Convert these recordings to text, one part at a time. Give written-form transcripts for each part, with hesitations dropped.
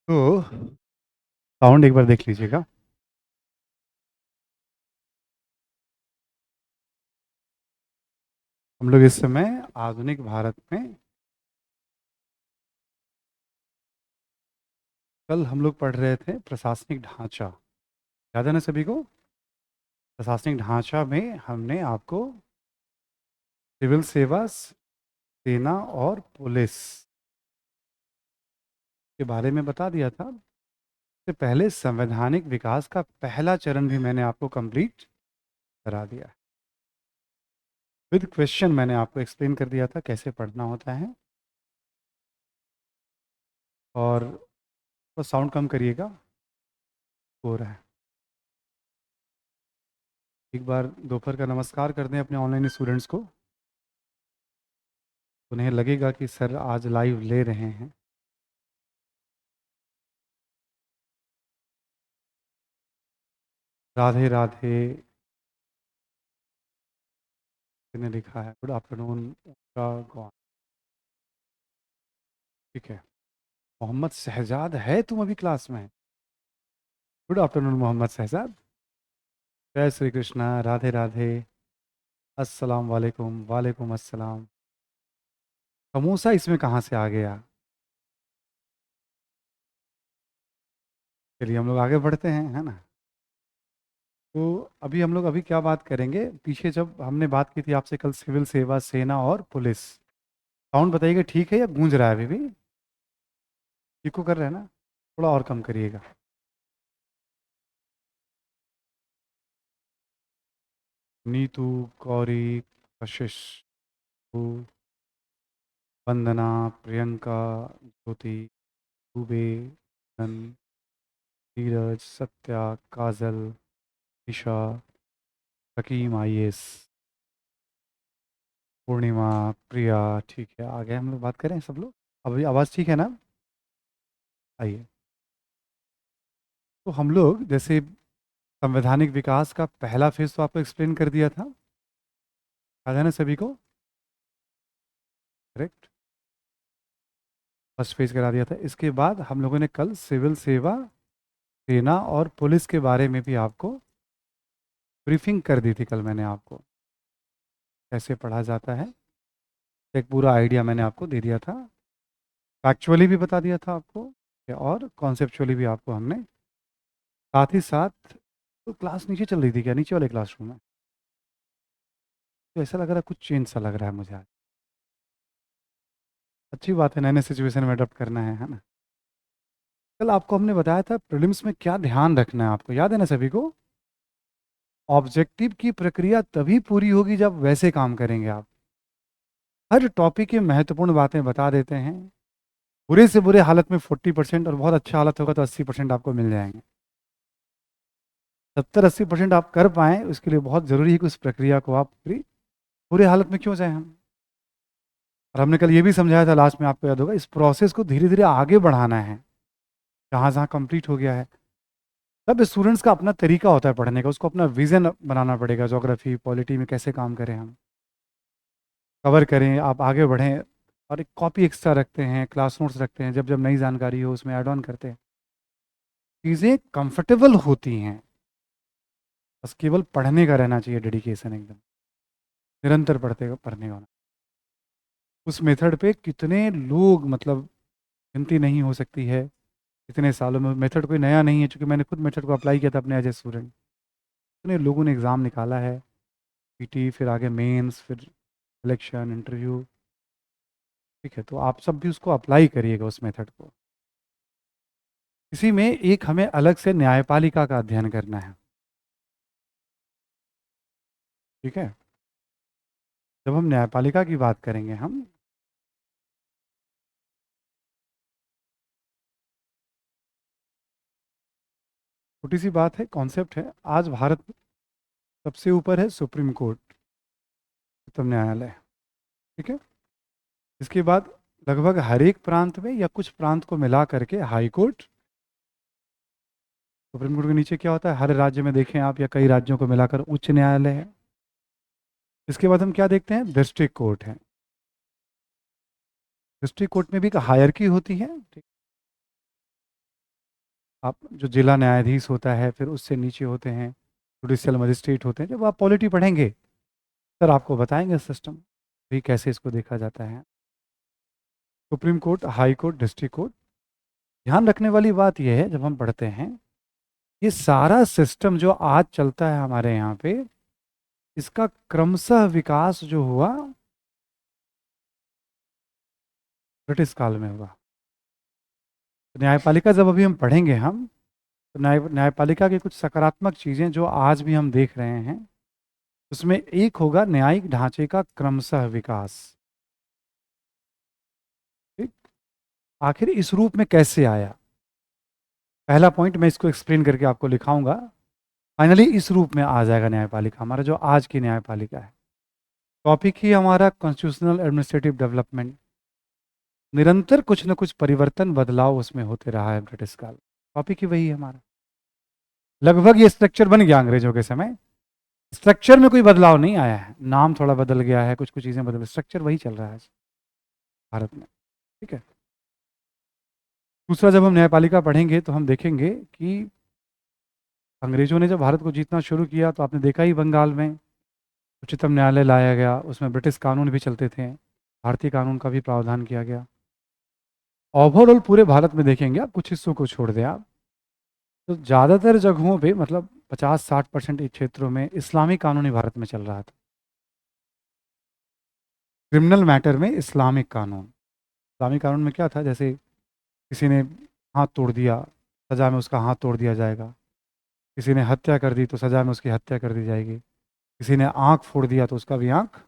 तो साउंड एक बार देख लीजिएगा। हम लोग इस समय आधुनिक भारत में, कल हम लोग पढ़ रहे थे प्रशासनिक ढांचा। याद है ना सभी को? प्रशासनिक ढांचा में हमने आपको सिविल सेवा, सेना और पुलिस के बारे में बता दिया था। इससे पहले संवैधानिक विकास का पहला चरण भी मैंने आपको कंप्लीट करा दिया है। विद क्वेश्चन मैंने आपको एक्सप्लेन कर दिया था कैसे पढ़ना होता है। और बस साउंड कम करिएगा, हो रहा है। एक बार दोपहर का नमस्कार कर दें अपने ऑनलाइन स्टूडेंट्स को। उन्हें लगेगा कि सर आज लाइव ले रहे हैं। राधे राधे। ने लिखा है गुड आफ्टरनून उनका गौन। ठीक है। मोहम्मद शहजाद है, तुम अभी क्लास में? Good afternoon Mohammad Shahzad. जय श्री कृष्णा, राधे राधे। अस्सलाम वालेकुम। वालेकुम अस्सलाम। समोसा इसमें कहाँ से आ गया? चलिए हम लोग आगे बढ़ते हैं, है ना। तो अभी हम लोग क्या बात करेंगे, पीछे जब हमने बात की थी आपसे कल सिविल सेवा, सेना और पुलिस। साउंड बताइएगा ठीक है या गूंज रहा है अभी भी? इको कर रहे हैं ना? थोड़ा और कम करिएगा। नीतू, गौरी, कशिश, भू, वंदना, प्रियंका, ज्योति, दुबे, नन, धीरज, सत्या, काजल, ईशा, हकीम आईएएस, पूर्णिमा, प्रिया। ठीक है, आगे हम लोग बात करें सब लोग। अभी आवाज़ ठीक है ना? आइए। तो हम लोग जैसे संवैधानिक विकास का पहला फेज तो आपको एक्सप्लेन कर दिया था, याद है ना सभी को? करेक्ट। फर्स्ट फेज करा दिया था। इसके बाद हम लोगों ने कल सिविल सेवा, सेना और पुलिस के बारे में भी आपको ब्रीफिंग कर दी थी। कल मैंने आपको कैसे पढ़ा जाता है एक पूरा आइडिया मैंने आपको दे दिया था। फैक्चुअली भी बता दिया था आपको और कॉन्सेप्चुअली भी आपको हमने साथ ही साथ। तो क्लास नीचे चल रही थी क्या, नीचे वाले क्लासरूम में? तो ऐसा लग रहा है कुछ चेंज सा लग रहा है मुझे आज। अच्छी बात है, नए नए सिचुएशन में अडॉप्ट करना है ना। कल आपको हमने बताया था प्रीलिम्स में क्या ध्यान रखना है, आपको याद है ना सभी को? ऑब्जेक्टिव की प्रक्रिया तभी पूरी होगी जब वैसे काम करेंगे आप। हर टॉपिक की महत्वपूर्ण बातें बता देते हैं। बुरे से बुरे हालत में 40% और बहुत अच्छा हालत होगा तो 80% आपको मिल जाएंगे। 70-80% आप कर पाएँ उसके लिए बहुत ज़रूरी है कि उस प्रक्रिया को आप पूरी बुरे हालत में क्यों जाएं हम। और हमने कल ये भी समझाया था लास्ट में, आपको याद होगा, इस प्रोसेस को धीरे धीरे आगे बढ़ाना है। जहाँ जहाँ कंप्लीट हो गया है, तब स्टूडेंट्स का अपना तरीका होता है पढ़ने का, उसको अपना विजन बनाना पड़ेगा। ज्योग्राफी पॉलिटी में कैसे काम करें हम, कवर करें, आप आगे बढ़ें। और एक कॉपी एक्स्ट्रा रखते हैं, क्लास नोट्स रखते हैं, जब जब नई जानकारी हो उसमें ऐड ऑन करते हैं। चीज़ें कंफर्टेबल होती हैं, बस केवल पढ़ने का रहना चाहिए डेडिकेशन एकदम, निरंतर पढ़ते पढ़ने का होना। उस मेथड पे कितने लोग, मतलब गिनती नहीं हो सकती है। इतने सालों में मेथड कोई नया नहीं है, क्योंकि मैंने खुद मेथड को अप्लाई किया था अपने एज ए स्टूडेंट। इतने लोगों ने एग्ज़ाम निकाला है, पीटी, फिर आगे मेंस, फिर सिलेक्शन, इंटरव्यू। ठीक है, तो आप सब भी उसको अप्लाई करिएगा उस मेथड को। इसी में एक हमें अलग से न्यायपालिका का अध्ययन करना है। ठीक है। जब हम न्यायपालिका की बात करेंगे, हम छोटी सी बात है, कॉन्सेप्ट है। आज भारत में सबसे ऊपर है सुप्रीम कोर्ट, उच्चतम न्यायालय। ठीक है। इसके बाद लगभग हर एक प्रांत में या कुछ प्रांत को मिला करके हाई कोर्ट। सुप्रीम कोर्ट के नीचे क्या होता है, हर राज्य में देखें आप या कई राज्यों को मिलाकर उच्च न्यायालय है। इसके बाद हम क्या देखते हैं, डिस्ट्रिक्ट कोर्ट है। डिस्ट्रिक्ट कोर्ट में भी एक हायरकी होती है। ठीक। आप जो जिला न्यायाधीश होता है, फिर उससे नीचे होते हैं जुडिशियल मजिस्ट्रेट होते हैं। जब आप पॉलिटी पढ़ेंगे सर आपको बताएंगे सिस्टम भी कैसे इसको देखा जाता है। Supreme court, high court, district court. ध्यान रखने वाली बात यह है, जब हम पढ़ते हैं ये सारा सिस्टम जो आज चलता है हमारे यहाँ पे, इसका क्रमशः विकास जो हुआ ब्रिटिश काल में हुआ। तो न्यायपालिका जब अभी हम पढ़ेंगे हम, तो न्यायपालिका की कुछ सकारात्मक चीज़ें जो आज भी हम देख रहे हैं, उसमें एक होगा न्यायिक ढांचे का क्रमशः विकास। ठीक, आखिर इस रूप में कैसे आया? पहला पॉइंट मैं इसको एक्सप्लेन करके आपको लिखाऊंगा। फाइनली इस रूप में आ जाएगा न्यायपालिका, हमारा जो आज की न्यायपालिका है। टॉपिक ही हमारा कॉन्स्टिट्यूशनल एडमिनिस्ट्रेटिव डेवलपमेंट। निरंतर कुछ न कुछ परिवर्तन बदलाव उसमें होते रहा है ब्रिटिश काल। टॉपिक ही वही है हमारा। लगभग ये स्ट्रक्चर बन गया अंग्रेजों के समय। स्ट्रक्चर में कोई बदलाव नहीं आया है, नाम थोड़ा बदल गया है, कुछ कुछ चीज़ें बदल, स्ट्रक्चर वही चल रहा है भारत में। ठीक है। दूसरा, जब हम न्यायपालिका पढ़ेंगे तो हम देखेंगे कि अंग्रेजों ने जब भारत को जीतना शुरू किया तो आपने देखा ही बंगाल में उच्चतम न्यायालय लाया गया, उसमें ब्रिटिश कानून भी चलते थे, भारतीय कानून का भी प्रावधान किया गया। ओवरऑल पूरे भारत में देखेंगे आप, कुछ हिस्सों को छोड़ दें आप, तो ज़्यादातर जगहों पे मतलब 50-60% क्षेत्रों में इस्लामी कानून ही भारत में चल रहा था। क्रिमिनल मैटर में इस्लामिक कानून। इस्लामिक कानून में क्या था, जैसे किसी ने हाथ तोड़ दिया, सज़ा में उसका हाथ तोड़ दिया जाएगा। किसी ने हत्या कर दी तो सज़ा में उसकी हत्या कर दी जाएगी। किसी ने आँख फोड़ दिया तो उसका भी आँख,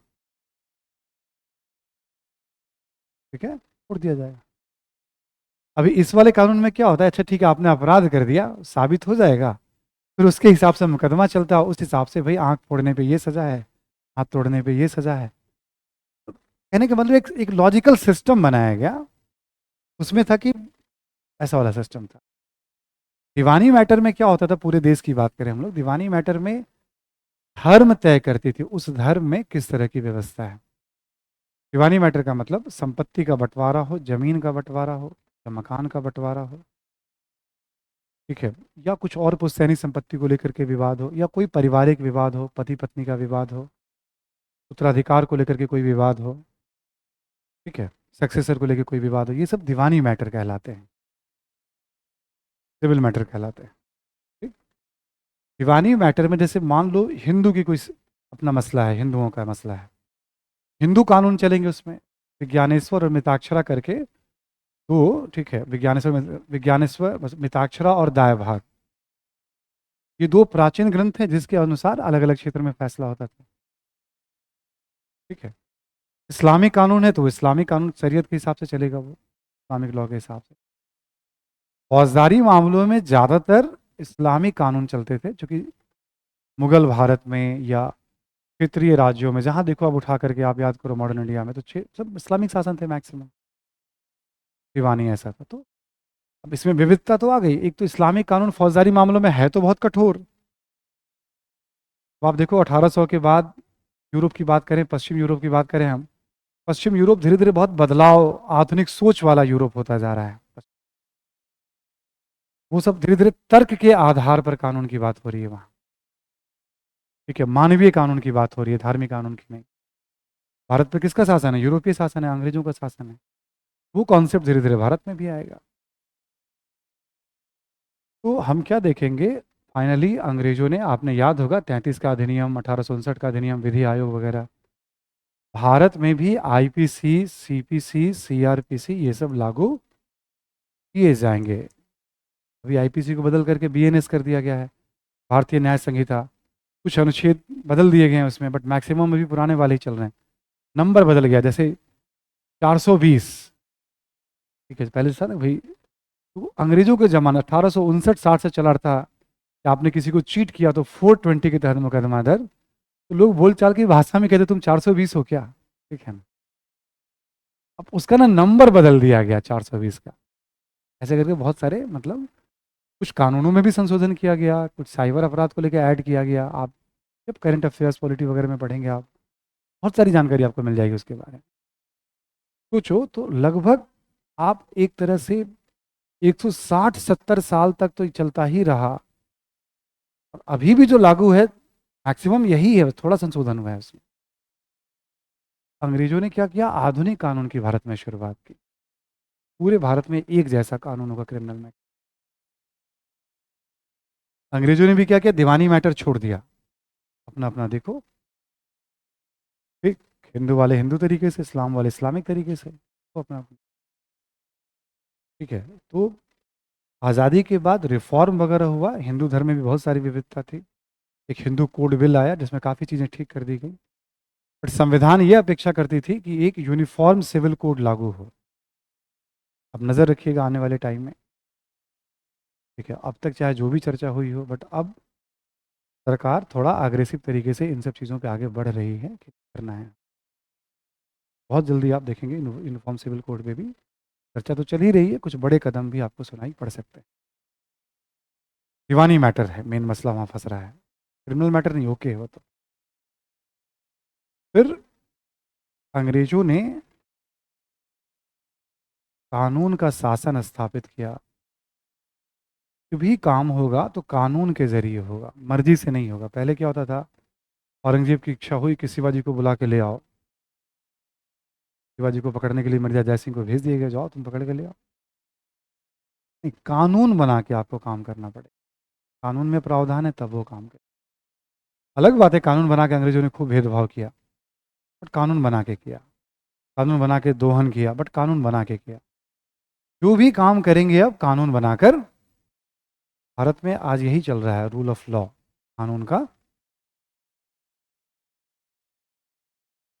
ठीक है, फोड़ दिया जाएगा। अभी इस वाले कानून में क्या होता है, अच्छा ठीक है आपने अपराध कर दिया, साबित हो जाएगा, फिर उसके हिसाब से मुकदमा चलता है, उस हिसाब से भाई आँख फोड़ने पे ये सज़ा है, हाथ तोड़ने पे ये सज़ा है। कहने का मतलब एक लॉजिकल सिस्टम बनाया गया उसमें था कि ऐसा वाला सिस्टम था। दीवानी मैटर में क्या होता था, पूरे देश की बात करें हम लोग, दीवानी मैटर में धर्म तय करती थी उस धर्म में किस तरह की व्यवस्था है। दीवानी मैटर का मतलब संपत्ति का बंटवारा हो, जमीन का बंटवारा हो, या मकान का बंटवारा हो, ठीक है, या कुछ और पुश्तैनी संपत्ति को लेकर के विवाद हो, या कोई पारिवारिक विवाद हो, पति पत्नी का विवाद हो, उत्तराधिकार को लेकर के कोई विवाद हो, ठीक है, सक्सेसर को लेकर कोई विवाद हो, ये सब दीवानी मैटर कहलाते हैं, सिविल मैटर कहलाते हैं। ठीक, दीवानी मैटर में जैसे मान लो हिंदू की कोई अपना मसला है, हिंदुओं का मसला है, हिंदू कानून चलेंगे उसमें, विज्ञानेश्वर और मिताक्षरा करके दो, ठीक है, विज्ञानेश्वर मिताक्षरा और दायभाग, ये दो प्राचीन ग्रंथ हैं जिसके अनुसार अलग अलग क्षेत्र में फैसला होता था। ठीक है, इस्लामिक कानून है तो इस्लामिक कानून शरीयत के हिसाब से चलेगा, वो इस्लामिक लॉ के हिसाब से। फौजदारी मामलों में ज़्यादातर इस्लामिक कानून चलते थे, क्योंकि मुगल भारत में या क्षेत्रीय राज्यों में जहाँ देखो आप उठा करके आप याद करो मॉडर्न इंडिया में, तो सब इस्लामिक शासन थे मैक्सिमम। दीवानी ऐसा था। तो अब इसमें विविधता तो आ गई, एक तो इस्लामिक कानून फौजदारी मामलों में है तो बहुत कठोर। तो आप देखो 1800 के बाद यूरोप की बात करें, पश्चिम यूरोप की बात करें हम, पश्चिम यूरोप धीरे धीरे बहुत बदलाव, आधुनिक सोच वाला यूरोप होता जा रहा है। वो सब धीरे धीरे तर्क के आधार पर कानून की बात हो रही है वहाँ। ठीक है, मानवीय कानून की बात हो रही है, धार्मिक कानून की नहीं। भारत पे किसका शासन है? यूरोपीय शासन है, अंग्रेजों का शासन है। वो कॉन्सेप्ट धीरे धीरे भारत में भी आएगा। तो हम क्या देखेंगे, फाइनली अंग्रेजों ने, आपने याद होगा 33 का अधिनियम, 1859 का अधिनियम, विधि आयोग वगैरह, भारत में भी आईपीसी, सीपीसी, सीआरपीसी ये सब लागू किए जाएंगे। अभी आईपीसी को बदल करके बीएनएस कर दिया गया है, भारतीय न्याय संहिता। कुछ अनुच्छेद बदल दिए गए हैं उसमें, बट मैक्सिमम में भी पुराने वाले ही चल रहे हैं। नंबर बदल गया, जैसे 420, ठीक है, पहले था ना भाई, तो अंग्रेजों के ज़माना 1859-60 से चला था कि आपने किसी को चीट किया तो 420 के तहत मुकदमा दर्ज। तो लोग बोलचाल की भाषा में कहते तुम 420 हो क्या, ठीक है ना। अब उसका ना नंबर बदल दिया गया 420 का, ऐसे करके बहुत सारे मतलब कुछ कानूनों में भी संशोधन किया गया, कुछ साइबर अपराध को लेकर ऐड किया गया। आप जब करंट अफेयर्स पॉलिटी वगैरह में पढ़ेंगे आप, बहुत सारी जानकारी आपको मिल जाएगी उसके बारे में। सोचो तो लगभग आप एक तरह से 160-70 साल तक तो ये चलता ही रहा, और अभी भी जो लागू है मैक्सिमम यही है, थोड़ा संशोधन हुआ है उसमें। अंग्रेजों ने क्या किया, आधुनिक कानून की भारत में शुरुआत की। पूरे भारत में एक जैसा कानून होगा क्रिमिनल में। अंग्रेजों ने भी क्या किया, दीवानी मैटर छोड़ दिया, अपना अपना देखो। ठीक, हिंदू वाले हिंदू तरीके से, इस्लाम वाले इस्लामिक तरीके से, तो अपना अपना। ठीक है, तो आज़ादी के बाद रिफॉर्म वगैरह हुआ, हिंदू धर्म में भी बहुत सारी विविधता थी। एक हिंदू कोड बिल आया जिसमें काफ़ी चीज़ें ठीक कर दी गई, बट संविधान ये अपेक्षा करती थी कि एक यूनिफॉर्म सिविल कोड लागू हो। अब नज़र रखिएगा आने वाले टाइम में। ठीक है, अब तक चाहे जो भी चर्चा हुई हो, बट अब सरकार थोड़ा अग्रेसिव तरीके से इन सब चीज़ों पे आगे बढ़ रही है कि करना है। बहुत जल्दी आप देखेंगे यूनिफॉर्म सिविल कोड पे भी चर्चा तो चल ही रही है, कुछ बड़े कदम भी आपको सुनाई पड़ सकते हैं। दीवानी मैटर है मेन मसला, वहाँ फंस रहा है, क्रिमिनल मैटर नहीं, ओके वो तो। फिर अंग्रेजों ने कानून का शासन स्थापित किया। जो भी काम होगा तो कानून के जरिए होगा, मर्जी से नहीं होगा। पहले क्या होता था, औरंगजेब की इच्छा हुई कि शिवाजी को बुला के ले आओ, शिवाजी को पकड़ने के लिए मिर्जा जयसिंह को भेज दिए गए, जाओ तुम पकड़ के ले आओ। नहीं, कानून बना के आपको काम करना पड़े, कानून में प्रावधान है तब वो काम करे। अलग बात है, कानून बना के अंग्रेजों ने खूब भेदभाव किया, बट कानून बना के किया। कानून बना के दोहन किया, बट कानून बना के किया। जो भी काम करेंगे अब कानून बनाकर। भारत में आज यही चल रहा है, रूल ऑफ लॉ, कानून का।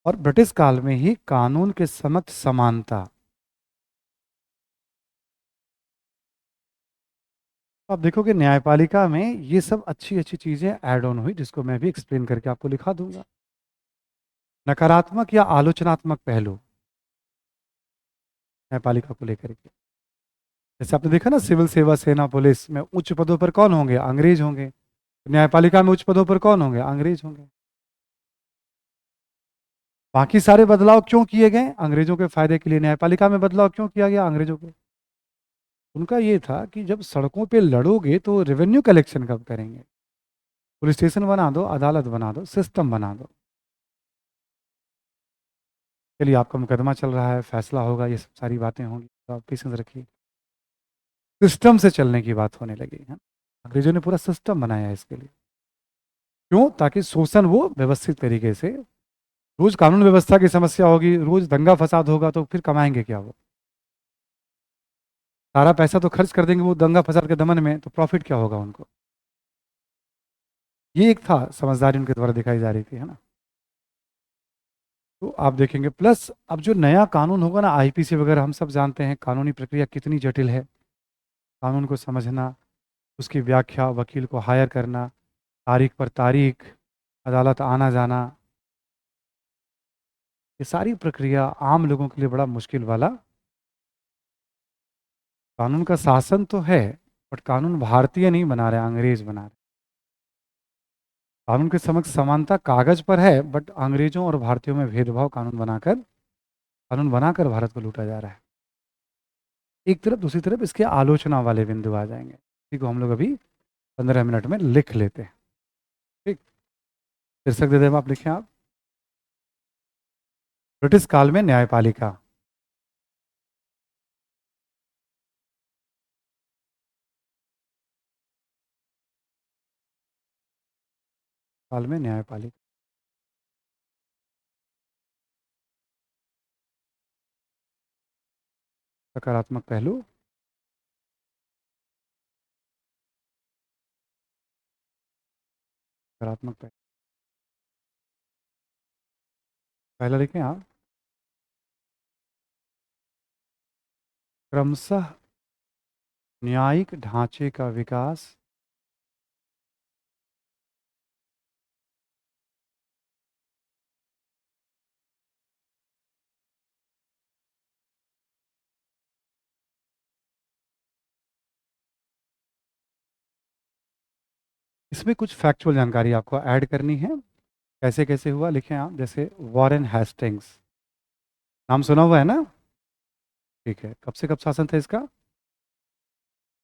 और ब्रिटिश काल में ही कानून के समक्ष समानता। आप देखोगे न्यायपालिका में ये सब अच्छी अच्छी चीजें ऐड ऑन हुई, जिसको मैं भी एक्सप्लेन करके आपको लिखा दूंगा। नकारात्मक या आलोचनात्मक पहलू न्यायपालिका को लेकर के, जैसे आपने देखा ना, सिविल सेवा, सेना, पुलिस में उच्च पदों पर कौन होंगे, अंग्रेज होंगे। न्यायपालिका में उच्च पदों पर कौन होंगे, अंग्रेज होंगे। बाकी सारे बदलाव क्यों किए गए, अंग्रेजों के फायदे के लिए। न्यायपालिका में बदलाव क्यों किया गया, अंग्रेजों के। उनका ये था कि जब सड़कों पे लड़ोगे तो रेवेन्यू कलेक्शन कब करेंगे। पुलिस स्टेशन बना दो, अदालत बना दो, सिस्टम बना दो। चलिए, आपका मुकदमा चल रहा है, फैसला होगा, ये सब सारी बातें होंगी, तो आप पेशेंस रखिए। सिस्टम से चलने की बात होने लगी है। अंग्रेजों ने पूरा सिस्टम बनाया है इसके लिए। क्यों, ताकि शोषण वो व्यवस्थित तरीके से, रोज कानून व्यवस्था की समस्या होगी, रोज दंगा फसाद होगा, तो फिर कमाएंगे क्या वो। सारा पैसा तो खर्च कर देंगे वो दंगा फसाद के दमन में, तो प्रॉफिट क्या होगा उनको। ये एक था, समझदारी उनके द्वारा दिखाई जा रही थी, है ना। तो आप देखेंगे, प्लस अब जो नया कानून होगा ना, आईपीसी वगैरह, हम सब जानते हैं कानूनी प्रक्रिया कितनी जटिल है। कानून को समझना, उसकी व्याख्या, वकील को हायर करना, तारीख पर तारीख, अदालत आना जाना, ये सारी प्रक्रिया आम लोगों के लिए बड़ा मुश्किल वाला। कानून का शासन तो है, बट कानून भारतीय नहीं बना रहे, अंग्रेज बना रहे। कानून के समक्ष समानता कागज पर है, बट अंग्रेजों और भारतीयों में भेदभाव कानून बनाकर भारत को लूटा जा रहा है। एक तरफ, दूसरी तरफ इसके आलोचना वाले बिंदु आ जाएंगे, इसी को हम लोग अभी 15 मिनट में लिख लेते हैं। ठीक, शीर्षक दे दें आप, लिखें आप, ब्रिटिश काल में न्यायपालिका। काल में न्यायपालिका, सकारात्मक पहलू, सकारात्मक पहलू। पहला लिखें आप, क्रमशः न्यायिक ढांचे का विकास। इसमें कुछ फैक्चुअल जानकारी आपको ऐड करनी है। कैसे कैसे हुआ, लिखें आप, जैसे वॉरेन हेस्टिंग्स, नाम सुना हुआ है ना। ठीक है, कब से कब शासन था इसका,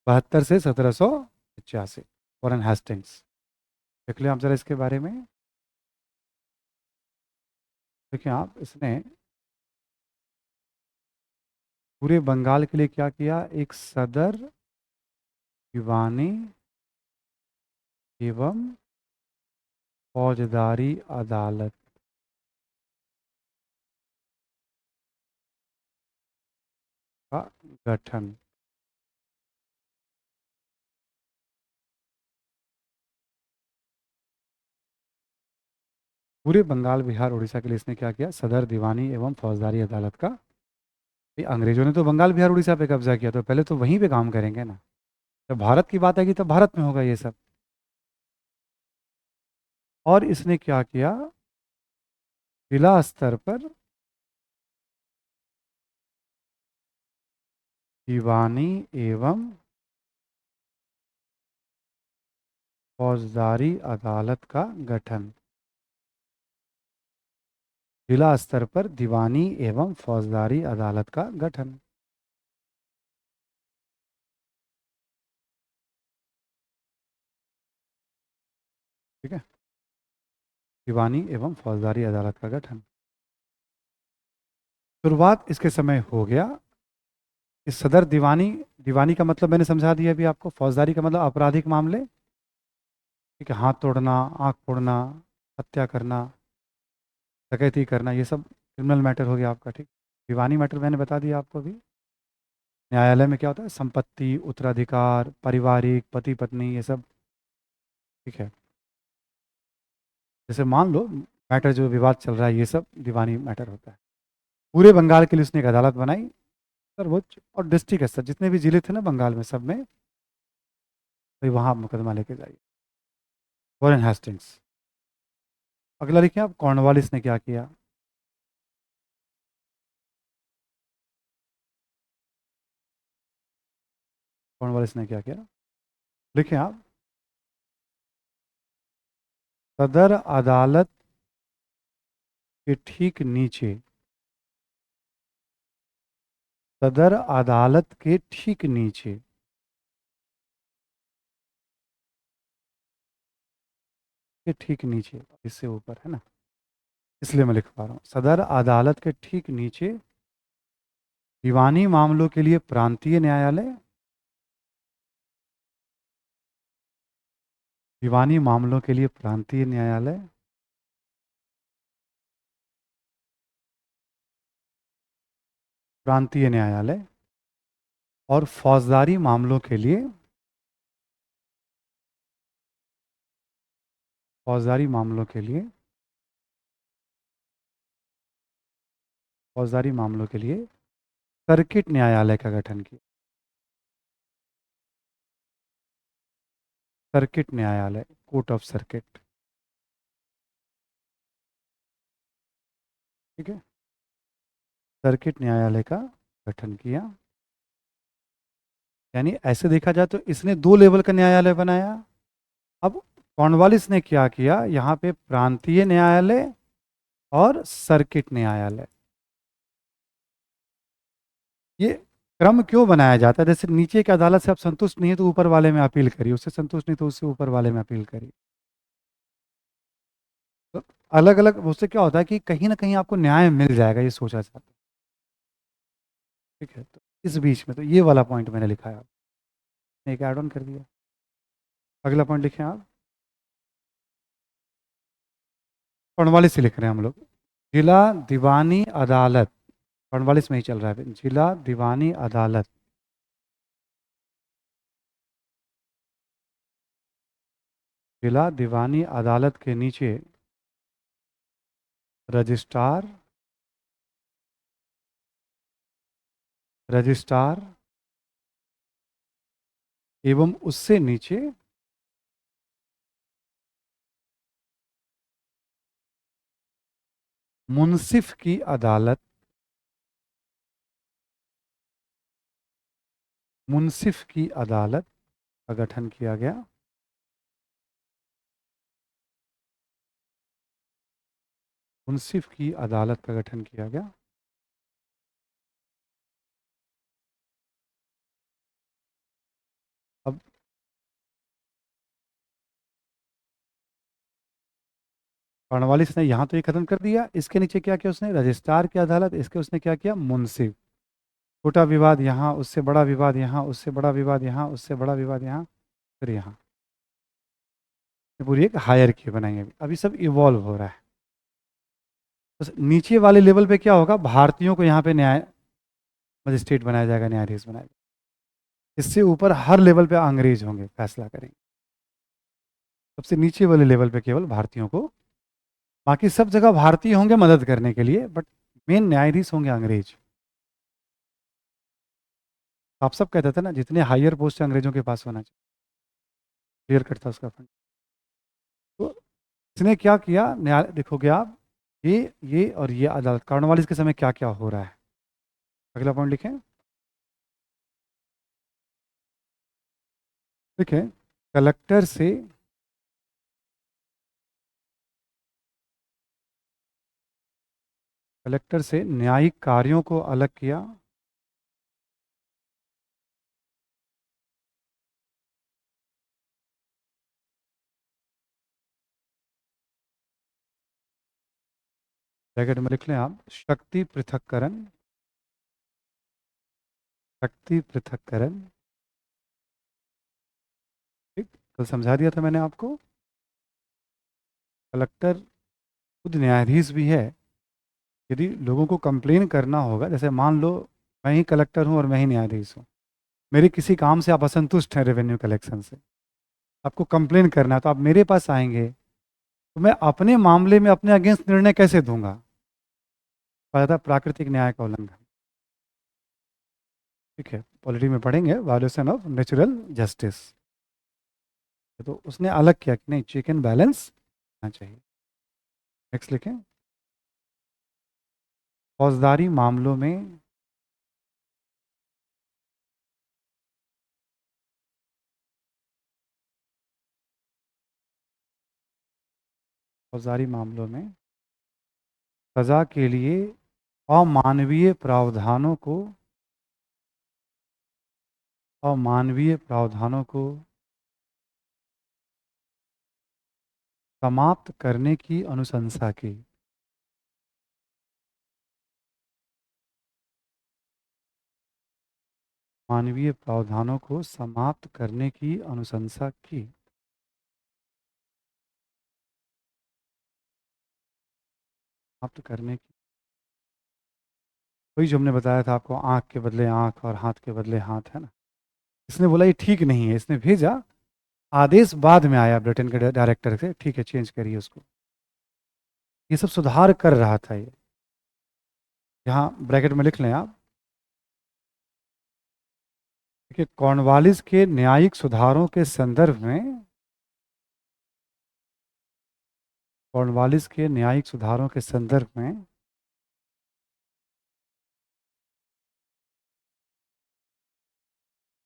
72 से 1785, वॉरेन हेस्टिंग्स। देख लिया आप जरा इसके बारे में। देखिए आप, इसने पूरे बंगाल के लिए क्या किया, एक सदर दीवानी एवं फौजदारी अदालत का गठन। पूरे बंगाल, बिहार, उड़ीसा के लिए इसने क्या किया, सदर दीवानी एवं फौजदारी अदालत का। ये अंग्रेजों ने तो बंगाल, बिहार, उड़ीसा पे कब्जा किया, तो पहले तो वहीं पे काम करेंगे ना। जब भारत की बात आएगी तब भारत में होगा ये सब। और इसने क्या किया, जिला स्तर पर दीवानी एवं फौजदारी अदालत का गठन। जिला स्तर पर दीवानी एवं फौजदारी अदालत का गठन। ठीक है, दीवानी एवं फौजदारी अदालत का गठन। शुरुआत इसके समय हो गया। इस सदर दीवानी, दीवानी का मतलब मैंने समझा दिया अभी आपको, फौजदारी का मतलब आपराधिक मामले। ठीक है, हाथ तोड़ना, आंख फोड़ना, हत्या करना, डकैती करना, ये सब क्रिमिनल मैटर हो गया आपका। ठीक, दीवानी मैटर मैंने बता दिया आपको अभी। न्यायालय में क्या होता है, संपत्ति, उत्तराधिकार, पारिवारिक, पति पत्नी, ये सब। ठीक है, जैसे मान लो मैटर जो विवाद चल रहा है, ये सब दीवानी मैटर होता है। पूरे बंगाल के लिए उसने एक अदालत बनाई, सर्वोच्च और डिस्ट्रिक्ट स्तर, जितने भी जिले थे ना बंगाल में, सब में भाई वहाँ मुकदमा लेके जाइए। Warren Hastings. अगला लिखिए आप, कॉर्नवालिस ने क्या किया। कॉर्नवालिस ने क्या किया, लिखें आप, सदर अदालत के ठीक नीचे, सदर अदालत के ठीक नीचे, के ठीक नीचे, इससे ऊपर है ना, इसलिए मैं लिख पा रहा हूँ, सदर अदालत के ठीक नीचे दीवानी मामलों के लिए प्रांतीय न्यायालय, दीवानी मामलों के लिए प्रांतीय न्यायालय, प्रांतीय न्यायालय, और फौजदारी मामलों के लिए, फौजदारी मामलों के लिए, फौजदारी मामलों के लिए सर्किट न्यायालय का गठन किया। सर्किट न्यायालय, कोर्ट ऑफ सर्किट। ठीक है, सर्किट न्यायालय का गठन किया। यानी ऐसे देखा जाए तो इसने दो लेवल का न्यायालय बनाया। अब कॉर्नवालिस ने क्या किया, यहाँ पे प्रांतीय न्यायालय और सर्किट न्यायालय, ये क्रम क्यों बनाया जाता है, जैसे नीचे की अदालत से आप संतुष्ट नहीं है तो ऊपर वाले में अपील करिए, उससे संतुष्ट नहीं तो उससे ऊपर वाले में अपील करिए। तो अलग अलग उससे क्या होता है कि कहीं ना कहीं आपको न्याय मिल जाएगा, ये सोचा जाता है। ठीक है, तो इस बीच में तो ये वाला पॉइंट मैंने लिखा है, आपने एक ऐड ऑन कर दिया। अगला पॉइंट लिखें आप, कॉर्नवालिस से लिख रहे हैं हम लोग। जिला दीवानी अदालत, कॉर्नवालिस में ही चल रहा है, जिला दीवानी अदालत, जिला दीवानी अदालत के नीचे रजिस्ट्रार, रजिस्ट्रार एवं उससे नीचे मुंसिफ की अदालत, मुंसिफ की अदालत का गठन किया गया। मुंसिफ की अदालत का गठन किया गया। कॉर्नवालिस ने यहाँ तो ये खत्म कर दिया, इसके नीचे क्या किया उसने, रजिस्ट्रार की अदालत, इसके उसने क्या किया, मुंसिफ। छोटा विवाद यहाँ, उससे बड़ा विवाद यहाँ, उससे बड़ा विवाद यहाँ, उससे बड़ा विवाद यहाँ, फिर यहाँ। ये पूरी एक हायरार्की बनाई है। अभी सब इवॉल्व हो रहा है। बस नीचे वाले लेवल पे क्या होगा, भारतीयों को यहाँ पे न्याय मजिस्ट्रेट बनाया जाएगा, न्यायाधीश बनाया जाएगा। इससे ऊपर हर लेवल पे अंग्रेज होंगे, फैसला करेंगे। सबसे नीचे वाले लेवल पे केवल भारतीयों को, बाकी सब जगह भारतीय होंगे मदद करने के लिए, बट मेन न्यायाधीश होंगे अंग्रेज। आप सब कहते थे ना, जितने हायर पोस्ट अंग्रेजों के पास होना चाहिए, क्लियर कट था उसका फंड। तो इसने क्या किया, न्याय देखोगे आप, ये और ये अदालत, कॉर्नवालिस के समय क्या क्या हो रहा है। अगला पॉइंट लिखें, देखें, कलेक्टर से न्यायिक कार्यों को अलग किया, ब्रैकेट में लिख लें आप, शक्ति पृथक्करण, शक्ति पृथक्करण। ठीक, कल समझा दिया था मैंने आपको। कलेक्टर खुद न्यायाधीश भी है। यदि लोगों को कंप्लेन करना होगा, जैसे मान लो मैं ही कलेक्टर हूँ और मैं ही न्यायाधीश हूँ, मेरे किसी काम से आप असंतुष्ट हैं रेवेन्यू कलेक्शन से, आपको कंप्लेन करना है, तो आप मेरे पास आएंगे, तो मैं अपने मामले में अपने अगेंस्ट निर्णय कैसे दूंगा। कहा जाता है प्राकृतिक न्याय का उल्लंघन। ठीक है, पॉलिटी में पढ़ेंगे, वायोलेशन ऑफ नेचुरल जस्टिस। तो उसने अलग किया कि नहीं, चेक एंड बैलेंस होना चाहिए। नेक्स्ट लिखें, फौजदारी मामलों में फौजदारी मामलों में सजा के लिए अमानवीय प्रावधानों को अमानवीय प्रावधानों को समाप्त करने की अनुशंसा की। मानवीय प्रावधानों को समाप्त करने की अनुशंसा की। समाप्त करने की, वही जो हमने बताया था आपको, आंख के बदले आंख और हाथ के बदले हाथ, है ना। इसने बोला ये ठीक नहीं है, इसने भेजा, आदेश बाद में आया ब्रिटेन के डायरेक्टर से, ठीक है चेंज करिए उसको। ये सब सुधार कर रहा था ये। यहाँ ब्रैकेट में लिख लें आप, देखिए, कॉर्नवालिस के न्यायिक सुधारों के संदर्भ में, कॉर्नवालिस के न्यायिक सुधारों के संदर्भ में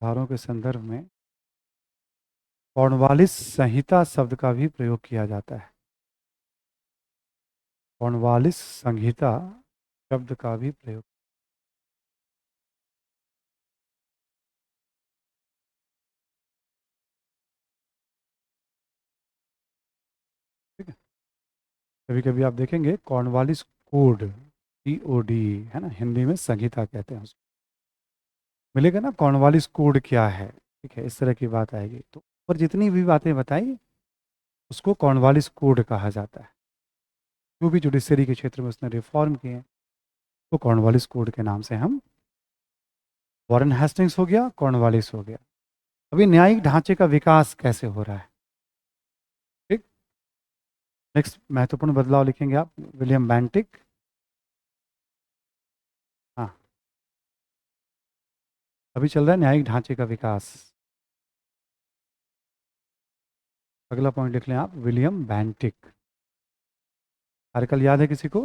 सुधारों के संदर्भ में कॉर्नवालिस संहिता शब्द का भी प्रयोग किया जाता है। कॉर्नवालिस संहिता शब्द का भी प्रयोग। ठीक है, कभी कभी आप देखेंगे कॉर्नवालिस कोड, COD, है ना, हिंदी में संहिता कहते हैं उसको, मिलेगा ना कॉर्नवालिस कोड क्या है। ठीक है, इस तरह की बात आएगी, तो ऊपर जितनी भी बातें बताई उसको कॉर्नवालिस कोड कहा जाता है। जो भी जुडिशरी के क्षेत्र में उसने रिफॉर्म किए हैं, तो कॉर्नवालिस कोड के नाम से हम, वॉरेन हेस्टिंग्स हो गया, कॉर्नवालिस हो गया। अभी न्यायिक ढांचे का विकास कैसे हो रहा है। ठीक, नेक्स्ट महत्वपूर्ण बदलाव लिखेंगे आप, विलियम बेंटिक। हाँ, अभी चल रहा है न्यायिक ढांचे का विकास। अगला पॉइंट लिख लें आप, विलियम बेंटिक। आर्टिकल याद है किसी को,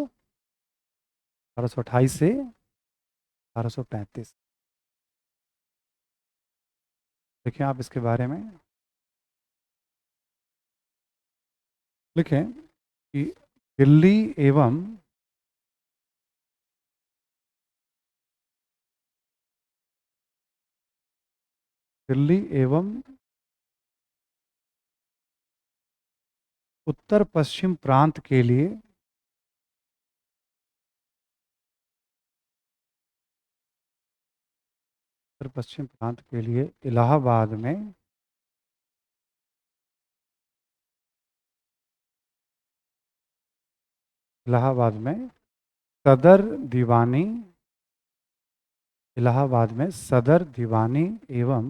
1828 से 1835। देखिए आप इसके बारे में लिखें कि दिल्ली एवं दिल्ली एवं उत्तर पश्चिम प्रांत के लिए उत्तर पश्चिम प्रांत के लिए इलाहाबाद में सदर दीवानी इलाहाबाद में सदर दीवानी एवं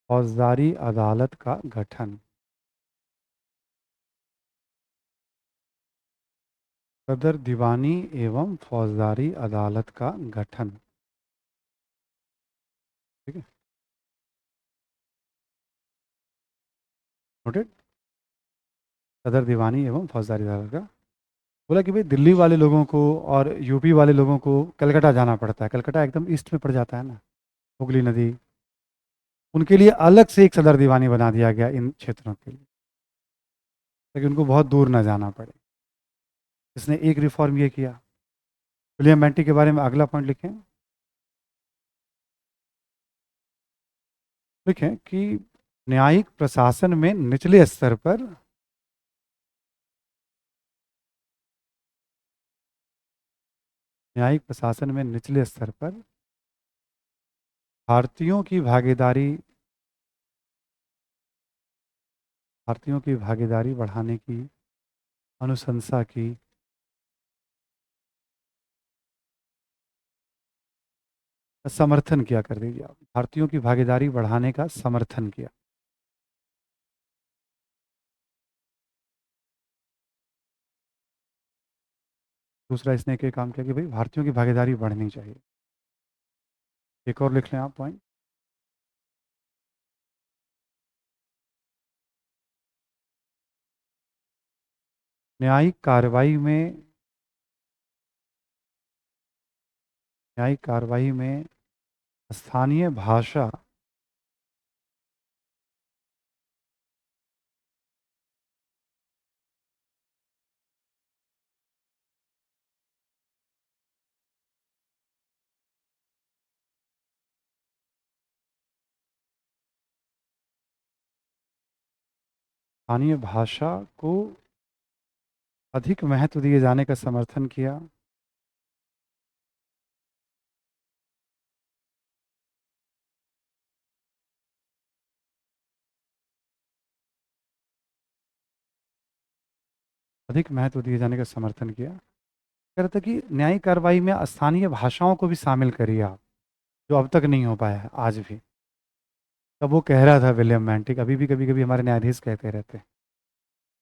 फौजदारी अदालत का गठन। सदर दीवानी एवं फौजदारी अदालत का गठन। ठीक है, नोटेड। सदर दीवानी एवं फौजदारी अदालत का। बोला कि भाई दिल्ली वाले लोगों को और यूपी वाले लोगों को कलकत्ता जाना पड़ता है, कलकत्ता एकदम ईस्ट में पड़ जाता है ना, हुगली नदी। उनके लिए अलग से एक सदर दीवानी बना दिया गया इन क्षेत्रों के लिए, ताकि उनको बहुत दूर ना जाना पड़े। इसने एक रिफॉर्म ये किया। विलियम बेंटिक के बारे में अगला पॉइंट लिखें। लिखें कि न्यायिक प्रशासन में निचले स्तर पर न्यायिक प्रशासन में निचले स्तर पर भारतीयों की भागीदारी बढ़ाने की अनुशंसा की। समर्थन किया, कर दीजिए आप, भारतीयों की भागीदारी बढ़ाने का समर्थन किया। दूसरा इसने एक काम किया कि भाई भारतीयों की भागीदारी बढ़नी चाहिए। एक और लिख लें आप पॉइंट। न्यायिक कार्रवाई में स्थानीय भाषा को अधिक महत्व दिए जाने का समर्थन किया। अधिक महत्व दिए जाने का समर्थन किया। कह रहा था कि न्यायिक कार्रवाई में स्थानीय भाषाओं को भी शामिल करिए आप, जो अब तक नहीं हो पाया है आज भी। तब वो कह रहा था विलियम बेंटिक, अभी भी कभी कभी हमारे न्यायाधीश कहते रहते हैं।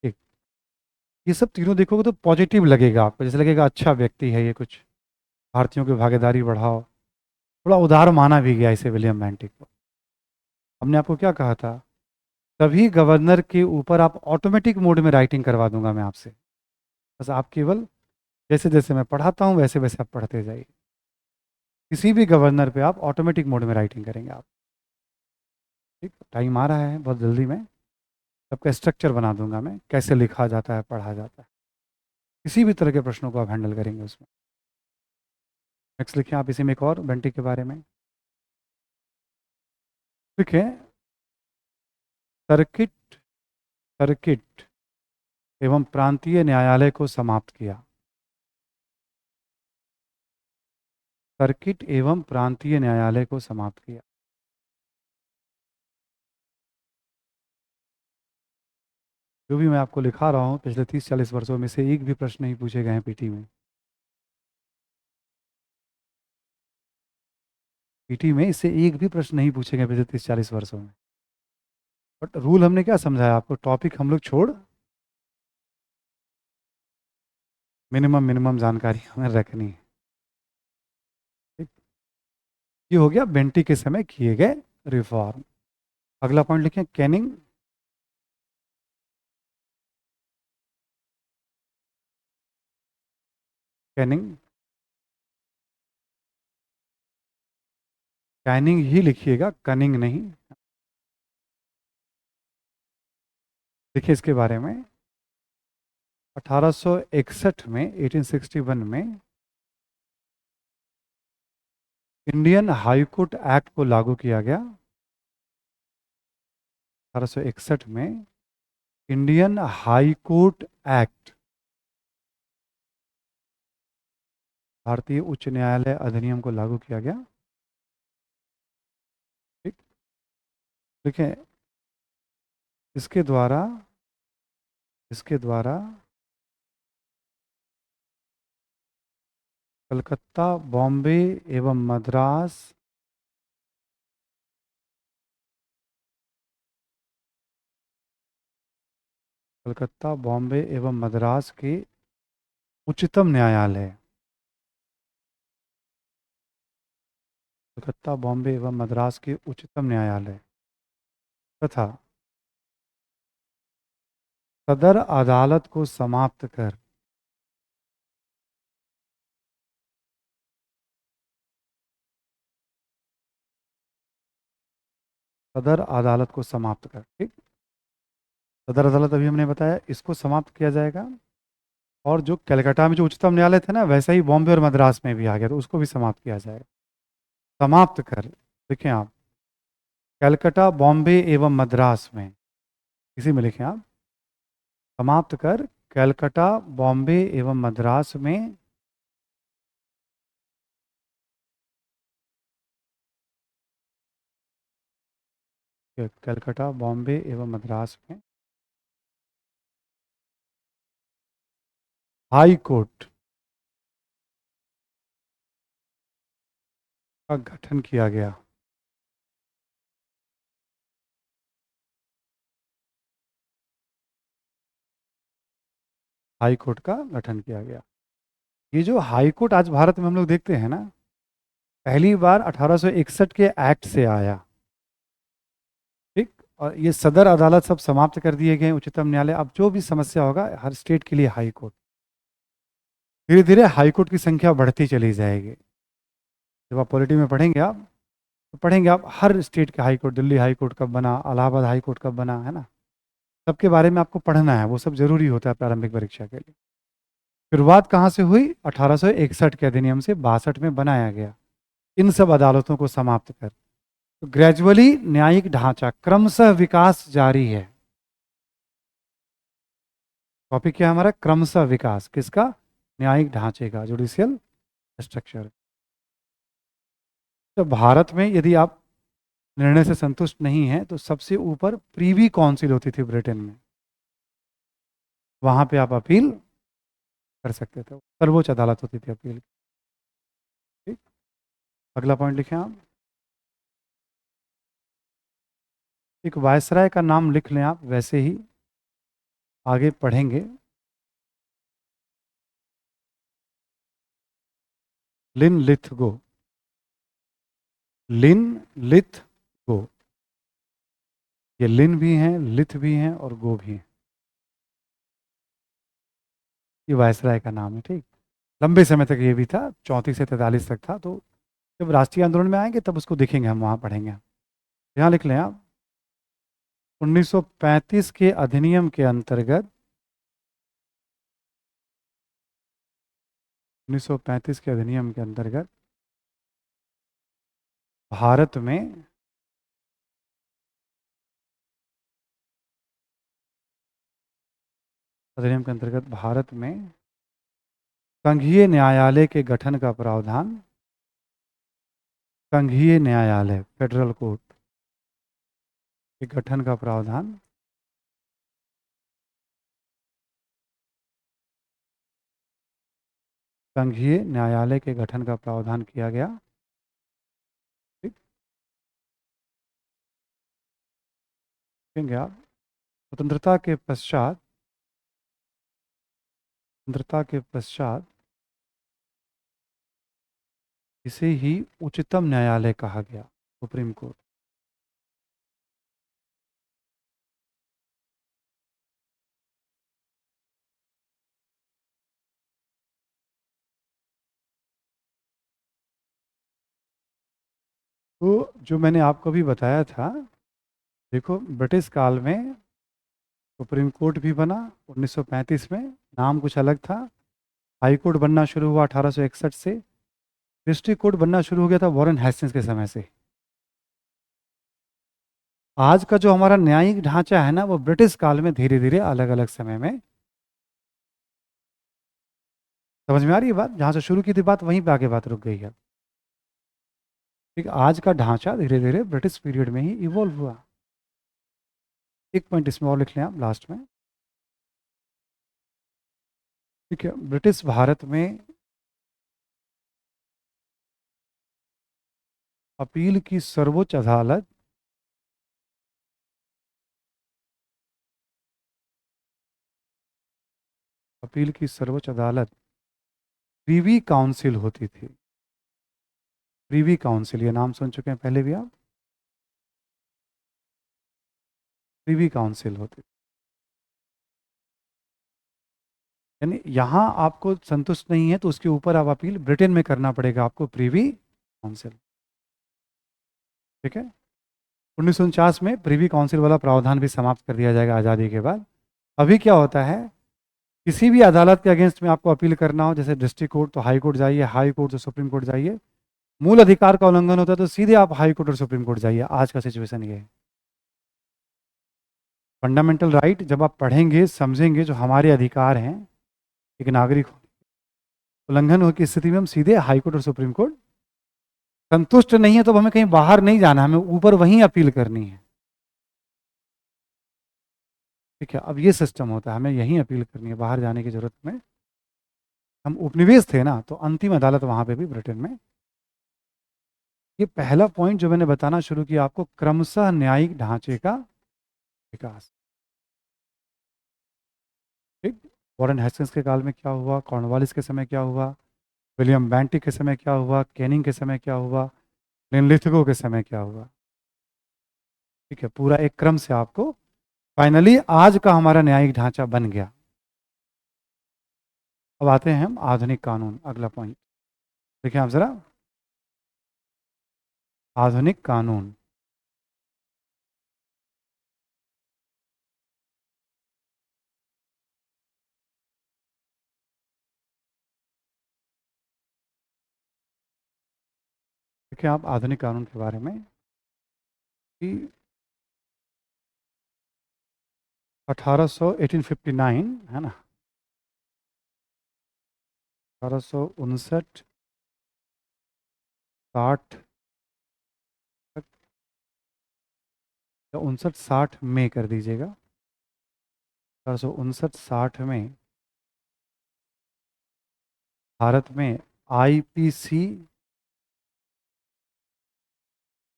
ठीक, ये सब तीनों देखोगे तो पॉजिटिव लगेगा आपको, जैसे लगेगा अच्छा व्यक्ति है ये, कुछ भारतीयों की भागीदारी बढ़ाओ। थोड़ा उदार माना भी गया इसे विलियम बेंटिक को। हमने आपको क्या कहा था, तभी गवर्नर के ऊपर आप ऑटोमेटिक मोड में राइटिंग करवा दूंगा मैं आपसे। बस आप केवल जैसे जैसे मैं पढ़ाता हूँ वैसे वैसे आप पढ़ते जाइए। किसी भी गवर्नर पे आप ऑटोमेटिक मोड में राइटिंग करेंगे आप। ठीक, टाइम आ रहा है बहुत जल्दी में, सबका स्ट्रक्चर बना दूंगा मैं, कैसे लिखा जाता है पढ़ा जाता है। किसी भी तरह के प्रश्नों को आप हैंडल करेंगे उसमें। नेक्स्ट लिखिए आप इसी में एक और बेंटिक के बारे में। ठीक है, सर्किट सर्किट एवं प्रांतीय न्यायालय को समाप्त किया। सर्किट एवं प्रांतीय न्यायालय को समाप्त किया। जो भी मैं आपको लिखा रहा हूँ पिछले 30-40 वर्षों में से एक भी प्रश्न नहीं पूछे गए हैं पीटी में। पीटी में इससे एक भी प्रश्न नहीं पूछे गए पिछले 30-40 वर्षों में। बट रूल हमने क्या समझाया आपको, टॉपिक हम लोग छोड़ मिनिमम मिनिमम जानकारी हमें रखनी है। ठीक, ये हो गया बेंटी के समय किए गए रिफॉर्म। अगला पॉइंट लिखें, कैनिंग। कैनिंग कैनिंग ही लिखिएगा, कनिंग नहीं। देखिए इसके बारे में 1861 में 1861 में इंडियन हाई कोर्ट एक्ट को लागू किया गया। 1861 में इंडियन हाई कोर्ट एक्ट, भारतीय उच्च न्यायालय अधिनियम को लागू किया गया। ठीक, देखिए इसके द्वारा इसके द्वारा कलकत्ता, बॉम्बे एवं मद्रास कलकत्ता, बॉम्बे एवं मद्रास के उच्चतम न्यायालय, कलकत्ता, बॉम्बे एवं मद्रास के उच्चतम न्यायालय तथा सदर अदालत को समाप्त कर सदर अदालत को समाप्त कर। ठीक, सदर अदालत अभी हमने बताया, इसको समाप्त किया जाएगा। और जो कलकत्ता में जो उच्चतम न्यायालय थे ना, वैसा ही बॉम्बे और मद्रास में भी आ गया, तो उसको भी समाप्त किया जाएगा। समाप्त कर, देखें आप, कलकत्ता, बॉम्बे एवं मद्रास में, इसी में लिखें आप, समाप्त कर कलकत्ता, बॉम्बे एवं मद्रास में कलकत्ता, बॉम्बे एवं मद्रास में हाई कोर्ट का गठन किया गया। हाई कोर्ट का गठन किया गया। ये जो हाई कोर्ट आज भारत में हम लोग देखते हैं ना, पहली बार 1861 के एक्ट से आया। ठीक, और ये सदर अदालत सब समाप्त कर दिए गए, उच्चतम न्यायालय। अब जो भी समस्या होगा हर स्टेट के लिए हाई कोर्ट, धीरे धीरे हाई कोर्ट की संख्या बढ़ती चली जाएगी। जब आप पॉलिटी में पढ़ेंगे आप, तो पढ़ेंगे आप हर स्टेट के high court, Delhi high court कब बना, इलाहाबाद हाई कोर्ट कब बना, है ना, सबके बारे में आपको पढ़ना है, वो सब जरूरी होता है प्रारंभिक परीक्षा के लिए। शुरुआत कहाँ से हुई? 1861 के अधिनियम से 62 में बनाया गया, इन सब अदालतों को समाप्त कर। तो ग्रेजुअली न्यायिक ढांचा क्रमशः विकास जारी है। टॉपिक क्या है हमारा? क्रमशः विकास, किसका? न्यायिक ढांचे का, जुडिशियल स्ट्रक्चर। तो भारत में यदि आप निर्णय से संतुष्ट नहीं हैं, तो सबसे ऊपर प्रीवी काउंसिल होती थी ब्रिटेन में, वहां पे आप अपील कर सकते थे, सर्वोच्च अदालत होती थी अपील। ठीक, अगला पॉइंट लिखें आप, एक वायसराय का नाम लिख लें आप, वैसे ही आगे पढ़ेंगे। लिन लिथगो, लिन लिथगो, ये लिन भी हैं, लिथ भी हैं और गो भी हैं, ये वायसराय का नाम है। ठीक, लंबे समय तक ये भी था, 34 से 43 तक था। तो जब राष्ट्रीय आंदोलन में आएंगे तब उसको देखेंगे, हम वहाँ पढ़ेंगे। यहाँ लिख लें आप, 1935 के अधिनियम के अंतर्गत, 1935 के अधिनियम के अंतर्गत भारत में अधिनियम के अंतर्गत भारत में संघीय न्यायालय के गठन का प्रावधान, संघीय न्यायालय फेडरल कोर्ट के गठन का प्रावधान संघीय न्यायालय के गठन का प्रावधान किया गया। ठीक, देखेंगे आप, स्वतंत्रता के पश्चात इसे ही उच्चतम न्यायालय कहा गया, सुप्रीम कोर्ट। तो जो मैंने आपको भी बताया था, देखो ब्रिटिश काल में सुप्रीम कोर्ट भी बना 1935 में, नाम कुछ अलग था। हाई कोर्ट बनना शुरू हुआ 1861 से। डिस्ट्रिक्ट कोर्ट बनना शुरू हो गया था वॉरेन हेस्टिंग्स के समय से। आज का जो हमारा न्यायिक ढांचा है ना, वो ब्रिटिश काल में धीरे धीरे अलग अलग समय में, समझ में आ रही है बात? जहां से शुरू की थी बात वहीं पे आगे बात रुक गई है। ठीक है, आज का ढांचा धीरे धीरे ब्रिटिश पीरियड में ही इवॉल्व हुआ। एक पॉइंट इसमें और लिख लें आप लास्ट में। ठीक है, ब्रिटिश भारत में अपील की सर्वोच्च अदालत अपील की सर्वोच्च अदालत प्रीवी काउंसिल होती थी। प्रीवी काउंसिल, ये नाम सुन चुके हैं पहले भी आप? प्रीवी काउंसिल होती, यानी यहाँ आपको संतुष्ट नहीं है तो उसके ऊपर आप अपील ब्रिटेन में करना पड़ेगा आपको, प्रीवी काउंसिल। ठीक है, 1949 में प्रीवी काउंसिल वाला प्रावधान भी समाप्त कर दिया जाएगा आज़ादी के बाद। अभी क्या होता है, किसी भी अदालत के अगेंस्ट में आपको अपील करना हो, जैसे डिस्ट्रिक्ट कोर्ट तो हाई कोर्ट जाइए, हाई कोर्ट तो सुप्रीम कोर्ट जाइए, मूल अधिकार का उल्लंघन होता है तो सीधे आप हाई कोर्ट और सुप्रीम कोर्ट जाइए। आज का सिचुएशन ये है। फंडामेंटल राइट जब आप पढ़ेंगे समझेंगे, जो हमारे अधिकार हैं एक नागरिक, उल्लंघन हो की स्थिति में हम सीधे हाई कोर्ट और सुप्रीम कोर्ट। संतुष्ट नहीं है तो हमें कहीं बाहर नहीं जाना, हमें ऊपर वहीं अपील करनी है। ठीक है, अब ये सिस्टम होता है, हमें यहीं अपील करनी है, बाहर जाने की जरूरत में। हम उपनिवेश थे ना, तो अंतिम अदालत वहां पे भी ब्रिटेन में। ये पहला पॉइंट जो मैंने बताना शुरू किया आपको, क्रमशः न्यायिक ढांचे का विकास। ठीक, वॉरेन हेस्टिंग्स के काल में क्या हुआ, कॉर्नवालिस के समय क्या हुआ, विलियम बेंटिक के समय क्या हुआ, कैनिंग के समय क्या हुआ, लिथगो के समय क्या हुआ। ठीक है, पूरा एक क्रम से आपको, फाइनली आज का हमारा न्यायिक ढांचा बन गया। अब आते हैं हम आधुनिक कानून, अगला पॉइंट देखिए आप जरा, आधुनिक कानून। देखिए आप आधुनिक कानून के बारे में कि 1859 है ना, 1859 60 तक, या 59 60 में कर दीजिएगा, 1859 60 में भारत में आईपीसी,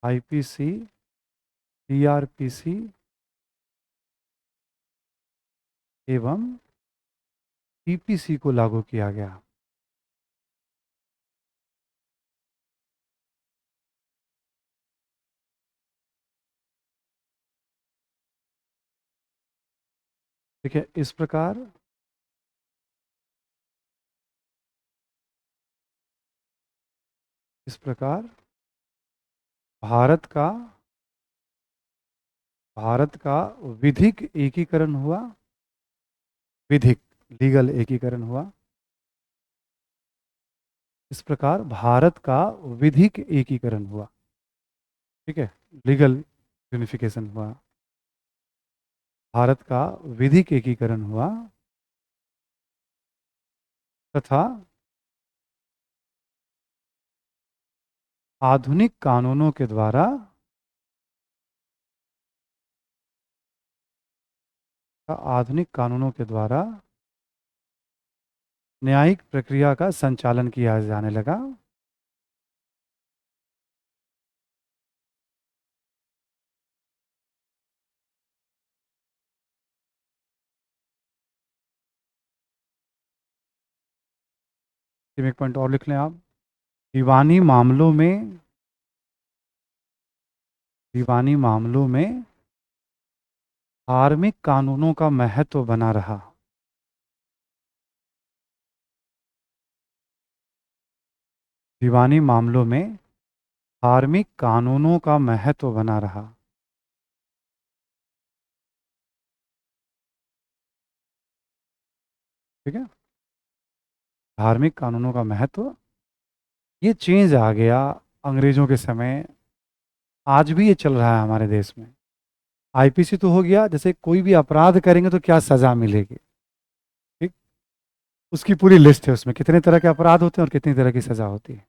आईपीसी, सीआरपीसी एवं टीपीसी को लागू किया गया। देखिए इस प्रकार भारत का विधिक एकीकरण हुआ, विधिक लीगल एकीकरण हुआ। इस प्रकार भारत का विधिक एकीकरण हुआ। ठीक है, लीगल यूनिफिकेशन हुआ, भारत का विधिक एकीकरण हुआ, तथा आधुनिक कानूनों के द्वारा न्यायिक प्रक्रिया का संचालन किया जाने लगा। एक पॉइंट और लिख लें आप, दीवानी मामलों में, दीवानी मामलों में धार्मिक कानूनों का महत्व बना रहा। दीवानी मामलों में धार्मिक कानूनों का महत्व बना रहा। ठीक है, धार्मिक कानूनों का महत्व, ये चेंज आ गया अंग्रेजों के समय, आज भी ये चल रहा है हमारे देश में। आईपीसी तो हो गया, जैसे कोई भी अपराध करेंगे तो क्या सजा मिलेगी, ठीक, उसकी पूरी लिस्ट है, उसमें कितने तरह के अपराध होते हैं और कितनी तरह की सजा होती है।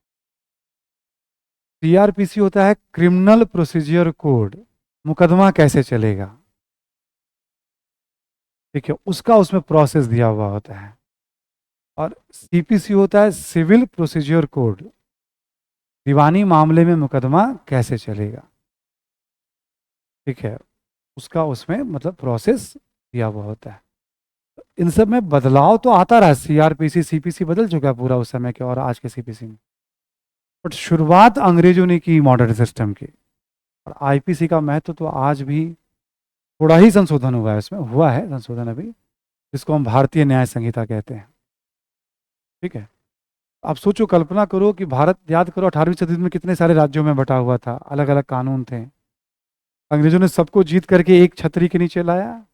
सीआरपीसी होता है क्रिमिनल प्रोसीजर कोड, मुकदमा कैसे चलेगा, ठीक है, उसका उसमें प्रोसेस दिया हुआ होता है। और सीपीसी होता है सिविल प्रोसीजर कोड, दीवानी मामले में मुकदमा कैसे चलेगा, ठीक है, उसका उसमें मतलब प्रोसेस दिया हुआ होता है। इन सब में बदलाव तो आता रहा, सीआरपीसी सीपीसी बदल चुका है पूरा उस समय के और आज के सीपीसी में, बट शुरुआत अंग्रेजों ने की मॉडर्न सिस्टम की। और आईपीसी का महत्व तो आज भी, थोड़ा ही संशोधन हुआ है, उसमें हुआ है संशोधन अभी, जिसको हम भारतीय न्याय संहिता कहते हैं, ठीक है। आप सोचो, कल्पना करो कि भारत, याद करो 18वीं सदी में कितने सारे राज्यों में बटा हुआ था, अलग अलग कानून थे, अंग्रेजों ने सबको जीत करके एक छतरी के नीचे लाया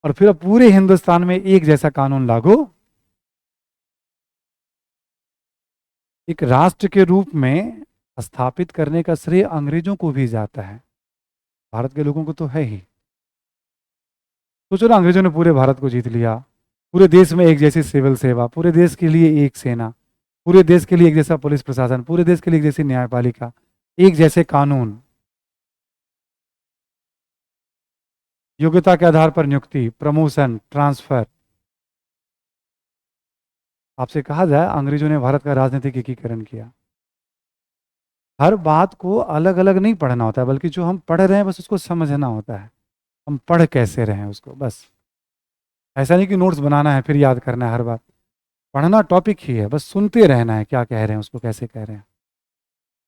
और फिर अब पूरे हिंदुस्तान में एक जैसा कानून लागू। एक राष्ट्र के रूप में स्थापित करने का श्रेय अंग्रेजों को भी जाता है, भारत के लोगों को तो है ही। सोचो ना, अंग्रेजों ने पूरे भारत को जीत लिया, पूरे देश में एक जैसी सिविल सेवा, पूरे देश के लिए एक सेना, पूरे देश के लिए एक जैसा पुलिस प्रशासन, पूरे देश के लिए एक जैसी न्यायपालिका, एक जैसे कानून, योग्यता के आधार पर नियुक्ति, प्रमोशन, ट्रांसफर। आपसे कहा जाए अंग्रेजों ने भारत का राजनीतिक एकीकरण किया। हर बात को अलग अलग नहीं पढ़ना होता है, बल्कि जो हम पढ़ रहे हैं बस उसको समझना होता है, हम पढ़ कैसे रहे हैं उसको, बस। ऐसा नहीं कि नोट्स बनाना है फिर याद करना है हर बात, पढ़ना टॉपिक ही है, बस सुनते रहना है क्या कह रहे हैं उसको कैसे कह रहे हैं।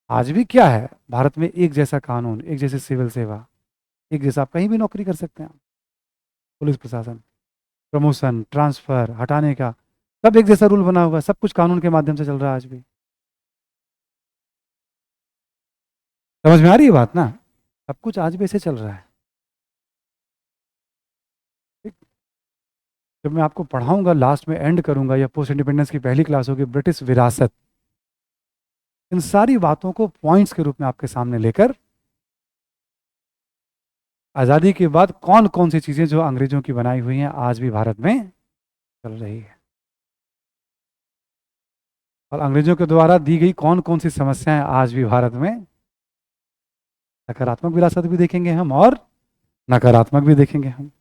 आज भी क्या है, भारत में एक जैसा कानून, एक जैसी सिविल सेवा, एक जैसा, आप कहीं भी नौकरी कर सकते हैं, पुलिस प्रशासन, प्रमोशन, ट्रांसफर, हटाने का, सब एक जैसा रूल बना हुआ है, सब कुछ कानून के माध्यम से चल रहा है आज भी। समझ में आ रही है बात ना, सब कुछ आज भी ऐसे चल रहा है, ठीक? जब मैं आपको पढ़ाऊंगा, लास्ट में एंड करूंगा, या पोस्ट इंडिपेंडेंस की पहली क्लास होगी ब्रिटिश विरासत, इन सारी बातों को पॉइंट्स के रूप में आपके सामने लेकर, आज़ादी के बाद कौन कौन सी चीज़ें जो अंग्रेजों की बनाई हुई हैं आज भी भारत में चल रही है, और अंग्रेजों के द्वारा दी गई कौन कौन सी समस्याएं आज भी भारत में, सकारात्मक विरासत भी देखेंगे हम और नकारात्मक भी देखेंगे हम।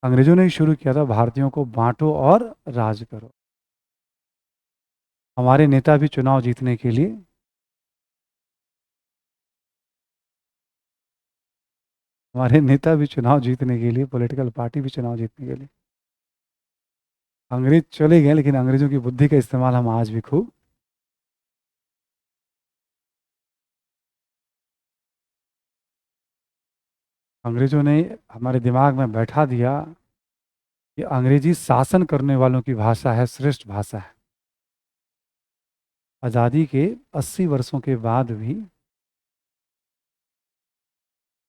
अंग्रेजों ने ही शुरू किया था भारतीयों को बांटो और राज करो। हमारे नेता भी चुनाव जीतने के लिए, हमारे नेता भी चुनाव जीतने के लिए, पॉलिटिकल पार्टी भी चुनाव जीतने के लिए, अंग्रेज चले गए लेकिन अंग्रेजों की बुद्धि का इस्तेमाल हम आज भी खूब। अंग्रेजों ने हमारे दिमाग में बैठा दिया कि अंग्रेजी शासन करने वालों की भाषा है, श्रेष्ठ भाषा है। आज़ादी के 80 वर्षों के बाद भी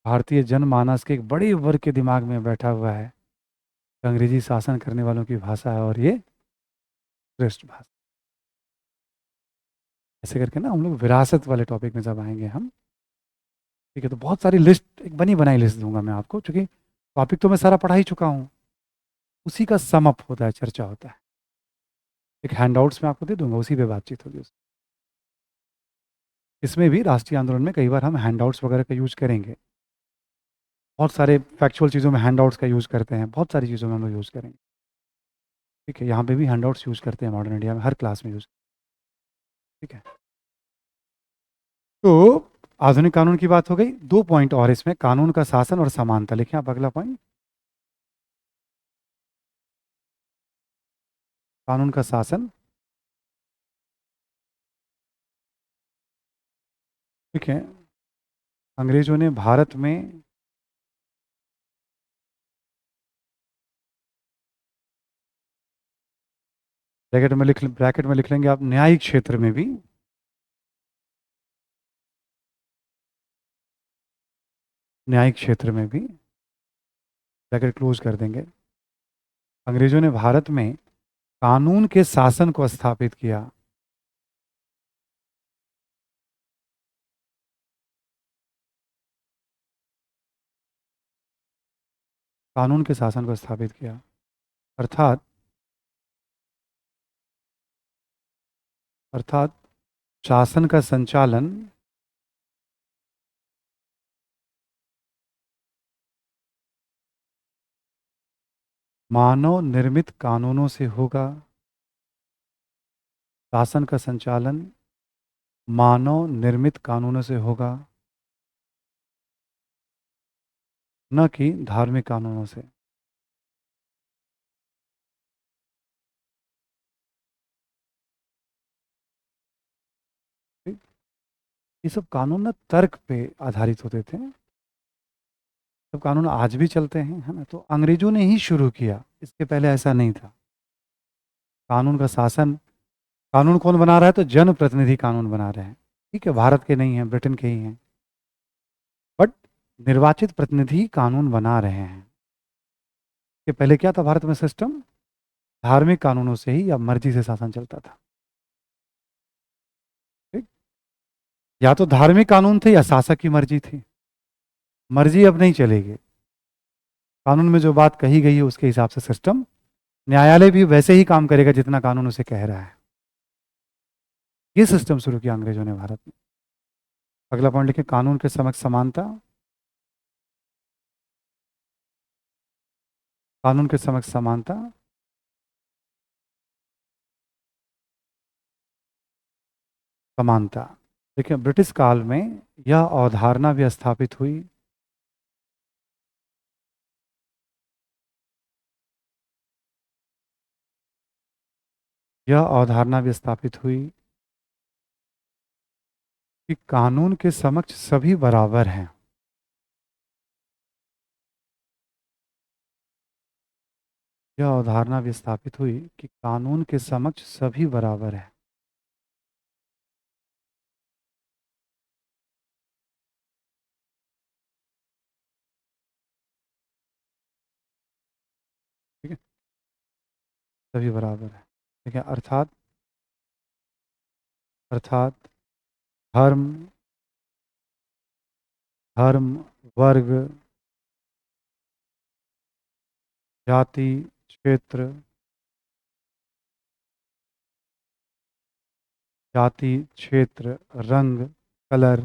भारतीय जनमानस के एक बड़े वर्ग के दिमाग में बैठा हुआ है, अंग्रेजी शासन करने वालों की भाषा है और ये श्रेष्ठ भाषा। ऐसे करके ना हम लोग विरासत वाले टॉपिक में जब आएंगे हम, ठीक है, तो बहुत सारी लिस्ट, एक बनी बनाई लिस्ट दूंगा मैं आपको, क्योंकि टॉपिक तो मैं सारा पढ़ा ही चुका हूँ, उसी का सम अप होता है, चर्चा होता है। एक हैंडआउट्स में आपको दे दूंगा, उसी पे बातचीत होगी। इसमें भी राष्ट्रीय आंदोलन में कई बार हम हैंडआउट्स वगैरह का यूज करेंगे, बहुत सारे फैक्चुअल चीज़ों में हैंडआउट्स का यूज़ करते हैं, बहुत सारी चीज़ों में हम लोग यूज़ करेंगे, ठीक है, यहाँ पे भी हैंडआउट्स यूज़ करते हैं मॉडर्न इंडिया में, हर क्लास में यूज़, ठीक है। तो आधुनिक कानून की बात हो गई, 2 पॉइंट और इसमें, कानून का शासन और समानता, लिखें आप अगला पॉइंट, कानून का शासन, ठीक है। अंग्रेजों ने भारत में ब्रैकेट में लिख लेंगे आप, न्यायिक क्षेत्र में भी, न्यायिक क्षेत्र में भी, ब्रैकेट क्लोज कर देंगे, अंग्रेजों ने भारत में कानून के शासन को स्थापित किया। कानून के शासन को स्थापित किया। अर्थात अर्थात शासन का संचालन मानव निर्मित कानूनों से होगा। शासन का संचालन मानव निर्मित कानूनों से होगा, न कि धार्मिक कानूनों से। ठीक? ये सब कानून ना तर्क पे आधारित होते थे। सब कानून आज भी चलते हैं, है ना। तो अंग्रेजों ने ही शुरू किया, इसके पहले ऐसा नहीं था। कानून का शासन, कानून कौन बना रहा है? तो जनप्रतिनिधि कानून बना रहे हैं। ठीक है, भारत के नहीं हैं, ब्रिटेन के ही हैं, बट निर्वाचित प्रतिनिधि कानून बना रहे हैं। इसके पहले क्या था भारत में सिस्टम? धार्मिक कानूनों से ही या मर्जी से शासन चलता था। ठीक? या तो धार्मिक कानून थे या शासक की मर्जी थी। मर्जी अब नहीं चलेगी। कानून में जो बात कही गई है उसके हिसाब से सिस्टम, न्यायालय भी वैसे ही काम करेगा जितना कानून उसे कह रहा है। ये सिस्टम शुरू किया अंग्रेजों ने भारत में। अगला पॉइंट लिखिए, कानून के समक्ष समानता। कानून के समक्ष समानता, समानता। देखिए, ब्रिटिश काल में यह अवधारणा भी स्थापित हुई। यह अवधारणा भी स्थापित हुई कि कानून के समक्ष सभी बराबर हैं। यह अवधारणा भी स्थापित हुई कि कानून के समक्ष सभी बराबर हैं। ठीक है, सभी बराबर हैं। ठीक है, अर्थात अर्थात धर्म, धर्म, वर्ग, जाति, क्षेत्र, जाति, क्षेत्र, रंग, कलर,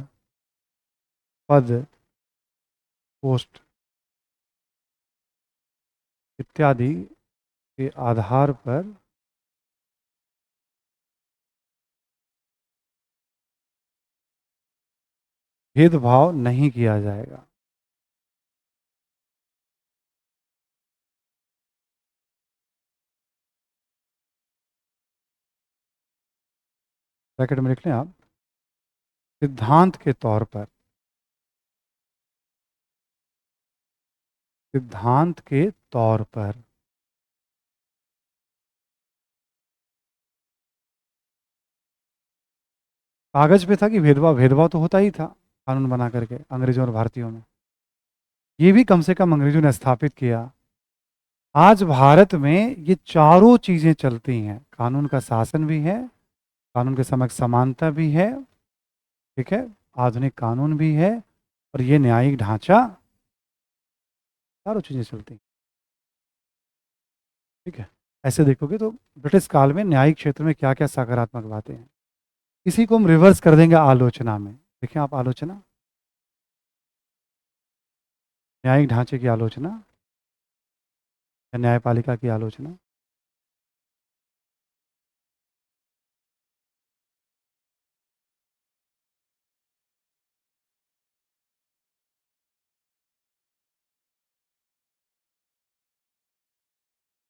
पद, पोस्ट इत्यादि के आधार पर भेदभाव नहीं किया जाएगा। ब्रैकेट में लिख लें आप, सिद्धांत के तौर पर, सिद्धांत के तौर पर कागज पे था कि भेदभाव, भेदभाव तो होता ही था कानून बना करके अंग्रेजों और भारतीयों में। ये भी कम से कम अंग्रेजों ने स्थापित किया। आज भारत में ये चारों चीजें चलती हैं, कानून का शासन भी है, कानून के समक्ष समानता भी है, ठीक है, आधुनिक कानून भी है, और ये न्यायिक ढांचा, चारों चीजें चलती हैं। ठीक है, ऐसे देखोगे तो ब्रिटिश काल में न्यायिक क्षेत्र में क्या क्या सकारात्मक बातें हैं। इसी को हम रिवर्स कर देंगे आलोचना में। देखिए आप, आलोचना, न्यायिक ढांचे की आलोचना या न्यायपालिका की आलोचना।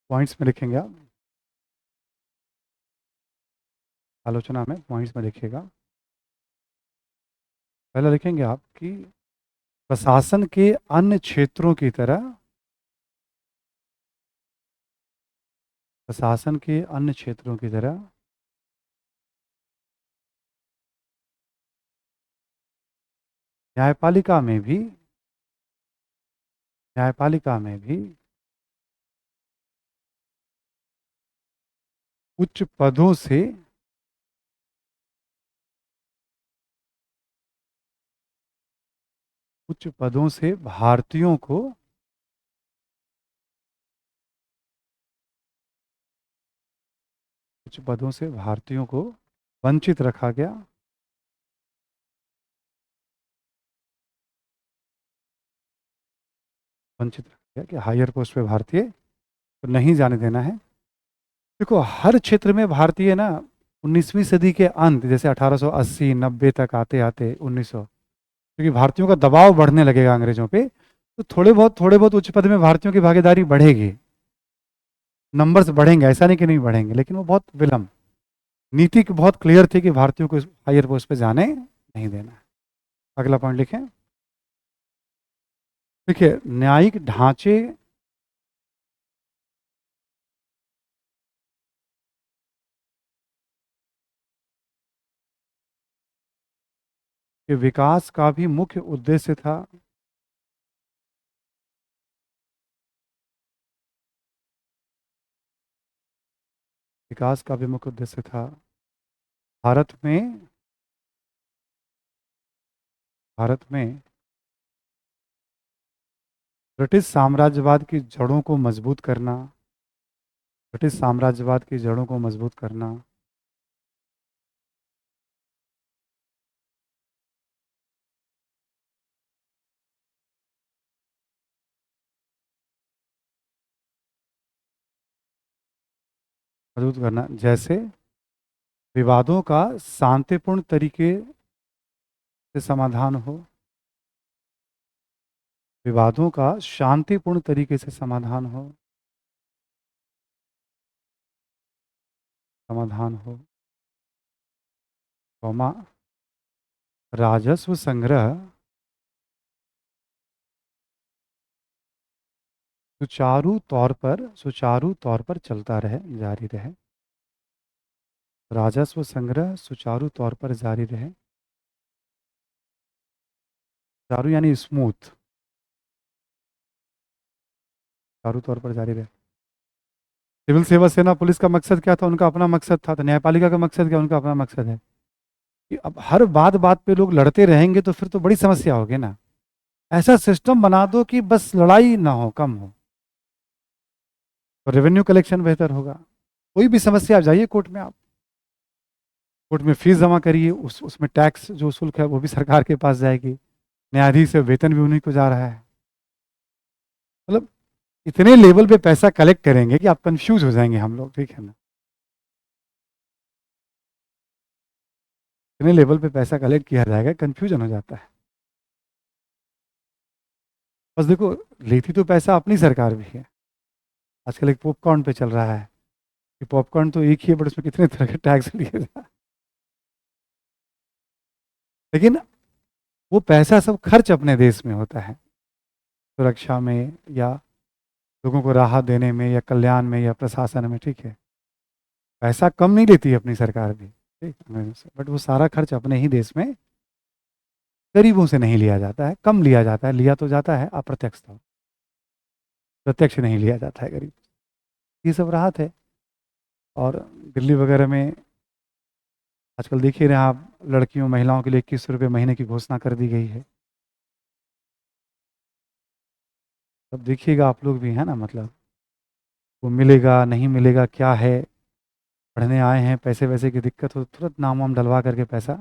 पॉइंट्स में लिखेंगे आप, आलोचना में पॉइंट्स में लिखिएगा। पहले लिखेंगे आप कि प्रशासन के अन्य क्षेत्रों की तरह, प्रशासन के अन्य क्षेत्रों की तरह न्यायपालिका में भी, न्यायपालिका में भी उच्च पदों से, उच्च पदों से भारतीयों को कुछ पदों से भारतीयों को वंचित रखा गया। वंचित रखा गया कि हायर पोस्ट पे भारतीय को नहीं जाने देना है। देखो हर क्षेत्र में भारतीय ना 19वीं सदी के अंत जैसे 1880 90 तक आते आते 1900, क्योंकि भारतीयों का दबाव बढ़ने लगेगा अंग्रेजों पे, तो थोड़े बहुत उच्च पद में भारतीयों की भागीदारी बढ़ेगी, नंबर्स बढ़ेंगे, ऐसा नहीं कि नहीं बढ़ेंगे, लेकिन वो बहुत विलम्ब। नीति की बहुत क्लियर थी कि भारतीयों को हायर पोस्ट पे जाने नहीं देना है। अगला पॉइंट लिखें। देखिए न्यायिक ढांचे के विकास का भी मुख्य उद्देश्य था। विकास का भी मुख्य उद्देश्य था भारत में भारत में ब्रिटिश साम्राज्यवाद की जड़ों को मजबूत करना। ब्रिटिश साम्राज्यवाद की जड़ों को मजबूत करना। मजबूत करना जैसे विवादों का शांतिपूर्ण तरीके से समाधान हो। विवादों का शांतिपूर्ण तरीके से समाधान हो, कौमा राजस्व संग्रह सुचारू तौर पर चलता रहे, जारी रहे। राजस्व संग्रह सुचारू तौर पर जारी रहे। चारू यानी स्मूथ, चारू तौर पर जारी रहे। सिविल सेवा सेना पुलिस का मकसद क्या था? उनका अपना मकसद था। तो न्यायपालिका का मकसद क्या? उनका अपना मकसद है। कि अब हर बात बात पे लोग लड़ते रहेंगे तो फिर तो बड़ी समस्या होगी ना। ऐसा सिस्टम बना दो कि बस लड़ाई ना हो, कम हो, तो रेवेन्यू कलेक्शन बेहतर होगा। कोई भी समस्या आ जाइए कोर्ट में, आप कोर्ट में फीस जमा करिए, उसमें टैक्स जो शुल्क है वो भी सरकार के पास जाएगी, न्यायाधीश से वेतन भी उन्हीं को जा रहा है। मतलब इतने लेवल पे पैसा कलेक्ट करेंगे कि आप कंफ्यूज हो जाएंगे हम लोग, ठीक है ना। इतने लेवल पे पैसा कलेक्ट किया जाएगा, कंफ्यूजन हो जाता है। बस देखो, लेती तो पैसा अपनी सरकार भी है। आजकल एक पॉपकॉर्न पे चल रहा है कि पॉपकॉर्न तो एक ही है बट उसमें कितने तरह के टैक्स लिए जा, लेकिन वो पैसा सब खर्च अपने देश में होता है, सुरक्षा में या लोगों को राहत देने में या कल्याण में या प्रशासन में, ठीक है। पैसा कम नहीं लेती है अपनी सरकार भी, ठीक है, बट वो सारा खर्च अपने ही देश में गरीबों से नहीं लिया जाता है, कम लिया जाता है, लिया तो जाता है अप्रत्यक्ष तौर, प्रत्यक्ष नहीं लिया जाता है गरीब। ये सब राहत है। और दिल्ली वगैरह में आजकल देख ही रहे हैं आप, लड़कियों महिलाओं के लिए 2100 रुपये महीने की घोषणा कर दी गई है। तब देखिएगा आप लोग भी, है ना, मतलब वो मिलेगा नहीं मिलेगा क्या है। पढ़ने आए हैं, पैसे वैसे की दिक्कत हो तुरंत नाम वाम डलवा करके पैसा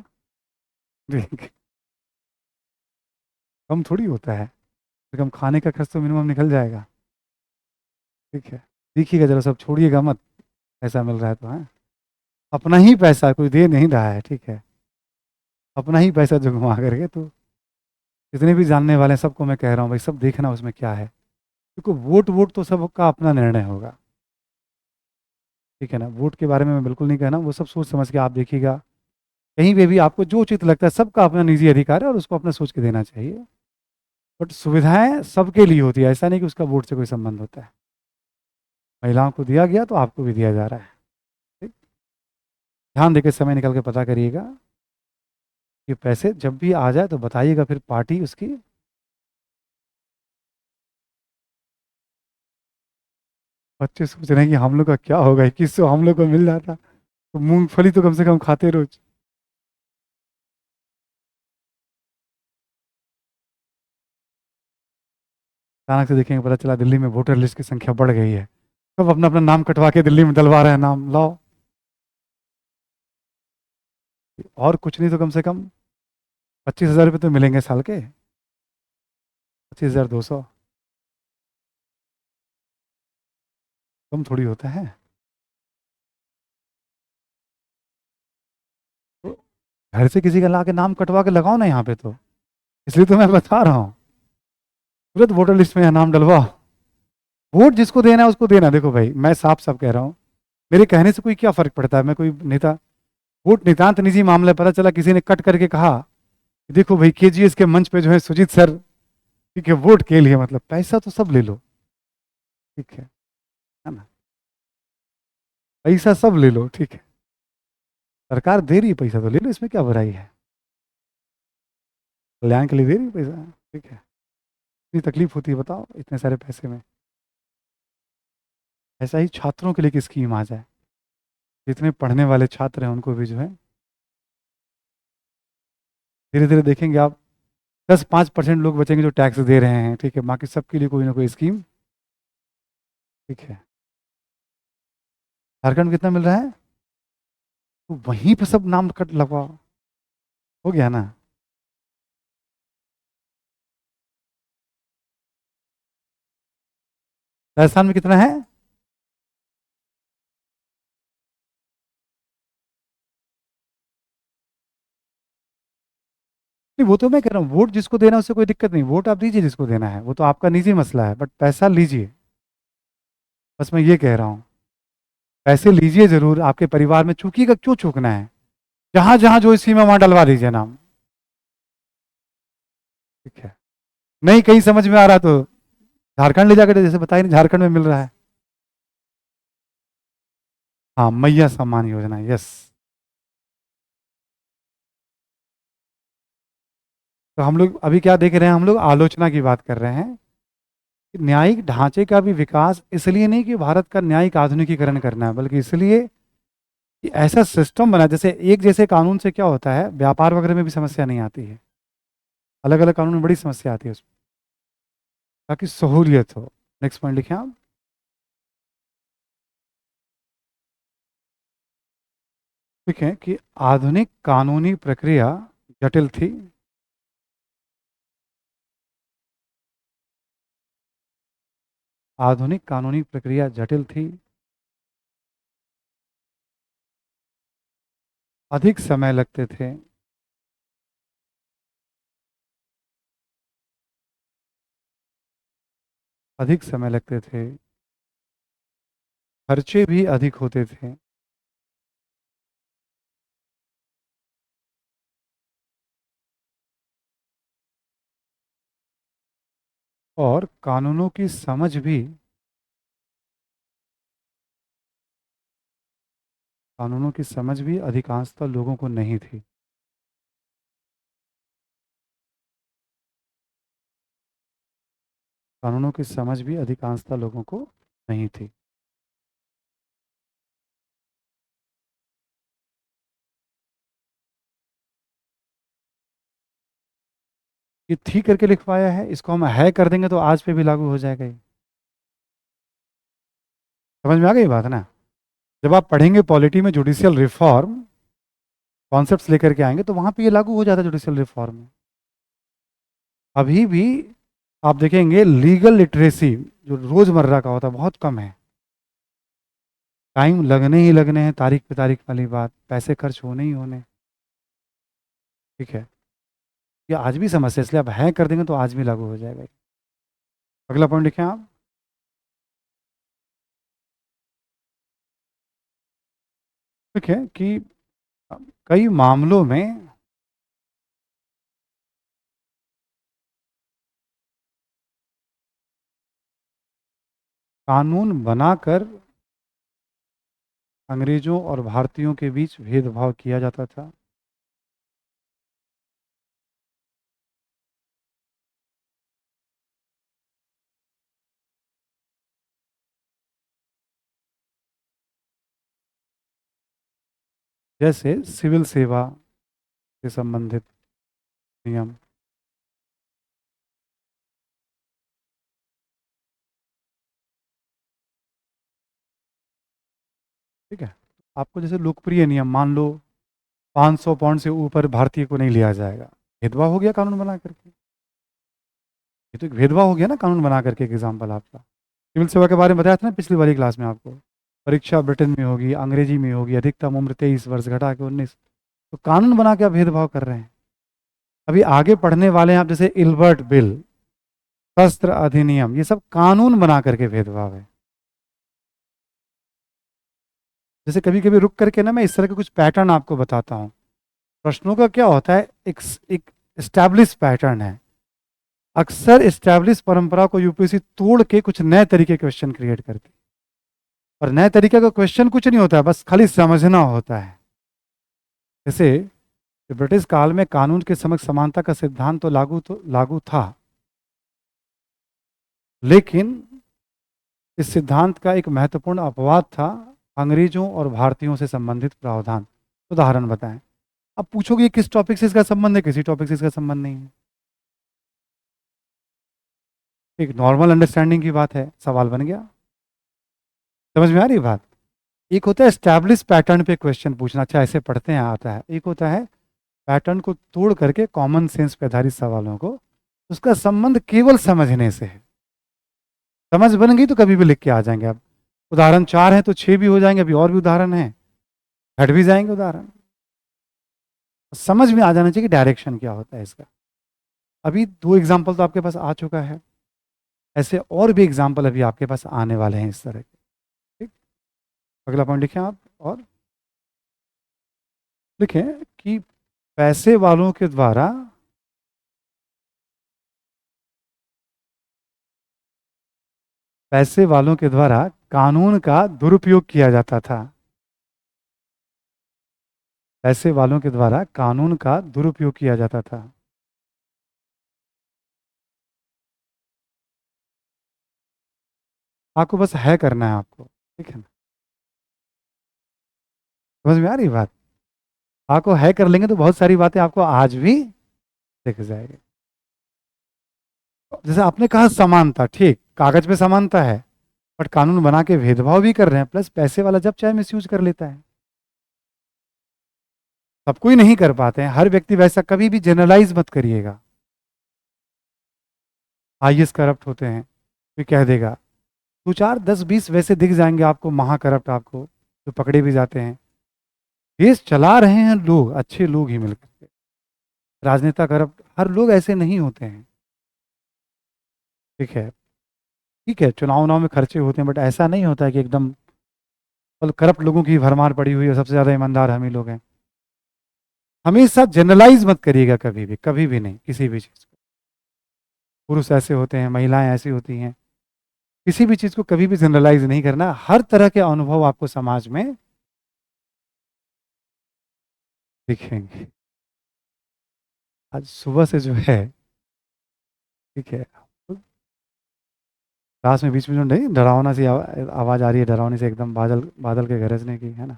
देंगे। कम थोड़ी होता है, तो कम खाने का खर्च तो मिनिमम निकल जाएगा, ठीक है। देखिएगा जरा, सब छोड़िएगा मत, पैसा मिल रहा है तो, है अपना ही पैसा, कोई दे नहीं रहा है, ठीक है, अपना ही पैसा जो घुमा करके। तो जितने भी जानने वाले हैं सबको मैं कह रहा हूँ भाई, सब देखना उसमें क्या है, क्योंकि वोट वोट तो सबका अपना निर्णय होगा, ठीक है ना। वोट के बारे में मैं बिल्कुल नहीं कहना, वो सब सोच समझ के आप देखिएगा। कहीं पे भी आपको जो उचित लगता है, सबका अपना निजी अधिकार है और उसको अपना सोच के देना चाहिए, बट सुविधाएं सबके लिए होती है, ऐसा नहीं कि उसका वोट से कोई संबंध होता है। महिलाओं को दिया गया तो आपको भी दिया जा रहा है, ठीक। ध्यान देकर समय निकाल के पता करिएगा कि पैसे जब भी आ जाए तो बताइएगा, फिर पार्टी उसकी। बच्चे सोच रहे हैं कि हम लोग का क्या होगा, 2100 हम लोग को मिल जाता तो मूंगफली तो कम से कम खाते रोज। अचानक से देखेंगे, पता चला दिल्ली में वोटर लिस्ट की संख्या बढ़ गई है, सब अपना अपना नाम कटवा के दिल्ली में डलवा रहे हैं, नाम लाओ। और कुछ नहीं तो कम से कम 25,000 रुपये तो मिलेंगे साल के। 25,200 कम थोड़ी होता है। तो घर से किसी का ला के नाम कटवा के लगाओ ना यहाँ पे तो। इसलिए तो मैं बता रहा हूँ, तुरंत वोटर लिस्ट में यहाँ नाम डलवाओ। वोट जिसको देना है उसको देना। देखो भाई, मैं साफ साफ कह रहा हूँ, मेरे कहने से कोई क्या फर्क पड़ता है? मैं कोई नेता? वोट नितांत निजी मामला है। पता चला किसी ने कट करके कहा कि देखो भाई, केजीएस के मंच पे जो है सुजीत सर, ठीक है, वोट के लिए, मतलब पैसा तो सब ले लो, ठीक है ना? पैसा सब ले लो, ठीक है, सरकार दे रही है पैसा तो ले लो, इसमें क्या बुराई है? कल्याण के लिए दे रही है पैसा, ठीक है। इतनी तकलीफ होती है बताओ इतने सारे पैसे में। ऐसा ही छात्रों के लिए की स्कीम आ जाए, जितने पढ़ने वाले छात्र हैं उनको भी जो है धीरे धीरे देखेंगे आप, 10-5% लोग बचेंगे जो टैक्स दे रहे हैं, ठीक है, बाकी सबके लिए कोई ना कोई स्कीम, ठीक है। झारखंड में कितना मिल रहा है? तो वहीं पे सब नाम कट लगवाओ, हो गया ना? राजस्थान में कितना है? नहीं, वो तो मैं कह रहा हूँ, वोट जिसको देना है उससे कोई दिक्कत नहीं, वोट आप दीजिए जिसको देना है, वो तो आपका निजी मसला है, बट पैसा लीजिए। बस मैं ये कह रहा हूँ, पैसे लीजिए जरूर, आपके परिवार में चूकिएगा, क्यों चूकना है? जहां जहां जो स्कीम है वहां डलवा दीजिए नाम, ठीक है। नहीं कहीं समझ में आ रहा तो झारखंड ले जाकर, जैसे बताइए नहीं, झारखंड में मिल रहा है। हाँ, मैया सम्मान योजना, यस। तो हम लोग अभी क्या देख रहे हैं? हम लोग आलोचना की बात कर रहे हैं कि न्यायिक ढांचे का भी विकास इसलिए नहीं कि भारत का न्यायिक आधुनिकीकरण करना है, बल्कि इसलिए कि ऐसा सिस्टम बना, जैसे एक जैसे कानून से क्या होता है, व्यापार वगैरह में भी समस्या नहीं आती है, अलग अलग कानून में बड़ी समस्या आती है उसमें, ताकि सहूलियत हो। नेक्स्ट पॉइंट लिखें आप। लिखें कि आधुनिक कानूनी प्रक्रिया जटिल थी। आधुनिक कानूनी प्रक्रिया जटिल थी, अधिक समय लगते थे, अधिक समय लगते थे, खर्चे भी अधिक होते थे, और कानूनों की समझ भी अधिकांशतः लोगों को नहीं थी। कानूनों की समझ भी अधिकांशतः लोगों को नहीं थी। ये थी करके लिखवाया है, इसको हम है कर देंगे तो आज पे भी लागू हो जाएगा ये। समझ में आ गई बात ना? जब आप पढ़ेंगे पॉलिटी में जुडिशियल रिफॉर्म कॉन्सेप्ट्स लेकर के आएंगे तो वहां पे ये लागू हो जाता है जुडिशियल रिफॉर्म में। अभी भी आप देखेंगे लीगल लिटरेसी जो रोजमर्रा का होता है बहुत कम है। टाइम लगने ही लगने हैं, तारीख पे तारीख वाली बात, पैसे खर्च होने ही होने, ठीक है। ये आज भी समस्या है, इसलिए आप है कर देंगे तो आज भी लागू हो जाएगा। अगला पॉइंट लिखें आप। ठीक है कि कई मामलों में कानून बनाकर अंग्रेजों और भारतीयों के बीच भेदभाव किया जाता था। जैसे सिविल सेवा से संबंधित नियम, ठीक है। आपको जैसे लोकप्रिय नियम मान लो, 500 पाउंड से ऊपर भारतीय को नहीं लिया जाएगा। भेदभाव हो गया कानून बना करके। ये तो एक भेदभाव हो गया ना कानून बना करके। एक एग्जाम्पल आपका सिविल सेवा के बारे में बताया था ना पिछली वाली क्लास में आपको। परीक्षा ब्रिटेन में होगी, अंग्रेजी में होगी, अधिकतम उम्र 23 वर्ष घटा के 19। तो कानून बना के आप भेदभाव कर रहे हैं। अभी आगे पढ़ने वाले हैं आप, जैसे इल्बर्ट बिल, शस्त्र अधिनियम, ये सब कानून बना करके भेदभाव है। जैसे कभी कभी रुक करके ना मैं इस तरह के कुछ पैटर्न आपको बताता हूँ। प्रश्नों का क्या होता है, एक एस्टैब्लिश पैटर्न है। अक्सर एस्टैब्लिश परंपरा को यूपीएससी तोड़ के कुछ नए तरीके क्वेश्चन क्रिएट करती है। और नए तरीके का क्वेश्चन कुछ नहीं होता है, बस खाली समझना होता है। जैसे ब्रिटिश काल में कानून के समक्ष समानता का सिद्धांत तो लागू था, लेकिन इस सिद्धांत का एक महत्वपूर्ण अपवाद था अंग्रेजों और भारतीयों से संबंधित प्रावधान। उदाहरण बताएं। अब पूछोगे किस टॉपिक से इसका संबंध है, किसी टॉपिक से इसका संबंध नहीं है। एक नॉर्मल अंडरस्टैंडिंग की बात है, सवाल बन गया। समझ में आ रही बात। एक होता है एस्टैब्लिश पैटर्न पे क्वेश्चन पूछना, अच्छा ऐसे पढ़ते हैं आता है। एक होता है पैटर्न को तोड़ करके कॉमन सेंस पे आधारित सवालों को, उसका संबंध केवल समझने से है। समझ बन गई तो कभी भी लिख के आ जाएंगे आप। उदाहरण 4 है तो 6 भी हो जाएंगे, अभी और भी उदाहरण है, घट भी जाएंगे उदाहरण। समझ में आ जाना चाहिए कि डायरेक्शन क्या होता है इसका। अभी 2 एग्जाम्पल तो आपके पास आ चुका है, ऐसे और भी एग्जाम्पल अभी आपके पास आने वाले हैं इस तरह के। ठीक, अगला पॉइंट लिखें आप, और लिखें कि पैसे वालों के द्वारा कानून का दुरुपयोग किया जाता था। पैसे वालों के द्वारा कानून का दुरुपयोग किया जाता था। आपको बस है करना है आपको, ठीक है ना। समझ में आ रही बात। आपको है कर लेंगे तो बहुत सारी बातें आपको आज भी दिख जाएगी। जैसे आपने कहा समानता, ठीक, कागज पे समानता है, बट कानून बना के भेदभाव भी कर रहे हैं। प्लस पैसे वाला जब चाहे मिसयूज कर लेता है। सब कोई नहीं कर पाते हैं, हर व्यक्ति वैसा, कभी भी जनरलाइज मत करिएगा। आईएएस करप्ट होते हैं, कोई कह देगा 2 4 10 20 वैसे दिख जाएंगे आपको महा करप्ट, आपको जो पकड़े भी जाते हैं। देश चला रहे हैं लोग, अच्छे लोग ही मिलकर। राजनेता करप्ट, हर लोग ऐसे नहीं होते हैं। ठीक है, ठीक है, चुनाव उनाव में खर्चे होते हैं, बट ऐसा नहीं होता है कि एकदम मतलब करप्ट लोगों की भरमार पड़ी हुई है, सबसे ज़्यादा ईमानदार हम ही लोग हैं। हमेशा जनरलाइज मत करिएगा, कभी भी नहीं किसी भी चीज़ को। पुरुष ऐसे होते हैं, महिलाएं ऐसी होती हैं, किसी भी चीज़ को कभी भी जनरलाइज नहीं करना। हर तरह के अनुभव आपको समाज में दिखेंगे। आज सुबह से जो है, ठीक है, क्लास में बीच में जो नहीं डरावना सी आवाज़ आ रही है, डरावनी से एकदम बादल बादल के गरजने की, है ना।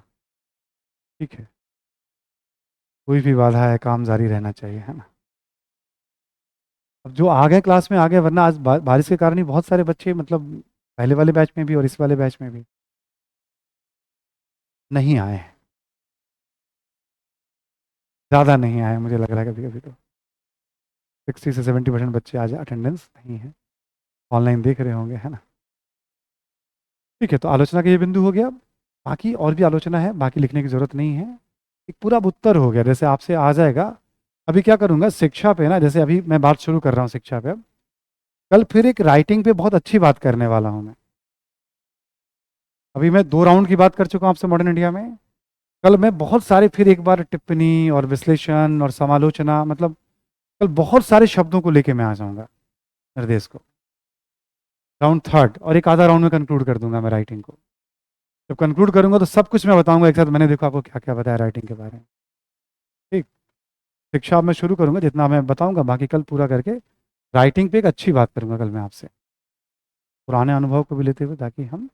ठीक है, कोई भी बाधा है, काम जारी रहना चाहिए, है ना। अब जो आ गए क्लास में आ गए, वरना आज बारिश के कारण ही बहुत सारे बच्चे, मतलब पहले वाले बैच में भी और इस वाले बैच में भी नहीं आए हैं। ज़्यादा नहीं आए, मुझे लग रहा है कभी कभी तो 60 से 70% बच्चे आज अटेंडेंस नहीं है, ऑनलाइन देख रहे होंगे, है ना। ठीक है, तो आलोचना का ये बिंदु हो गया। बाकी और भी आलोचना है, बाकी लिखने की ज़रूरत नहीं है। एक पूरा उत्तर हो गया, जैसे आपसे आ जाएगा। अभी क्या करूँगा, शिक्षा पे ना, जैसे अभी मैं बात शुरू कर रहा हूँ शिक्षा पे, अब कल फिर एक राइटिंग पे बहुत अच्छी बात करने वाला हूँ मैं। अभी मैं 2 राउंड की बात कर चुका हूँ आपसे मॉडर्न इंडिया में। कल मैं बहुत सारे फिर एक बार टिप्पणी और विश्लेषण और समालोचना, मतलब कल बहुत सारे शब्दों को लेके मैं आ जाऊँगा निर्देश को। राउंड 3rd, और एक आधा राउंड में कंक्लूड कर दूंगा मैं राइटिंग को। जब कंक्लूड करूंगा तो सब कुछ मैं बताऊंगा एक साथ, मैंने देखो आपको क्या क्या बताया राइटिंग के बारे में। ठीक, शिक्षा में शुरू करूंगा, जितना मैं बताऊंगा बाकी कल पूरा करके राइटिंग पे एक अच्छी बात करूंगा कल मैं आपसे, पुराने अनुभव को भी लेते हुए, ताकि हम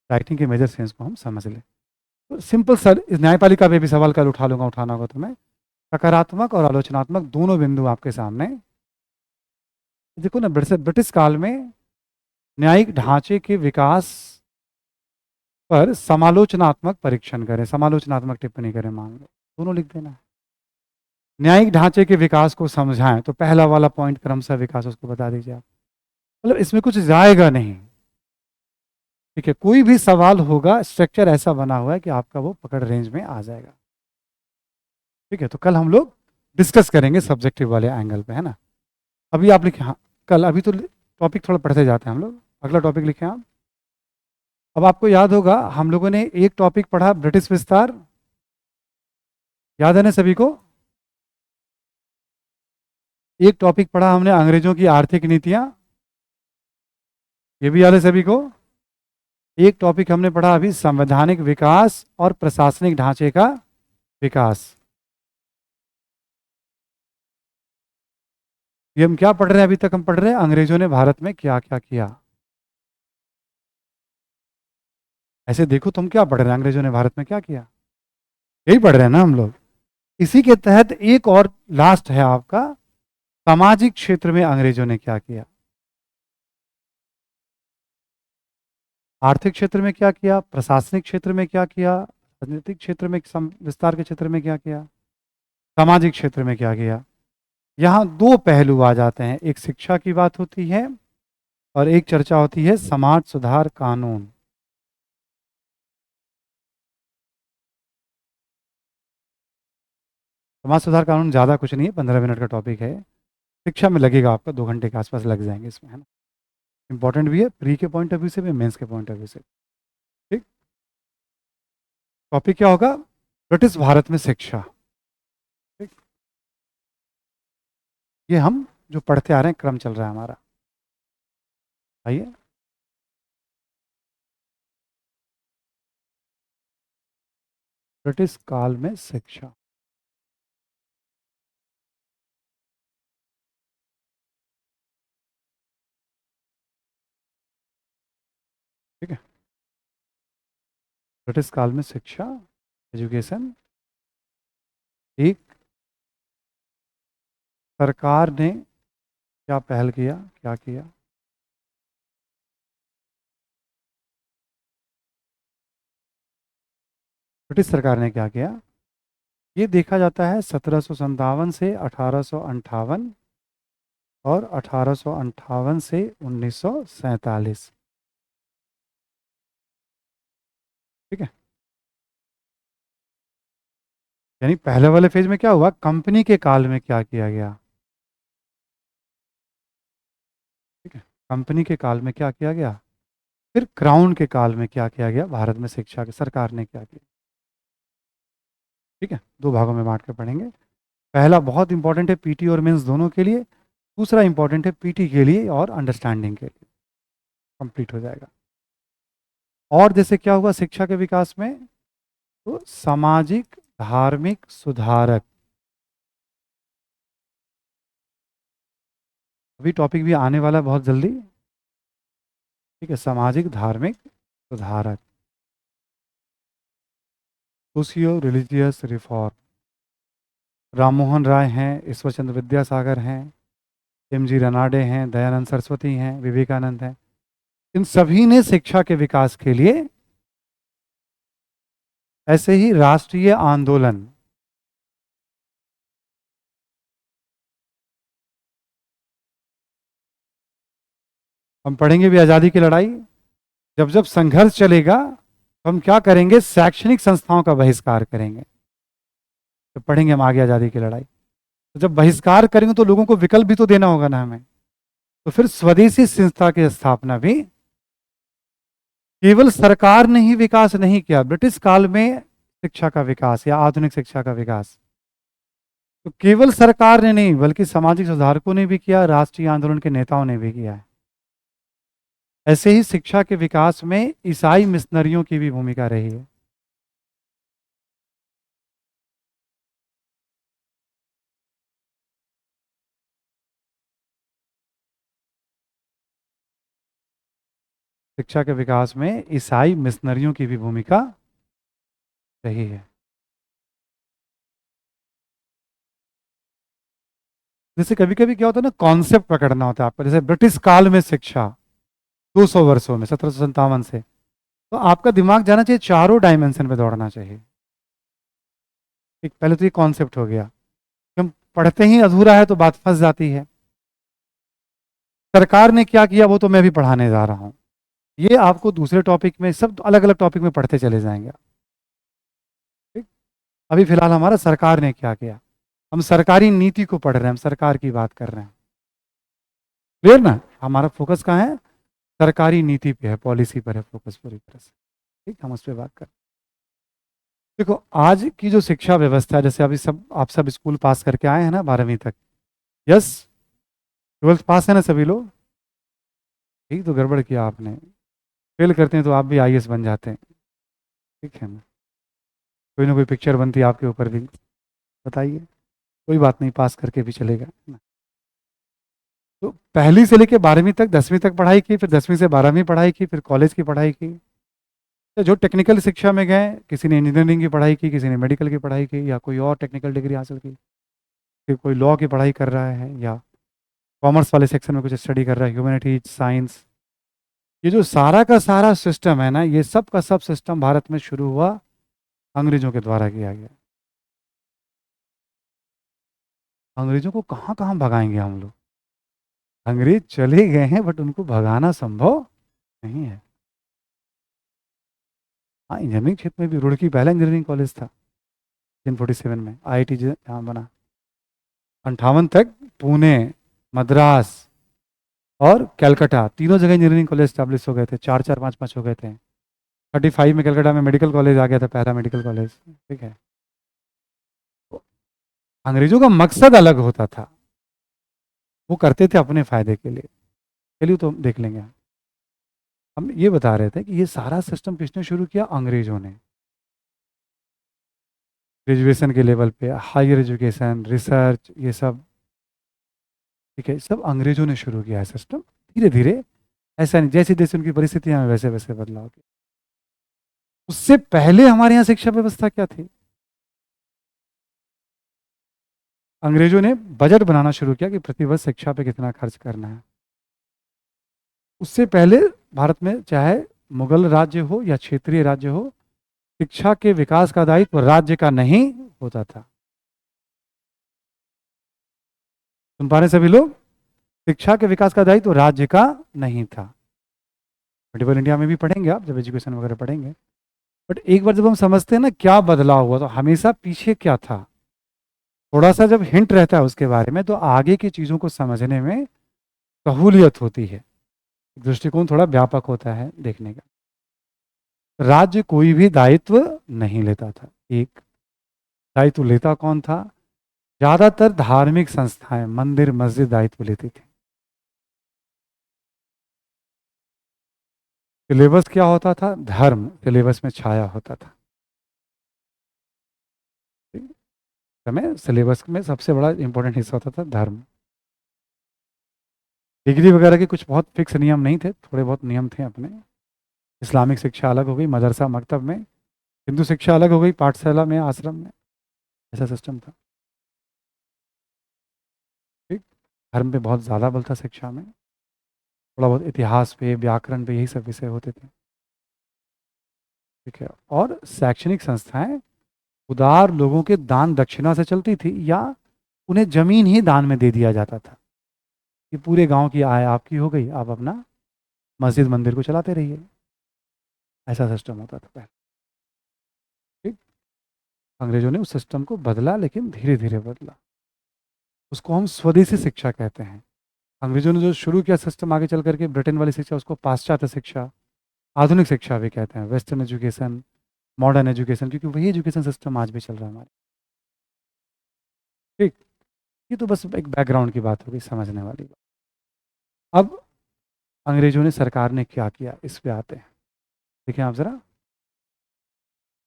राइटिंग के मेजर सेंस को हम समझ लें। तो सिंपल सर, इस न्यायपालिका पे भी सवाल कल उठा लूंगा, उठाना होगा तो मैं। सकारात्मक और आलोचनात्मक दोनों बिंदु आपके सामने। देखो ना, ब्रिटिश काल में न्यायिक ढांचे के विकास पर समालोचनात्मक परीक्षण करें, समालोचनात्मक टिप्पणी करें, मान लो दोनों लिख देना है। न्यायिक ढांचे के विकास को समझाएं, तो पहला वाला पॉइंट क्रमशः विकास उसको बता दीजिए आप। मतलब इसमें कुछ जाएगा नहीं, ठीक है। कोई भी सवाल होगा, स्ट्रक्चर ऐसा बना हुआ है कि आपका वो पकड़ रेंज में आ जाएगा, ठीक है। तो कल हम लोग डिस्कस करेंगे सब्जेक्टिव वाले एंगल पे, है ना। अभी आप लिखे, हाँ कल, अभी तो टॉपिक थोड़ा पढ़ते जाते हैं हम लोग। अगला टॉपिक लिखे आप। अब आपको याद होगा हम लोगों ने एक टॉपिक पढ़ा ब्रिटिश विस्तार, याद है ना सभी को। एक टॉपिक पढ़ा हमने अंग्रेजों की आर्थिक नीतियां, ये भी याद है सभी को। एक टॉपिक हमने पढ़ा अभी संवैधानिक विकास और प्रशासनिक ढांचे का विकास। ये हम क्या पढ़ रहे हैं, अभी तक हम पढ़ रहे हैं अंग्रेजों ने भारत में क्या क्या किया। ऐसे देखो तुम क्या पढ़ रहे हैं, अंग्रेजों ने भारत में क्या किया, यही पढ़ रहे हैं ना हम लोग। इसी के तहत एक और लास्ट है आपका, सामाजिक क्षेत्र में अंग्रेजों ने क्या किया। आर्थिक क्षेत्र में क्या किया, प्रशासनिक क्षेत्र में क्या किया, राजनीतिक क्षेत्र में, विस्तार के क्षेत्र में क्या किया, सामाजिक क्षेत्र में क्या किया। यहाँ दो पहलू आ जाते हैं, एक शिक्षा की बात होती है और एक चर्चा होती है समाज सुधार कानून। समाज सुधार कानून ज़्यादा कुछ नहीं है, 15 मिनट का टॉपिक है। शिक्षा में लगेगा आपका 2 घंटे के आसपास लग जाएंगे इसमें, है ना। इंपॉर्टेंट भी है प्री के पॉइंट ऑफ व्यू से भी, मेंस के पॉइंट ऑफ व्यू से, ठीक। टॉपिक क्या होगा, ब्रिटिश भारत में शिक्षा, ठीक। ये हम जो पढ़ते आ रहे हैं, क्रम चल रहा है हमारा। आइए, ब्रिटिश काल में शिक्षा, ठीक है। ब्रिटिश काल में शिक्षा, एजुकेशन, एक सरकार ने क्या पहल किया, क्या किया। ब्रिटिश सरकार ने क्या किया, ये देखा जाता है 1757 से 1858 और 1858 से 1947, ठीक है। यानी पहले वाले फेज में क्या हुआ, कंपनी के काल में क्या किया गया, ठीक है। कंपनी के काल में क्या किया गया, फिर क्राउन के काल में क्या किया गया, भारत में शिक्षा की सरकार ने क्या किया, ठीक है। दो भागों में बांट कर पढ़ेंगे। पहला बहुत इंपॉर्टेंट है पीटी और मेंस दोनों के लिए, दूसरा इंपॉर्टेंट है पीटी के लिए और अंडरस्टैंडिंग के लिए, कंप्लीट हो जाएगा। और जैसे क्या हुआ शिक्षा के विकास में, तो सामाजिक धार्मिक सुधारक, अभी टॉपिक भी आने वाला है बहुत जल्दी, ठीक है। सामाजिक धार्मिक सुधारक, socio religious reform, Rammohan Roy हैं, ईश्वर चंद्र विद्यासागर हैं, एम.जी. रनाडे हैं, दयानंद सरस्वती हैं, विवेकानंद हैं। इन सभी ने शिक्षा के विकास के लिए, ऐसे ही राष्ट्रीय आंदोलन, हम पढ़ेंगे भी आज़ादी की लड़ाई। जब जब संघर्ष चलेगा तो हम क्या करेंगे, शैक्षणिक संस्थाओं का बहिष्कार करेंगे। तो पढ़ेंगे हम आगे आज़ादी की लड़ाई। तो जब बहिष्कार करेंगे तो लोगों को विकल्प भी तो देना होगा ना हमें। तो फिर स्वदेशी संस्था की स्थापना भी, केवल सरकार ने ही विकास नहीं किया ब्रिटिश काल में, शिक्षा का विकास या आधुनिक शिक्षा का विकास तो केवल सरकार ने नहीं बल्कि सामाजिक सुधारकों ने भी किया, राष्ट्रीय आंदोलन के नेताओं ने भी किया है। ऐसे ही शिक्षा के विकास में ईसाई मिशनरियों की भी भूमिका रही है। शिक्षा के विकास में ईसाई मिशनरियों की भी भूमिका रही है। जैसे कभी कभी क्या होता है ना, कॉन्सेप्ट पकड़ना होता है आपको। जैसे ब्रिटिश काल में शिक्षा 200 वर्षों में, 1757 से, तो आपका दिमाग जाना चाहिए चारों डायमेंशन पे दौड़ना चाहिए। एक पहले तो ये कॉन्सेप्ट हो गया कि हम पढ़ते ही अधूरा है तो बात फंस जाती है। सरकार ने क्या किया वो तो मैं भी पढ़ाने जा रहा हूँ। ये आपको दूसरे टॉपिक में, सब अलग अलग टॉपिक में पढ़ते चले जाएंगे आप, ठीक। अभी फिलहाल हमारा सरकार ने क्या किया, हम सरकारी नीति को पढ़ रहे हैं, हम सरकार की बात कर रहे हैं। क्लियर ना, हमारा फोकस कहाँ है, सरकारी नीति पे है, पॉलिसी पर है फोकस पूरी तरह से, ठीक। हम उस पर बात कर, देखो आज की जो शिक्षा व्यवस्था है, जैसे अभी सब आप सब स्कूल पास करके आए हैं ना 12वीं तक, यस, ट्वेल्थ पास है ना सभी लोग, ठीक। तो गड़बड़ किया आपने, फेल करते हैं तो आप भी आईएएस बन जाते हैं, ठीक है ना, कोई ना कोई पिक्चर बनती है आपके ऊपर भी, बताइए, कोई बात नहीं, पास करके भी चलेगा ना। तो पहली से लेके 12वीं तक, 10वीं तक पढ़ाई की, फिर 10वीं से 12वीं पढ़ाई की, फिर कॉलेज की पढ़ाई की। तो जो टेक्निकल शिक्षा में गए, किसी ने इंजीनियरिंग की पढ़ाई की, किसी ने मेडिकल की पढ़ाई की, या कोई और टेक्निकल डिग्री हासिल की, फिर कोई लॉ की पढ़ाई कर रहा है, या कॉमर्स वाले सेक्शन में कुछ स्टडी कर रहा है, ह्यूमैनिटीज, साइंस। ये जो सारा का सारा सिस्टम है ना, ये सब का सब सिस्टम भारत में शुरू हुआ अंग्रेजों के द्वारा किया गया। अंग्रेजों को कहाँ कहाँ भगाएंगे हम लोग, अंग्रेज चले गए हैं बट उनको भगाना संभव नहीं है। हाँ, इंजीनियरिंग क्षेत्र में भी रुड़की पहला इंजीनियरिंग कॉलेज था 1947 में, आईआईटी यहाँ बना। 58 तक पुणे, मद्रास और कलकत्ता, तीनों जगह इंजीनियरिंग कॉलेज स्टैब्लिश हो गए थे, चार चार पाँच पाँच हो गए थे। 35 में कलकत्ता में मेडिकल कॉलेज आ गया था, पहला मेडिकल कॉलेज, ठीक है। तो अंग्रेजों का मकसद अलग होता था, वो करते थे अपने फायदे के लिए। चलिए तो देख लेंगे, हम ये बता रहे थे कि ये सारा सिस्टम किसने शुरू किया, अंग्रेजों ने। ग्रेजुएशन के लेवल पे, हायर एजुकेशन, रिसर्च, ये सब, ठीक है, सब अंग्रेजों ने शुरू किया है सिस्टम। धीरे धीरे, ऐसा नहीं, जैसे जैसे उनकी परिस्थितियां हैं वैसे वैसे बदलाव किया। उससे पहले हमारे यहाँ शिक्षा व्यवस्था क्या थी, अंग्रेजों ने बजट बनाना शुरू किया कि प्रतिवर्ष शिक्षा पे कितना खर्च करना है। उससे पहले भारत में चाहे मुगल राज्य हो या क्षेत्रीय राज्य हो, शिक्षा के विकास का दायित्व राज्य का नहीं होता था। सुन पा रहे सभी लोग, शिक्षा के विकास का दायित्व राज्य का नहीं था। मल्टीपल इंडिया में भी पढ़ेंगे आप जब एजुकेशन वगैरह पढ़ेंगे। बट एक बार जब हम समझते हैं ना क्या बदलाव हुआ, तो हमेशा पीछे क्या था, थोड़ा सा जब हिंट रहता है उसके बारे में, तो आगे की चीज़ों को समझने में सहूलियत होती है, दृष्टिकोण थोड़ा व्यापक होता है देखने का। राज्य कोई भी दायित्व नहीं लेता था, एक दायित्व लेता कौन था, ज्यादातर धार्मिक संस्थाएं, मंदिर मस्जिद दायित्व लेती थी। सिलेबस क्या होता था, धर्म सिलेबस में छाया होता था। समय सिलेबस में सबसे बड़ा इंपॉर्टेंट हिस्सा होता था धर्म। डिग्री वगैरह के कुछ बहुत फिक्स नियम नहीं थे, थोड़े बहुत नियम थे अपने। इस्लामिक शिक्षा अलग हो गई मदरसा मकतब में, हिंदू शिक्षा अलग हो गई पाठशाला में आश्रम में, ऐसा सिस्टम था, ठीक। धर्म पे बहुत ज़्यादा बल था शिक्षा में, थोड़ा बहुत इतिहास पे व्याकरण पे यही सब विषय होते थे, ठीक है। और शैक्षणिक संस्थाएं उदार लोगों के दान दक्षिणा से चलती थी, या उन्हें जमीन ही दान में दे दिया जाता था कि पूरे गांव की आय आपकी हो गई, आप अपना मस्जिद मंदिर को चलाते रहिए, ऐसा सिस्टम होता था पहले, ठीक। अंग्रेजों ने उस सिस्टम को बदला, लेकिन धीरे धीरे बदला, उसको हम स्वदेशी शिक्षा कहते हैं। अंग्रेजों ने जो शुरू किया सिस्टम, आगे चल करके ब्रिटेन वाली शिक्षा, उसको पाश्चात्य शिक्षा, आधुनिक शिक्षा भी कहते हैं, वेस्टर्न एजुकेशन, मॉडर्न एजुकेशन, क्योंकि वही एजुकेशन सिस्टम आज भी चल रहा है हमारे, ठीक। ये तो बस एक बैकग्राउंड की बात होगी, समझने वाली बात। अब अंग्रेजों ने, सरकार ने क्या किया, इस पे आते हैं। देखिए आप जरा,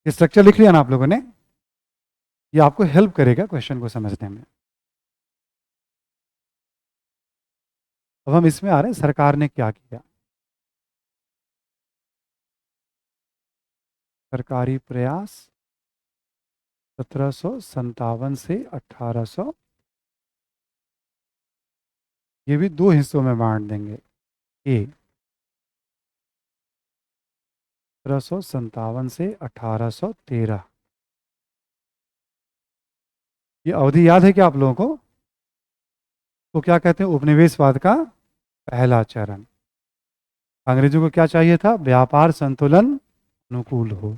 ये स्ट्रक्चर लिख लिया ना आप लोगों ने, ये आपको हेल्प करेगा क्वेश्चन को समझने में। अब हम इसमें आ रहे हैं, सरकार ने क्या किया, सरकारी प्रयास 1757 से 1800, ये भी दो हिस्सों में बांट देंगे। ए 1757 से 1813, ये अवधि याद है क्या आप लोगों को? तो क्या कहते हैं? उपनिवेशवाद का पहला चरण। अंग्रेजों को क्या चाहिए था? व्यापार संतुलन अनुकूल हो,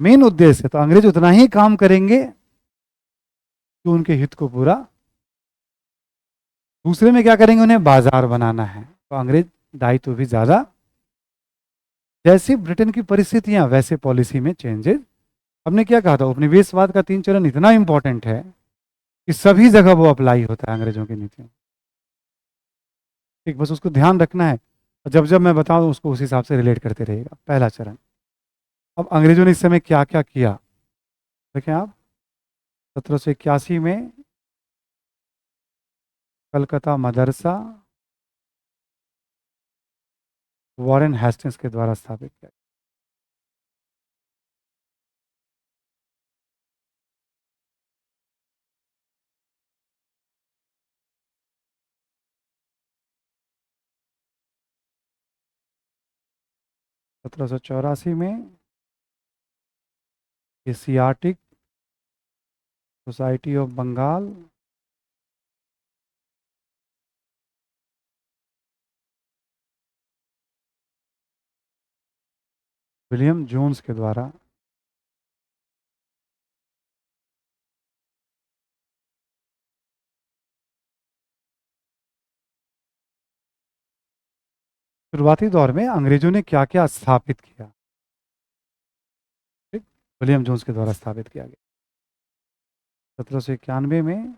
मेन उद्देश्य। तो अंग्रेज उतना ही काम करेंगे कि उनके हित को पूरा, दूसरे में क्या करेंगे? उन्हें बाजार बनाना है, तो अंग्रेज दायित्व भी ज्यादा। जैसे ब्रिटेन की परिस्थितियां वैसे पॉलिसी में चेंजेस। हमने क्या कहा था? उपनिवेशवाद का 3 चरण इतना इंपॉर्टेंट है कि सभी जगह वो अप्लाई होता है अंग्रेजों की नीतियों। ठीक, बस उसको ध्यान रखना है, और जब जब मैं बताऊं उसको उस हिसाब से रिलेट करते रहेगा। पहला चरण। अब अंग्रेजों ने इस समय क्या क्या किया देखें आप। 1781 में कलकत्ता मदरसा वॉरेन हेस्टिंग्स के द्वारा स्थापित किया। 1784 में Asiatic Society of Bengal William Jones के द्वारा। शुरुआती दौर में अंग्रेजों ने क्या क्या स्थापित किया? ठीक, विलियम जोन्स के द्वारा स्थापित किया गया। 1791 में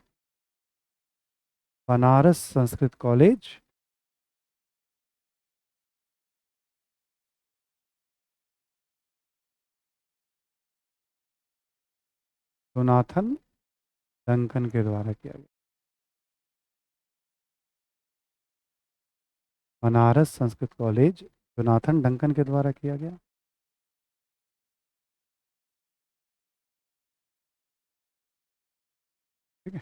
Banaras Sanskrit college, Jonathan Duncan के द्वारा किया गया। Banaras Sanskrit college Jonathan Duncan के द्वारा किया गया। ठीक है,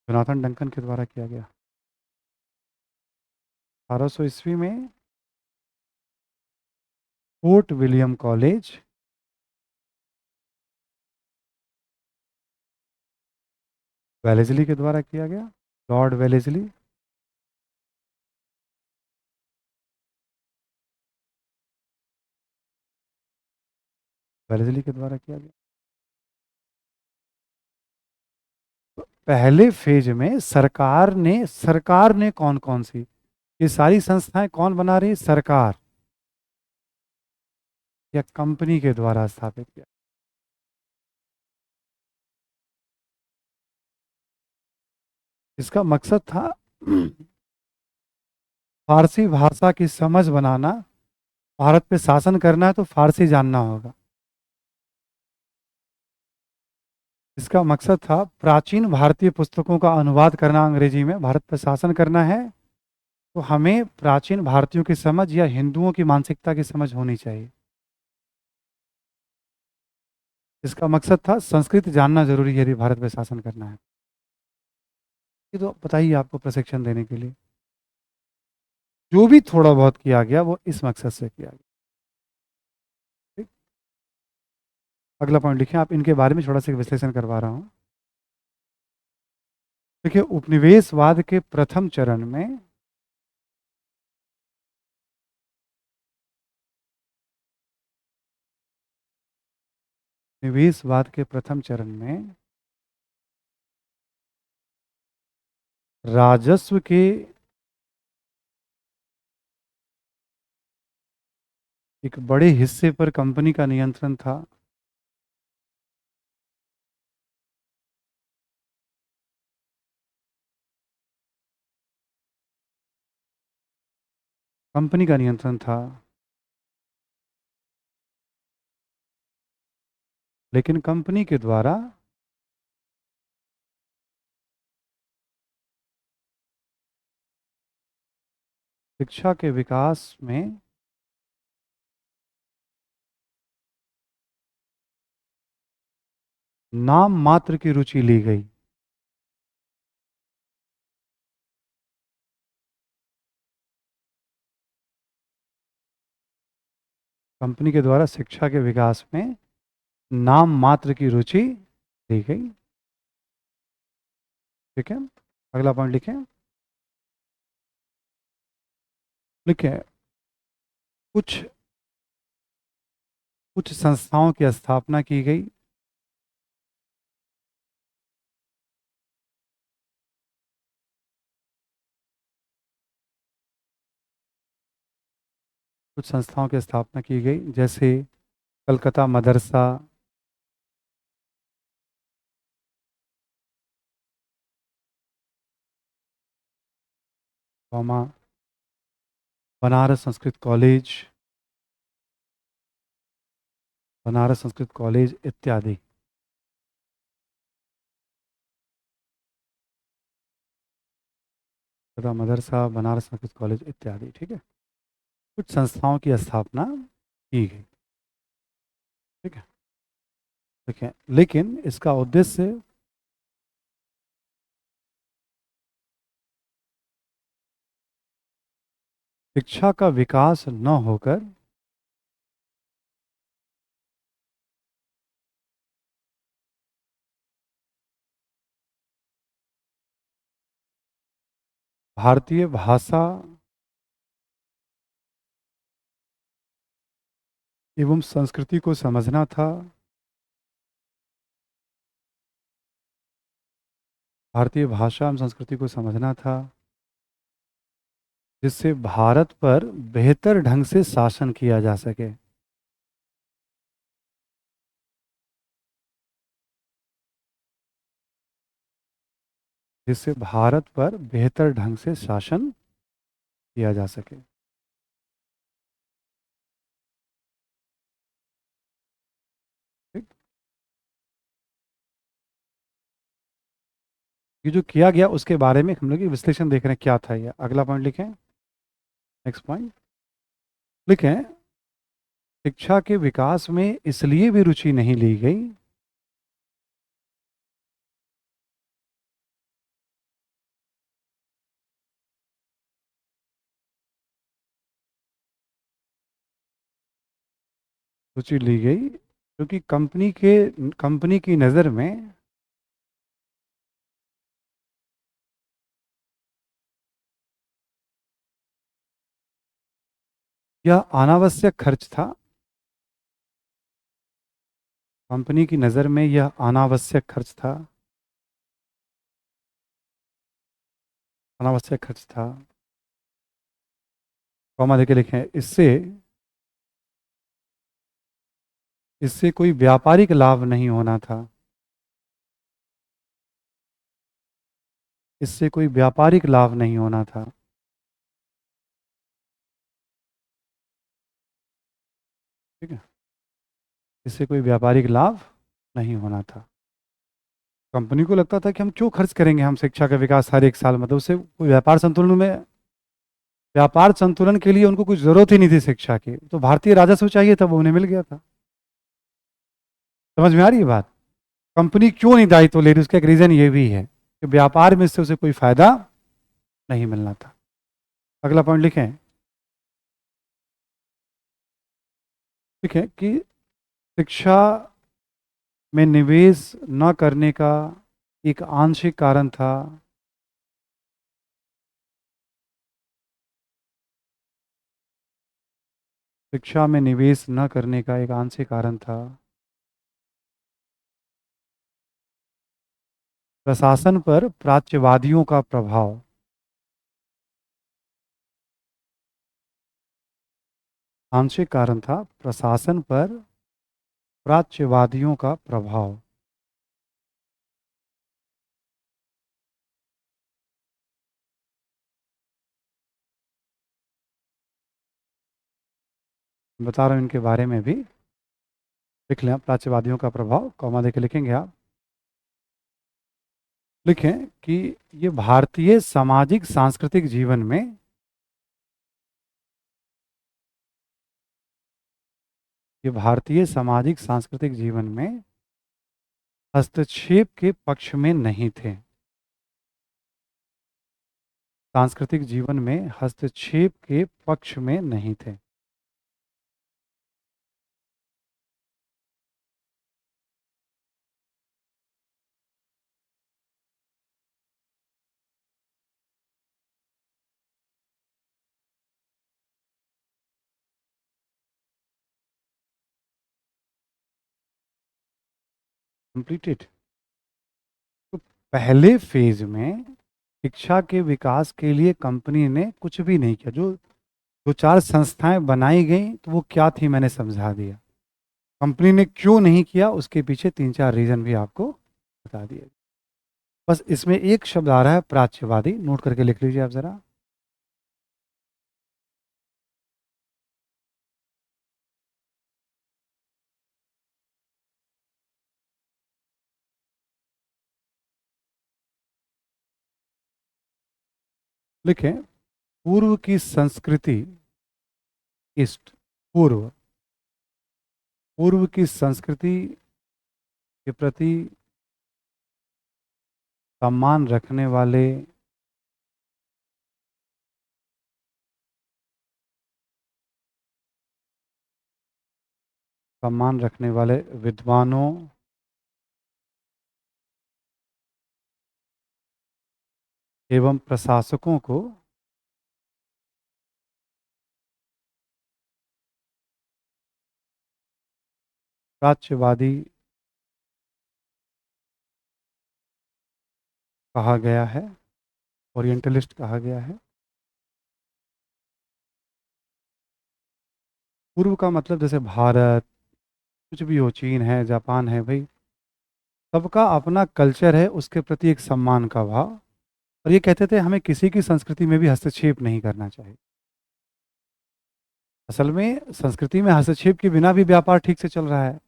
जोनाथन डंकन के द्वारा किया गया। 1800 ईस्वी में फोर्ट विलियम कॉलेज वेलेस्ली के द्वारा किया गया। Lord Wellesley. वेलेस्ली के द्वारा किया गया। पहले फेज में सरकार ने कौन कौन सी, ये सारी संस्थाएं कौन बना रही? सरकार या कंपनी के द्वारा स्थापित किया। इसका मकसद था फारसी भाषा की समझ बनाना। भारत पे शासन करना है तो फारसी जानना होगा। इसका मकसद था प्राचीन भारतीय पुस्तकों का अनुवाद करना अंग्रेजी में। भारत पर शासन करना है तो हमें प्राचीन भारतीयों की समझ या हिंदुओं की मानसिकता की समझ होनी चाहिए। इसका मकसद था संस्कृत जानना जरूरी है यदि भारत पर शासन करना है। ये तो बताइए आपको प्रशिक्षण देने के लिए जो भी थोड़ा बहुत किया गया वो इस मकसद से किया गया। ठीक, अगला पॉइंट लिखें आप, इनके बारे में थोड़ा सा विश्लेषण करवा रहा हूँ। देखिए, उपनिवेशवाद के प्रथम चरण में निवेशवाद के प्रथम चरण में राजस्व के एक बड़े हिस्से पर कंपनी का नियंत्रण था। कंपनी का नियंत्रण था, लेकिन कंपनी के द्वारा शिक्षा के विकास में नाम मात्र की रुचि ली गई। कंपनी के द्वारा शिक्षा के विकास में नाम मात्र की रुचि ली गई। ठीक है, अगला पॉइंट लिखें। लिखें, कुछ कुछ संस्थाओं की स्थापना की गई। कुछ संस्थाओं की स्थापना की गई, जैसे कलकत्ता मदरसा, कौमा बनारस संस्कृत कॉलेज, बनारस संस्कृत कॉलेज इत्यादि। कलकत्ता मदरसा, बनारस संस्कृत कॉलेज इत्यादि। ठीक है, कुछ संस्थाओं की स्थापना की गई। ठीक है, ठीक है, लेकिन इसका उद्देश्य शिक्षा का विकास न होकर भारतीय भाषा एवं संस्कृति को समझना था। भारतीय भाषा एवं संस्कृति को समझना था, जिससे भारत पर बेहतर ढंग से शासन किया जा सके। जिससे भारत पर बेहतर ढंग से शासन किया जा सके। ठीक, ये जो किया गया उसके बारे में हम लोग विश्लेषण देख रहे हैं, क्या था ये। अगला पॉइंट लिखें, नेक्स्ट पॉइंट लिखें, शिक्षा के विकास में इसलिए भी रुचि नहीं ली गई रुचि ली गई क्योंकि कंपनी की नज़र में यह अनावश्यक खर्च था। कंपनी की नज़र में यह अनावश्यक खर्च था, अनावश्यक खर्च था। कॉमा देके लिखें, इससे इससे कोई व्यापारिक लाभ नहीं होना था। इससे कोई व्यापारिक लाभ नहीं होना था। ठीक है, इससे कोई व्यापारिक लाभ नहीं होना था। कंपनी को लगता था कि हम क्यों खर्च करेंगे, हम शिक्षा का विकास हर एक साल, मतलब उससे कोई व्यापार संतुलन के लिए उनको कुछ जरूरत ही नहीं थी शिक्षा की, तो भारतीय राजस्व चाहिए था, वो उन्हें मिल गया था। समझ में आ रही है बात? कंपनी क्यों नहीं दायित्व ले रही, उसका एक रीजन ये भी है कि व्यापार में इससे उसे कोई फायदा नहीं मिलना था। अगला पॉइंट लिखें, लिखें कि शिक्षा में निवेश न करने का एक आंशिक कारण था शिक्षा में निवेश न करने का एक आंशिक कारण था प्रशासन पर प्राच्यवादियों का प्रभाव। आंशिक कारण था प्रशासन पर प्राच्यवादियों का प्रभाव। बता रहा हूं इनके बारे में भी, लिख लें प्राच्यवादियों का प्रभाव, कॉमा देके लिखेंगे आप। लिखें कि ये भारतीय सामाजिक सांस्कृतिक जीवन में ये भारतीय सामाजिक सांस्कृतिक जीवन में हस्तक्षेप के पक्ष में नहीं थे। सांस्कृतिक जीवन में हस्तक्षेप के पक्ष में नहीं थे। कंप्लीटेड। तो पहले फेज में शिक्षा के विकास के लिए कंपनी ने कुछ भी नहीं किया। जो दो चार संस्थाएं बनाई गई तो वो क्या थी मैंने समझा दिया। कंपनी ने क्यों नहीं किया उसके पीछे तीन चार रीजन भी आपको बता दिए। बस इसमें एक शब्द आ रहा है प्राच्यवादी, नोट करके लिख लीजिए आप जरा। लिखें, पूर्व की संस्कृति, ईस्ट, पूर्व, पूर्व की संस्कृति के प्रति सम्मान रखने वाले विद्वानों एवं प्रशासकों को प्राच्यवादी कहा गया है, ओरिएंटलिस्ट कहा गया है। पूर्व का मतलब जैसे भारत, कुछ भी हो, चीन है, जापान है, भाई सबका अपना कल्चर है, उसके प्रति एक सम्मान का भाव। और ये कहते थे हमें किसी की संस्कृति में भी हस्तक्षेप नहीं करना चाहिए। असल में संस्कृति में हस्तक्षेप के बिना भी व्यापार ठीक से चल रहा है।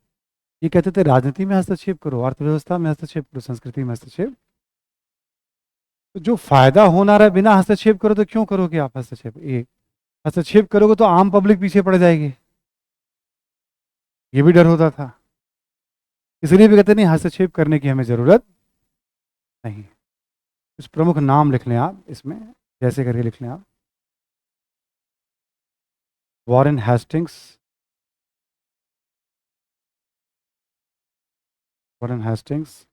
ये कहते थे राजनीति में हस्तक्षेप करो, अर्थव्यवस्था में हस्तक्षेप करो, संस्कृति में हस्तक्षेप, तो जो फायदा होना रहा है बिना हस्तक्षेप करो तो क्यों करोगे आप हस्तक्षेप। एक हस्तक्षेप करोगे तो आम पब्लिक पीछे पड़ जाएगी, ये भी डर होता था। इसलिए भी कहते नहीं हस्तक्षेप करने की हमें जरूरत नहीं। कुछ प्रमुख नाम लिख लें आप इसमें, जैसे करके लिख लें आप। Warren Hastings, Warren Hastings,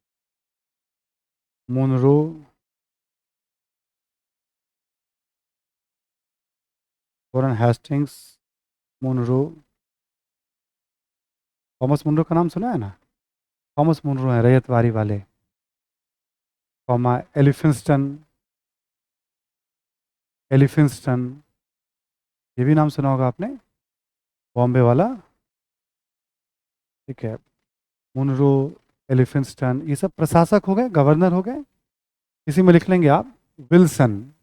Munro, Warren Hastings, Munro. Thomas Munro का नाम सुना है ना? थॉमस मुनरो है रैयतवाड़ी वाले। कॉमा एलिफिंस्टन, एलिफिंस्टन, ये भी नाम सुना होगा आपने, बॉम्बे वाला। ठीक है, मुनरो, एलिफिंस्टन, ये सब प्रशासक हो गए, गवर्नर हो गए। इसी में लिख लेंगे आप विल्सन,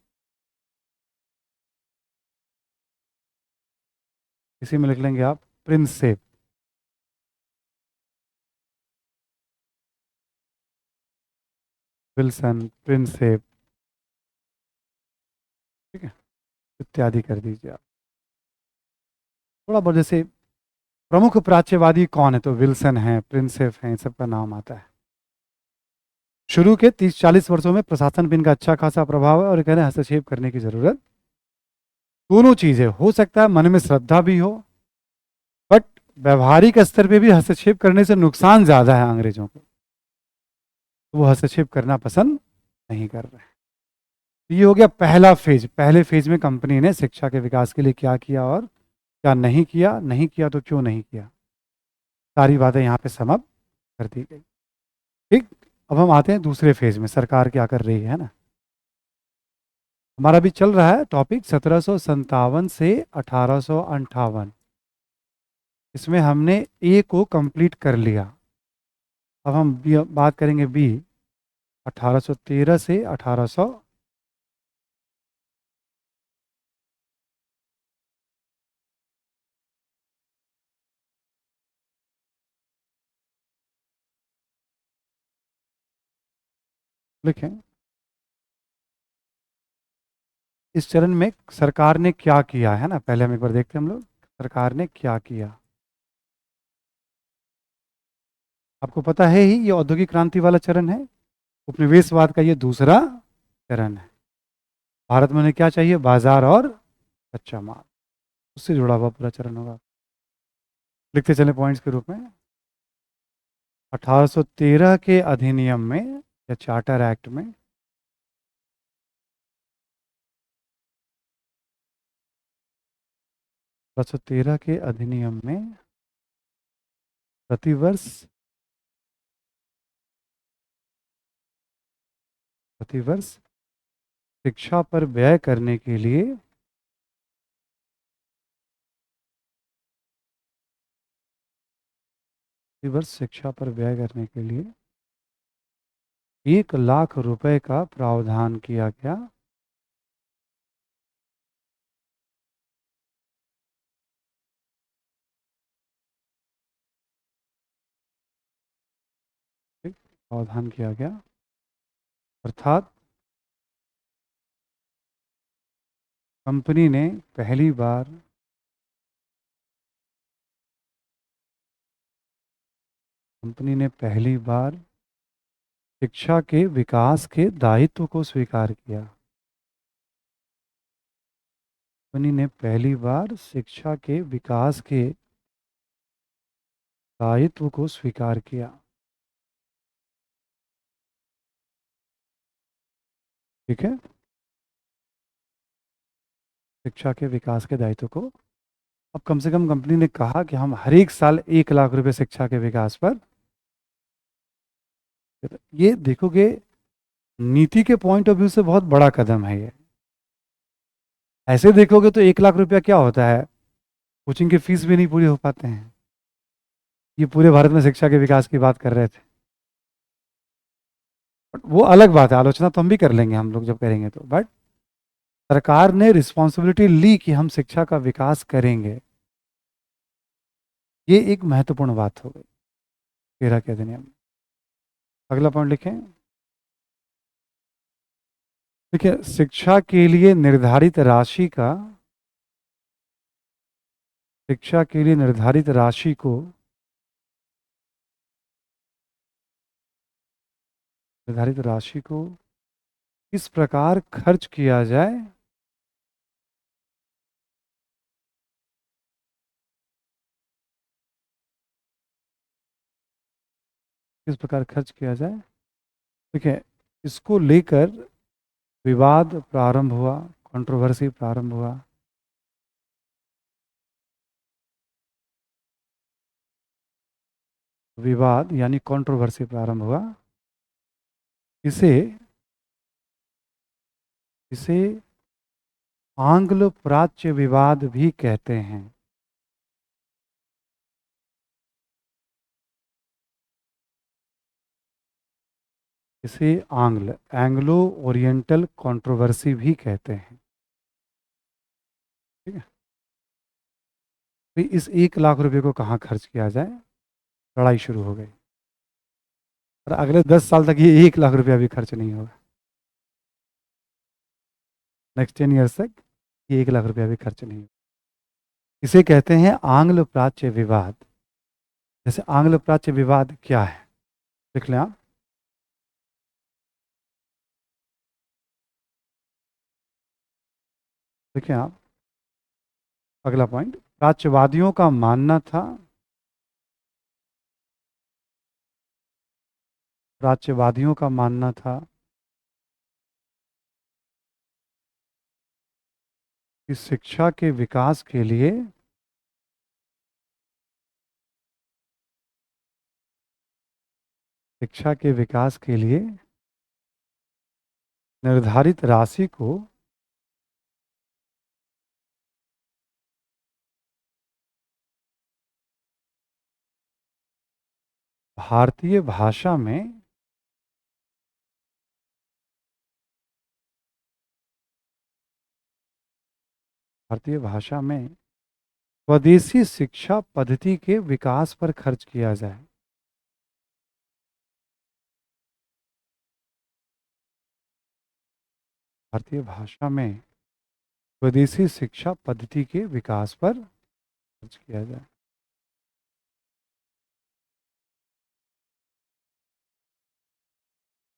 इसी में लिख लेंगे आप प्रिंसेप। विल्सन, प्रिंसेप, ठीक है, इत्यादि कर दीजिए आप। थोड़ा बहुत जैसे प्रमुख प्राच्यवादी कौन है तो विल्सन है, प्रिंसेप है, इन सबका नाम आता है। शुरू के 30-40 वर्षों में प्रशासन पे इनका अच्छा खासा प्रभाव है और कह रहे हैं हस्तक्षेप करने की जरूरत। दोनों चीजें हो सकता है, मन में श्रद्धा भी हो, बट व्यवहारिक स्तर पे भी हस्तक्षेप करने से नुकसान ज्यादा है अंग्रेजों को, तो वो हस्तक्षेप करना पसंद नहीं कर रहे हैं। तो ये हो गया पहला फेज। पहले फेज में कंपनी ने शिक्षा के विकास के लिए क्या किया और क्या नहीं किया, नहीं किया तो क्यों नहीं किया, सारी बातें यहाँ पे समअप कर दी गई। ठीक, अब हम आते हैं दूसरे फेज में, सरकार क्या कर रही है ना। हमारा भी चल रहा है टॉपिक 1757 से 1858। इसमें हमने ए को कंप्लीट कर लिया। अब हम बात करेंगे बी, 1813 से 1800। लिखें, इस चरण में सरकार ने क्या किया है ना, पहले हम एक बार देखते हैं हम लोग सरकार ने क्या किया। आपको पता है ही ये औद्योगिक क्रांति वाला चरण है, उपनिवेशवाद का ये दूसरा चरण है। भारत में उन्हें क्या चाहिए, बाजार और कच्चा माल, उससे जुड़ा हुआ पूरा चरण होगा। लिखते चले पॉइंट्स के रूप में। 1813 के अधिनियम में या चार्टर एक्ट में 1813 के अधिनियम में प्रतिवर्ष प्रतिवर्ष शिक्षा पर व्यय करने के लिए प्रतिवर्ष शिक्षा पर व्यय करने के लिए 1 लाख रुपए का प्रावधान किया गया। ठीक, प्रावधान किया गया अर्थात कंपनी ने पहली बार शिक्षा के विकास के दायित्व को स्वीकार किया। कंपनी ने पहली बार शिक्षा के विकास के दायित्व को स्वीकार किया। ठीक है, शिक्षा के विकास के दायित्व को। अब कम से कम कंपनी ने कहा कि हम हर एक साल 1 लाख रुपए शिक्षा के विकास पर। ये देखोगे नीति के पॉइंट ऑफ व्यू से बहुत बड़ा कदम है ये। ऐसे देखोगे तो 1 लाख रुपया क्या होता है, कोचिंग की फीस भी नहीं पूरी हो पाते हैं। ये पूरे भारत में शिक्षा के विकास की बात कर रहे थे। बट वो अलग बात है, आलोचना तो हम भी कर लेंगे हम लोग जब करेंगे तो। बट सरकार ने रिस्पॉन्सिबिलिटी ली कि हम शिक्षा का विकास करेंगे, ये एक महत्वपूर्ण बात हो गई 13 के अधिनियम में। अगला पॉइंट लिखें। देखिए, शिक्षा के लिए निर्धारित राशि का, शिक्षा के लिए निर्धारित राशि को किस प्रकार खर्च किया जाए, किस प्रकार खर्च किया जाए। देखिए, इसको लेकर विवाद प्रारंभ हुआ, कंट्रोवर्सी प्रारंभ हुआ। विवाद यानी कंट्रोवर्सी प्रारंभ हुआ। इसे आंग्ल प्राच्य विवाद भी कहते हैं। इसे एंग्लो ओरिएंटल कंट्रोवर्सी भी कहते हैं। ठीक है, तो इस 1 लाख रुपए को कहाँ खर्च किया जाए, लड़ाई शुरू हो गई। और अगले 10 साल तक ये 1 लाख रुपया भी खर्च नहीं होगा। नेक्स्ट 10 ईयर्स तक ये 1 लाख रुपया भी खर्च नहीं होगा। इसे कहते हैं आंग्ल प्राच्य विवाद। जैसे आंग्ल प्राच्य विवाद क्या है, देख लें आप। देखिए आप, अगला पॉइंट, प्राच्यवादियों का मानना था, प्राच्यवादियों का मानना था कि शिक्षा के विकास के लिए निर्धारित राशि को भारतीय भाषा में स्वदेशी शिक्षा पद्धति के विकास पर खर्च किया जाए। भारतीय भाषा में स्वदेशी शिक्षा पद्धति के विकास पर खर्च किया जाए।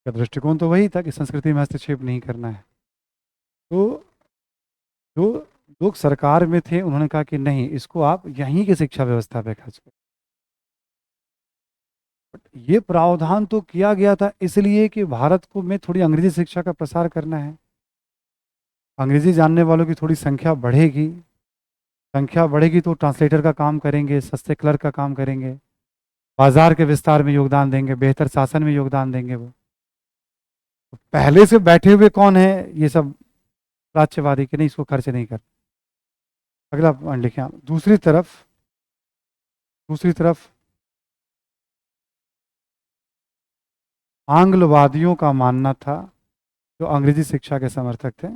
का दृष्टिकोण तो वही था कि संस्कृति में हस्तक्षेप नहीं करना है। तो जो लोग सरकार में थे उन्होंने कहा कि नहीं, इसको आप यहीं की शिक्षा व्यवस्था पे खर्च करें। बट ये प्रावधान तो किया गया था इसलिए कि भारत को में थोड़ी अंग्रेजी शिक्षा का प्रसार करना है। अंग्रेजी जानने वालों की थोड़ी संख्या बढ़ेगी तो ट्रांसलेटर का काम करेंगे, सस्ते क्लर्क का काम करेंगे, बाजार के विस्तार में योगदान देंगे, बेहतर शासन में योगदान देंगे वो। तो पहले से बैठे हुए कौन है, ये सब प्राच्यवादी के नहीं, इसको खर्च नहीं कर। अगला पॉइंट लिखें आप। दूसरी तरफ आंग्लवादियों का मानना था, जो अंग्रेजी शिक्षा के समर्थक थे,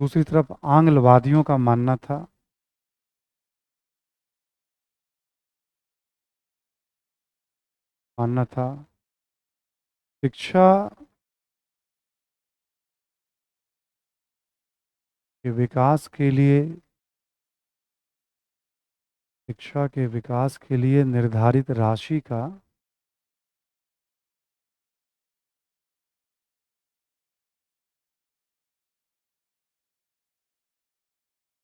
दूसरी तरफ आंग्लवादियों का मानना था शिक्षा के विकास के लिए निर्धारित राशि का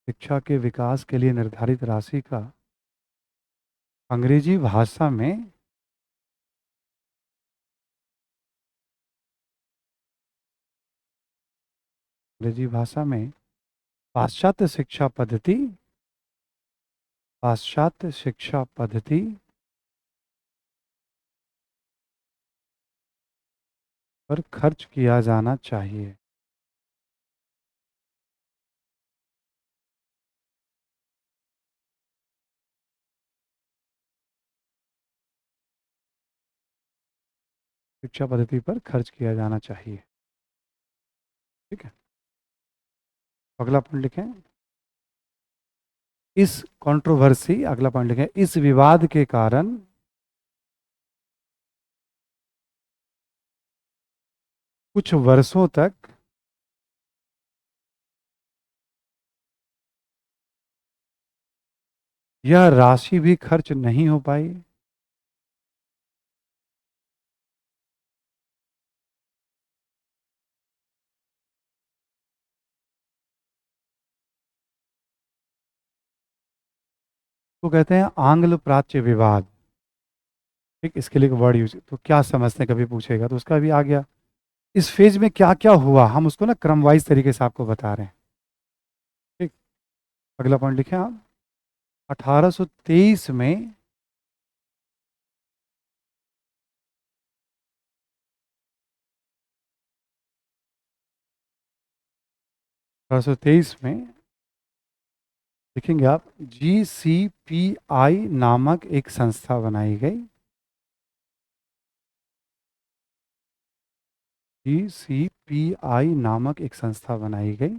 शिक्षा के विकास के लिए निर्धारित राशि का अंग्रेजी भाषा में पाश्चात्य शिक्षा पद्धति पर खर्च किया जाना चाहिए। शिक्षा पद्धति पर खर्च किया जाना चाहिए। ठीक है, अगला पॉइंट लिखें। अगला पॉइंट लिखें, इस विवाद के कारण कुछ वर्षों तक यह राशि भी खर्च नहीं हो पाई। तो कहते हैं आंग्ल प्राच्य विवाद। ठीक, इसके लिए वर्ड यूज, तो क्या समझते हैं, कभी पूछेगा तो उसका भी आ गया। इस फेज में क्या क्या हुआ, हम उसको ना क्रम वाइज तरीके से आपको बता रहे हैं। ठीक, अगला पॉइंट लिखें आप। 1823 में 1823 में लिखेंगे आप, GCPI नामक एक संस्था बनाई गई। GCPI नामक एक संस्था बनाई गई।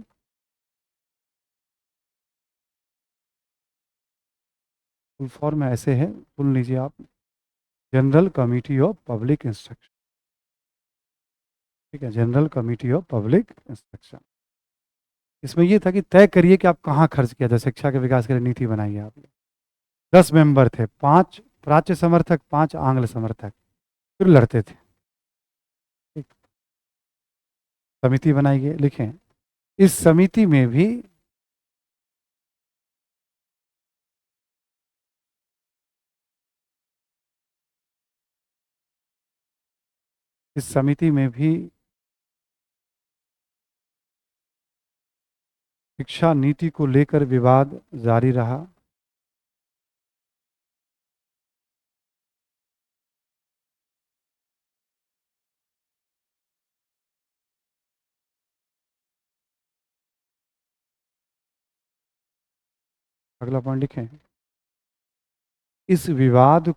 फुल फॉर्म ऐसे है, सुन लीजिए आप, general committee of public instruction. ठीक है, general committee of public instruction. इसमें यह था कि तय करिए कि आप कहाँ खर्च किया था, शिक्षा के विकास के लिए नीति बनाई है आपने। 10 मेंबर थे, 5 प्राच्य समर्थक, 5 आंग्ल समर्थक, फिर लड़ते थे। ठीक, समिति बनाई गई। लिखें, इस समिति में भी इस समिति में भी शिक्षा नीति को लेकर विवाद जारी रहा। अगला पॉइंट लिखें, इस विवाद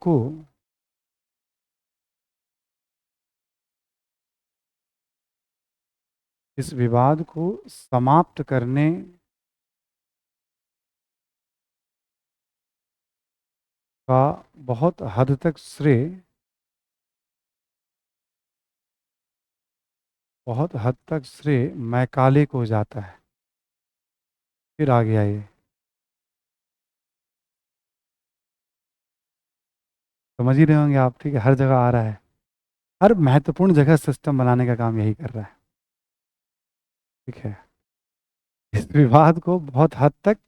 को समाप्त करने का बहुत हद तक श्रेय मैकाले को जाता है। फिर आ गया ये, समझ ही रहे होंगे आप। ठीक है, हर जगह आ रहा है, हर महत्वपूर्ण जगह सिस्टम बनाने का काम यही कर रहा है। ठीक है, इस विवाद को बहुत हद तक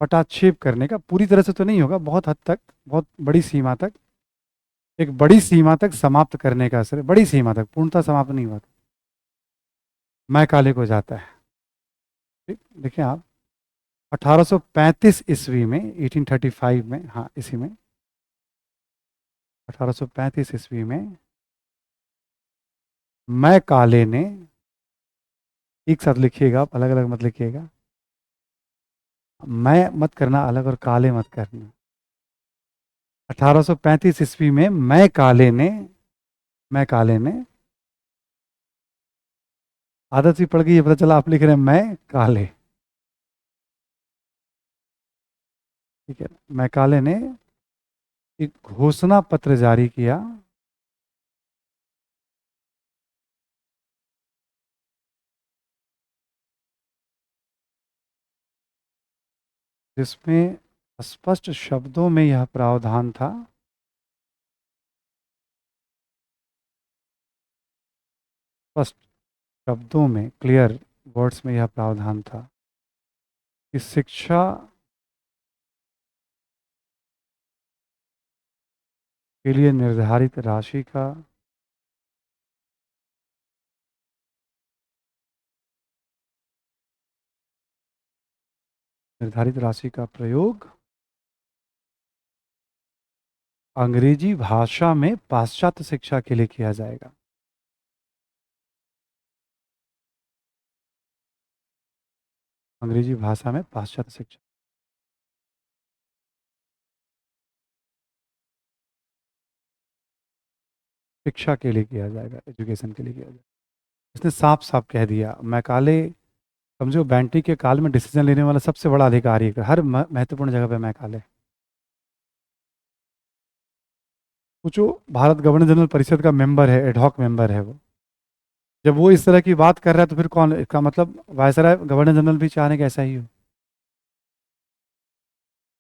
पटाक्षेप करने का, पूरी तरह से तो नहीं होगा, बहुत हद तक, बहुत बड़ी सीमा तक, एक बड़ी सीमा तक समाप्त करने का असर, बड़ी सीमा तक, पूर्णतः समाप्त नहीं हुआ, मैकाले को जाता है। ठीक, देखिए आप, 1835 ईस्वी में, 1835 में, हाँ इसी में, 1835 ईस्वी में मैं काले ने, एक साथ लिखिएगा, आप अलग अलग मत लिखिएगा। मैं मत करना अलग और काले मत करना। 1835 ईस्वी में मैं काले ने, आदत सी पड़ गई है, पता चला आप लिख रहे हैं मैं काले। ठीक है, मैं काले ने एक घोषणा पत्र जारी किया जिसमें स्पष्ट शब्दों में यह प्रावधान था स्पष्ट शब्दों में, क्लियर वर्ड्स में यह प्रावधान था कि शिक्षा के लिए निर्धारित राशि का प्रयोग अंग्रेजी भाषा में पाश्चात्य शिक्षा के लिए किया जाएगा। अंग्रेजी भाषा में पाश्चात्य शिक्षा के लिए किया जाएगा, एजुकेशन के लिए किया जाएगा। इसने साफ साफ कह दिया, मैकाले, समझो बेंटिक के काल में डिसीजन लेने वाला सबसे बड़ा अधिकारी है, हर महत्वपूर्ण जगह पे मैकाले। सोचो, भारत गवर्नर जनरल परिषद का मेंबर है, एडहॉक मेंबर है वो। जब वो इस तरह की बात कर रहा है तो फिर कौन, इसका मतलब वायसराय गवर्नर जनरल भी चाहने का ऐसा ही हो।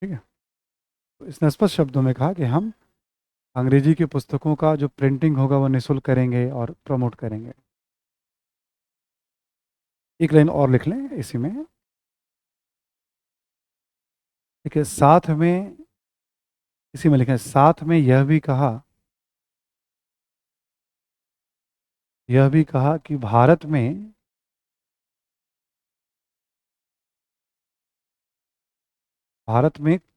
ठीक है, तो इसने स्पष्ट शब्दों में कहा कि हम अंग्रेजी की पुस्तकों का जो प्रिंटिंग होगा वो निःशुल्क करेंगे और प्रमोट करेंगे। एक लाइन और लिख लें इसी में। देखिए, साथ में, इसी में लिखें, साथ में यह भी कहा कि भारत में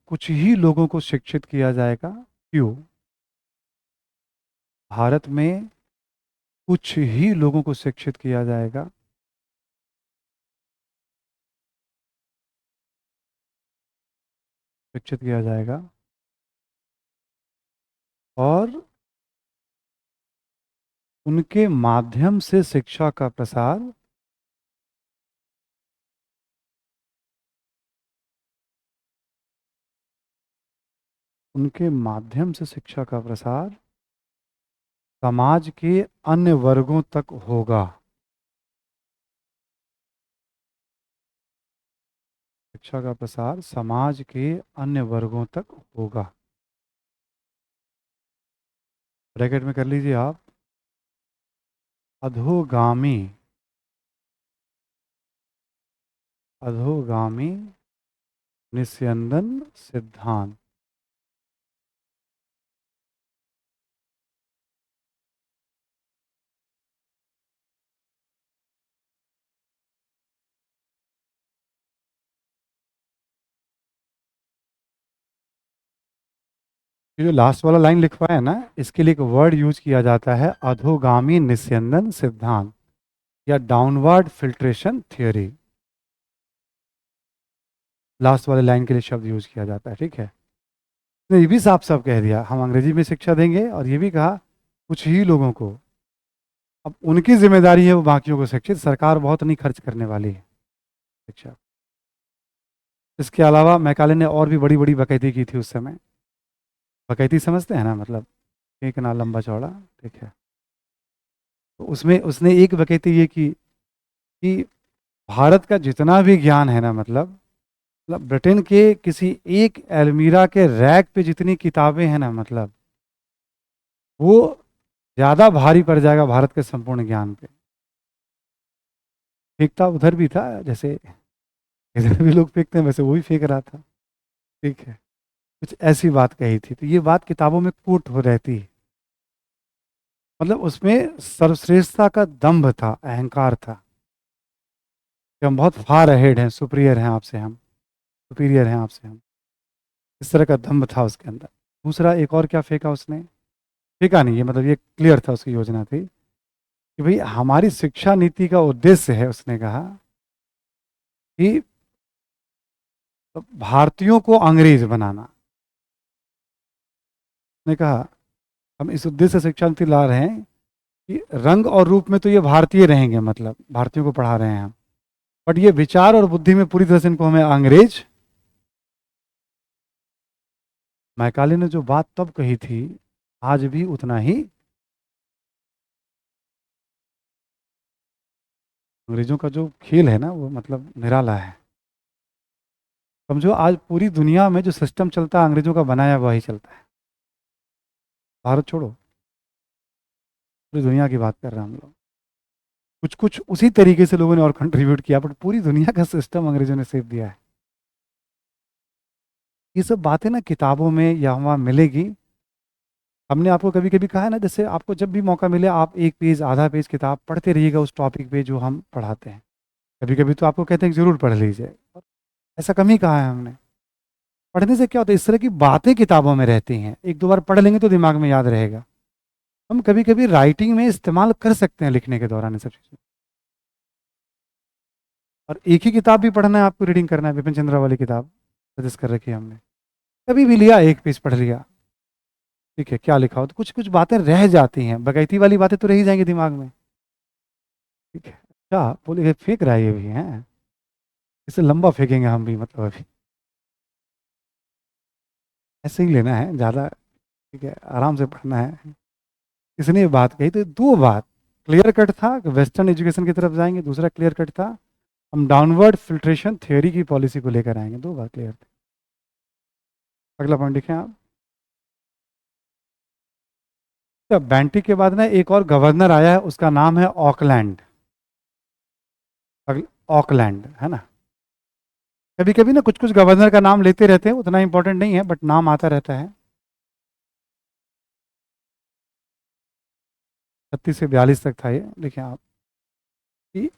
कुछ ही लोगों को शिक्षित किया जाएगा। क्यों? भारत में कुछ ही लोगों को शिक्षित किया जाएगा, शिक्षित किया जाएगा और उनके माध्यम से शिक्षा का प्रसार उनके माध्यम से शिक्षा का प्रसार समाज के अन्य वर्गों तक होगा। शिक्षा का प्रसार समाज के अन्य वर्गों तक होगा। ब्रैकेट में कर लीजिए आप, अधोगामी, अधोगामी निस्यंदन सिद्धांत। ये जो लास्ट वाला लाइन लिखवाया है ना, इसके लिए एक वर्ड यूज किया जाता है, अधोगामी निस्यंदन सिद्धांत या डाउनवर्ड फिल्ट्रेशन थ्योरी। लास्ट वाले लाइन के लिए शब्द यूज किया जाता है। ठीक है, ने ये भी साफ साफ कह दिया हम अंग्रेजी में शिक्षा देंगे, और ये भी कहा कुछ ही लोगों को। अब उनकी जिम्मेदारी है वो बाकियों को शिक्षित, सरकार बहुत नहीं खर्च करने वाली है शिक्षा। इसके अलावा मैकाले ने और भी बड़ी बड़ी बकैती की थी उस समय। बकैती समझते हैं ना, मतलब एक ना लंबा चौड़ा। ठीक है, तो उसमें उसने एक बकैती ये की कि भारत का जितना भी ज्ञान है ना, मतलब ब्रिटेन के किसी एक अलमीरा के रैक पे जितनी किताबें हैं ना, मतलब वो ज़्यादा भारी पड़ जाएगा भारत के संपूर्ण ज्ञान पे। फेंकता उधर भी था, जैसे इधर भी लोग फेंकते हैं वैसे वो भी फेंक रहा था। ठीक है, कुछ ऐसी बात कही थी, तो ये बात किताबों में कोट हो रहती है। मतलब उसमें सर्वश्रेष्ठता का दंभ था, अहंकार था कि हम बहुत फार अहेड हैं, सुपीरियर हैं आपसे हम, सुपीरियर हैं आपसे हम, इस तरह का दंभ था उसके अंदर। दूसरा एक और क्या फेंका उसने, फेंका नहीं, ये मतलब ये क्लियर था उसकी योजना थी कि भाई हमारी शिक्षा नीति का उद्देश्य है, उसने कहा कि भारतीयों को अंग्रेज बनाना। उसने कहा हम इस उद्देश्य से शिक्षा नीति ला रहे हैं कि रंग और रूप में तो ये भारतीय रहेंगे, मतलब भारतीयों को पढ़ा रहे हैं हम, बट ये विचार और बुद्धि में पूरी तरह से इनको हमें अंग्रेज। मैकाले ने जो बात तब कही थी, आज भी उतना ही अंग्रेजों का जो खेल है ना, वो मतलब निराला है। समझो आज पूरी दुनिया में जो सिस्टम चलता है अंग्रेजों का बनाया हुआ ही चलता है। भारत छोड़ो, पूरी दुनिया की बात कर रहे हैं हम लोग। कुछ कुछ उसी तरीके से लोगों ने और कंट्रीब्यूट किया, बट पूरी दुनिया का सिस्टम अंग्रेजों ने सेव दिया है। ये सब बातें ना किताबों में या वहाँ मिलेगी। हमने आपको कभी कभी कहा है ना, जैसे आपको जब भी मौका मिले आप एक पेज आधा पेज किताब पढ़ते रहिएगा उस टॉपिक पे जो हम पढ़ाते हैं। कभी कभी तो आपको कहते हैं कि जरूर पढ़ लीजिए, ऐसा कम ही कहा है हमने। पढ़ने से क्या होता है, इस तरह की बातें किताबों में रहती हैं, एक दो बार पढ़ लेंगे तो दिमाग में याद रहेगा। हम कभी कभी राइटिंग में इस्तेमाल कर सकते हैं लिखने के दौरान ये सब चीज़ें। और एक ही किताब भी पढ़ना है आपको, रीडिंग करना है, बिपिन चंद्रा वाली किताब सजेस्ट कर रखी है हमने। कभी भी लिया एक पेज पढ़ लिया, ठीक है, क्या लिखा हो, तो कुछ कुछ बातें रह जाती हैं, बगैती वाली बातें तो रह ही जाएंगी दिमाग में। ठीक है, अच्छा बोले ये फेंक रहा है ये भी है, इसे लंबा फेंकेंगे हम भी, मतलब अभी ऐसे ही लेना है ज़्यादा। ठीक है, आराम से पढ़ना है। इसने ये बात कही तो दो बात क्लियर कट था कि वेस्टर्न एजुकेशन की तरफ जाएंगे, दूसरा क्लियर कट था हम डाउनवर्ड फिल्ट्रेशन थ्योरी की पॉलिसी को लेकर आएंगे। दो बात क्लियर थी। अगला पॉइंट लिखें आप। तो बेंटिक के बाद ना एक और गवर्नर आया है, उसका नाम है ऑकलैंड। ऑकलैंड है ना। कभी कभी ना कुछ कुछ गवर्नर का नाम लेते रहते हैं, उतना इंपॉर्टेंट नहीं है बट नाम आता रहता है। 36 से 42 तक था ये, लिखें आप कि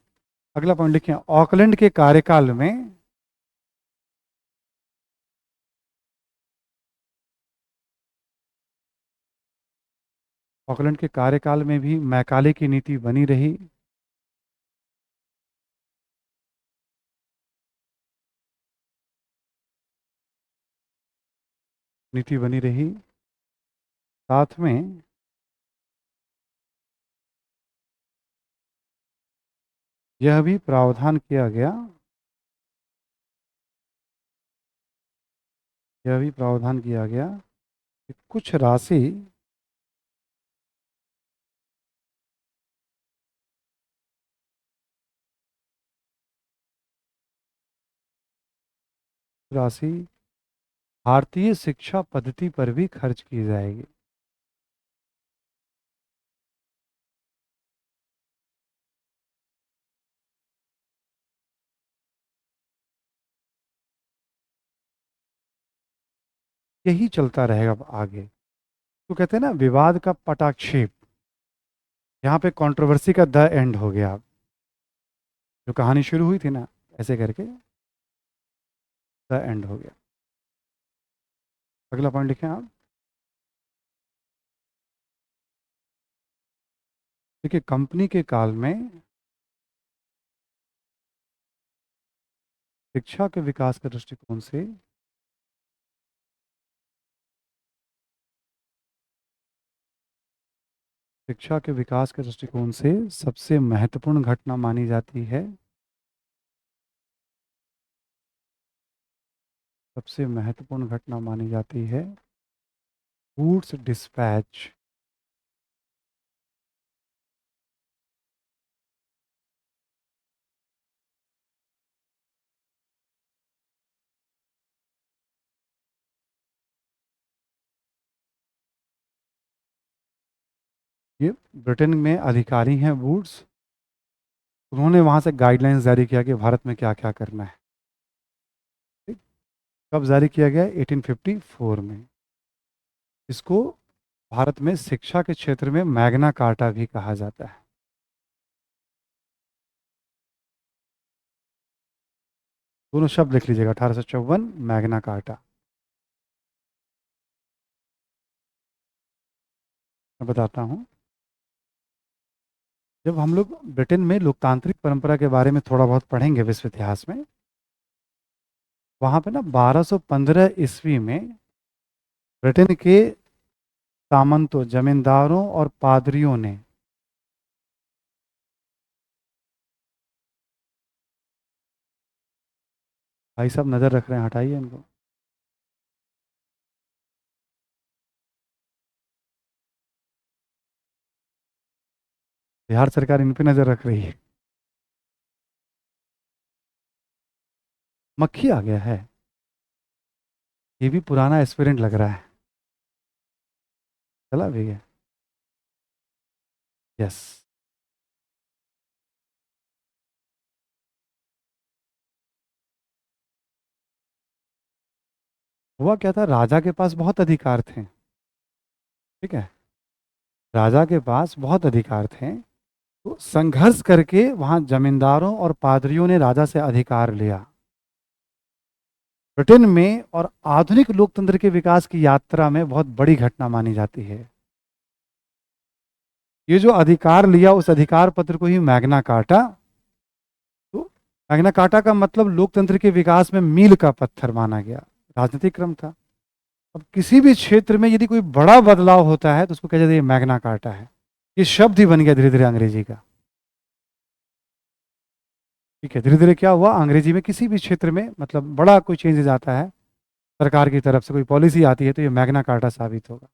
अगला पॉइंट लिखें, ऑकलैंड के कार्यकाल में ऑकलैंड के कार्यकाल में भी मैकाले की नीति बनी रही। नीति बनी रही, साथ में यह भी प्रावधान किया गया, यह भी प्रावधान किया गया कि राशि भारतीय शिक्षा पद्धति पर भी खर्च की जाएगी। यही चलता रहेगा अब आगे। तो कहते हैं ना विवाद का पटाक्षेप, यहाँ पे कंट्रोवर्सी का द एंड हो गया। अब जो कहानी शुरू हुई थी ना ऐसे करके, द एंड हो गया। अगला पॉइंट लिखें आप। देखिए कंपनी के काल में शिक्षा के विकास के दृष्टिकोण से शिक्षा के विकास के दृष्टिकोण से सबसे महत्वपूर्ण घटना मानी जाती है, सबसे महत्वपूर्ण घटना मानी जाती है गुड्स डिस्पैच। ये ब्रिटेन में अधिकारी हैं वुड्स, उन्होंने वहाँ से गाइडलाइंस जारी किया कि भारत में क्या क्या करना है। ठीक? कब जारी किया गया? 1854 में। इसको भारत में शिक्षा के क्षेत्र में मैग्ना कार्टा भी कहा जाता है। दोनों शब्द लिख लीजिएगा, 1854 मैग्ना कार्टा। मैं बताता हूँ। जब हम लोग ब्रिटेन में लोकतांत्रिक परंपरा के बारे में थोड़ा बहुत पढ़ेंगे विश्व इतिहास में, वहाँ पे ना 1215 ईस्वी में ब्रिटेन के सामंतों, जमींदारों और पादरियों ने भाई साहब नज़र रख रहे हैं, हटाइए इनको। बिहार सरकार इन पे नज़र रख रही है। मक्खी आ गया है, ये भी पुराना एस्पिरेंट लग रहा है। चला भी गया। यस। हुआ क्या था, राजा के पास बहुत अधिकार थे। ठीक है, राजा के पास बहुत अधिकार थे, तो संघर्ष करके वहां जमींदारों और पादरियों ने राजा से अधिकार लिया। ब्रिटेन में और आधुनिक लोकतंत्र के विकास की यात्रा में बहुत बड़ी घटना मानी जाती है। ये जो अधिकार लिया, उस अधिकार पत्र को ही मैग्ना कार्टा। तो मैग्ना कार्टा का मतलब लोकतंत्र के विकास में मील का पत्थर माना गया, राजनीतिक क्रम था। अब किसी भी क्षेत्र में यदि कोई बड़ा बदलाव होता है तो उसको कहा जाता है ये मैग्ना कार्टा है। ये शब्द ही बन गया धीरे धीरे अंग्रेजी का। ठीक है, धीरे धीरे क्या हुआ, अंग्रेजी में किसी भी क्षेत्र में मतलब बड़ा कोई चेंजेस आता है, सरकार की तरफ से कोई पॉलिसी आती है, तो ये मैग्ना कार्टा साबित होगा।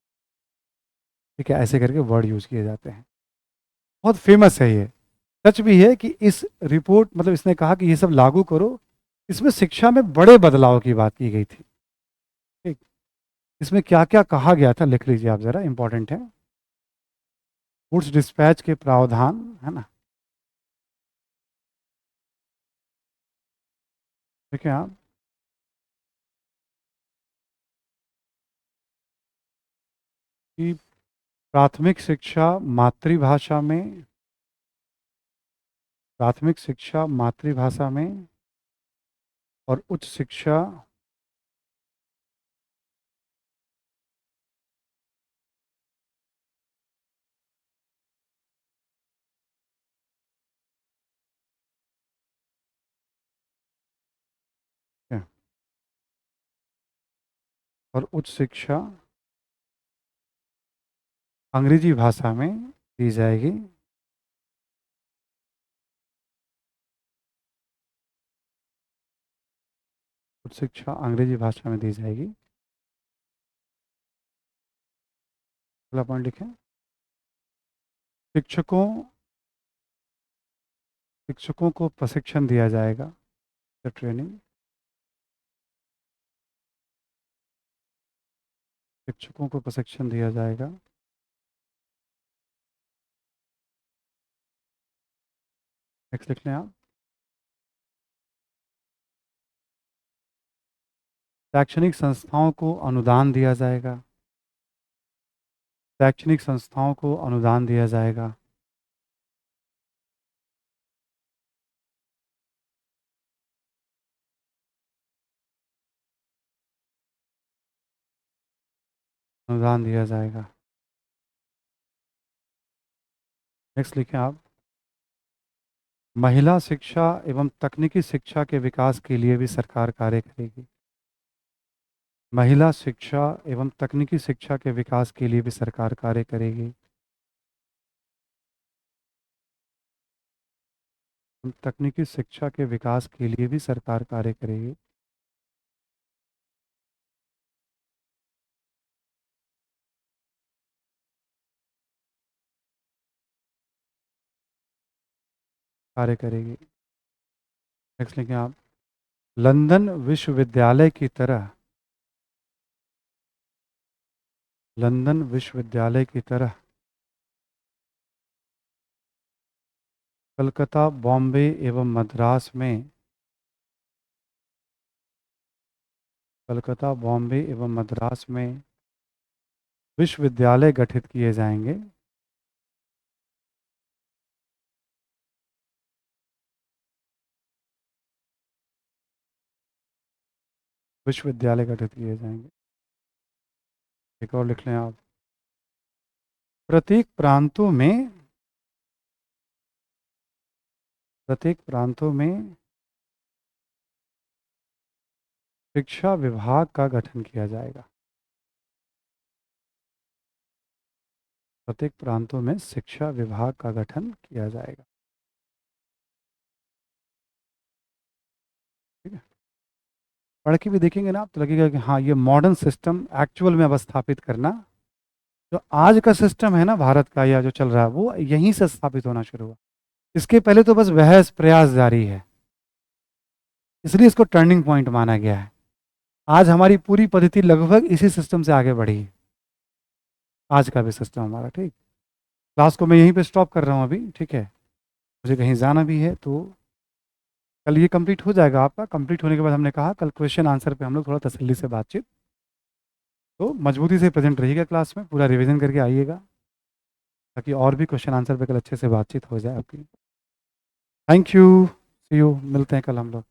ठीक है, ऐसे करके वर्ड यूज किए जाते हैं। बहुत फेमस है ये। सच भी है कि इस रिपोर्ट मतलब इसने कहा कि ये सब लागू करो। इसमें शिक्षा में बड़े बदलाव की बात की गई थी। ठीक, इसमें क्या क्या कहा गया था लिख लीजिए आप जरा, इंपॉर्टेंट है। गुड्स डिस्पैच के प्रावधान, है ना। देखिए आप कि प्राथमिक शिक्षा मातृभाषा में, प्राथमिक शिक्षा मातृभाषा में और उच्च शिक्षा, और उच्च शिक्षा अंग्रेजी भाषा में दी जाएगी। उच्च शिक्षा अंग्रेजी भाषा में दी जाएगी। अगला पॉइंट लिखें। शिक्षकों शिक्षकों को प्रशिक्षण दिया जाएगा, ट्रेनिंग। शिक्षकों को प्रशिक्षण दिया जाएगा। नेक्स्ट लिख लें आप। शैक्षणिक संस्थाओं को अनुदान दिया जाएगा। शैक्षणिक संस्थाओं को अनुदान दिया जाएगा। अनुदान दिया जाएगा। नेक्स्ट लिखें आप। महिला शिक्षा एवं तकनीकी शिक्षा के विकास के लिए भी सरकार कार्य करेगी। महिला शिक्षा एवं तकनीकी शिक्षा के विकास के लिए भी सरकार कार्य करेगी। तकनीकी शिक्षा के विकास के लिए भी सरकार कार्य करेगी। कार्य करेगी। नेक्स्ट लिखें आप। लंदन विश्वविद्यालय की तरह, लंदन विश्वविद्यालय की तरह कलकत्ता, बॉम्बे एवं मद्रास में, कलकत्ता, बॉम्बे एवं मद्रास में विश्वविद्यालय गठित किए जाएंगे। विश्वविद्यालय गठित किए जाएंगे। एक और लिख लें आप। प्रत्येक प्रांतों में प्रत्येक प्रांतों में शिक्षा विभाग का गठन किया जाएगा। प्रत्येक प्रांतों में शिक्षा विभाग का गठन किया जाएगा। ठीक है, पढ़ के भी देखेंगे ना आप तो लगेगा कि हाँ ये मॉडर्न सिस्टम एक्चुअल में अब स्थापित करना, जो आज का सिस्टम है ना भारत का या जो चल रहा है वो यहीं से स्थापित होना शुरू हुआ। इसके पहले तो बस बहस प्रयास जारी है, इसलिए इसको टर्निंग पॉइंट माना गया है। आज हमारी पूरी पद्धति लगभग इसी सिस्टम से आगे बढ़ी है, आज का भी सिस्टम हमारा। ठीक, क्लास को मैं यहीं पे स्टॉप कर रहा हूँ अभी, ठीक है, मुझे कहीं जाना भी है, तो कल ये कंप्लीट हो जाएगा आपका। कंप्लीट होने के बाद हमने कहा कल क्वेश्चन आंसर पे हम लोग थोड़ा तसल्ली से बातचीत, तो मजबूती से प्रेजेंट रहिएगा क्लास में, पूरा रिवीजन करके आइएगा ताकि और भी क्वेश्चन आंसर पे कल अच्छे से बातचीत हो जाए आपकी। थैंक यू, सी यू, मिलते हैं कल हम लोग।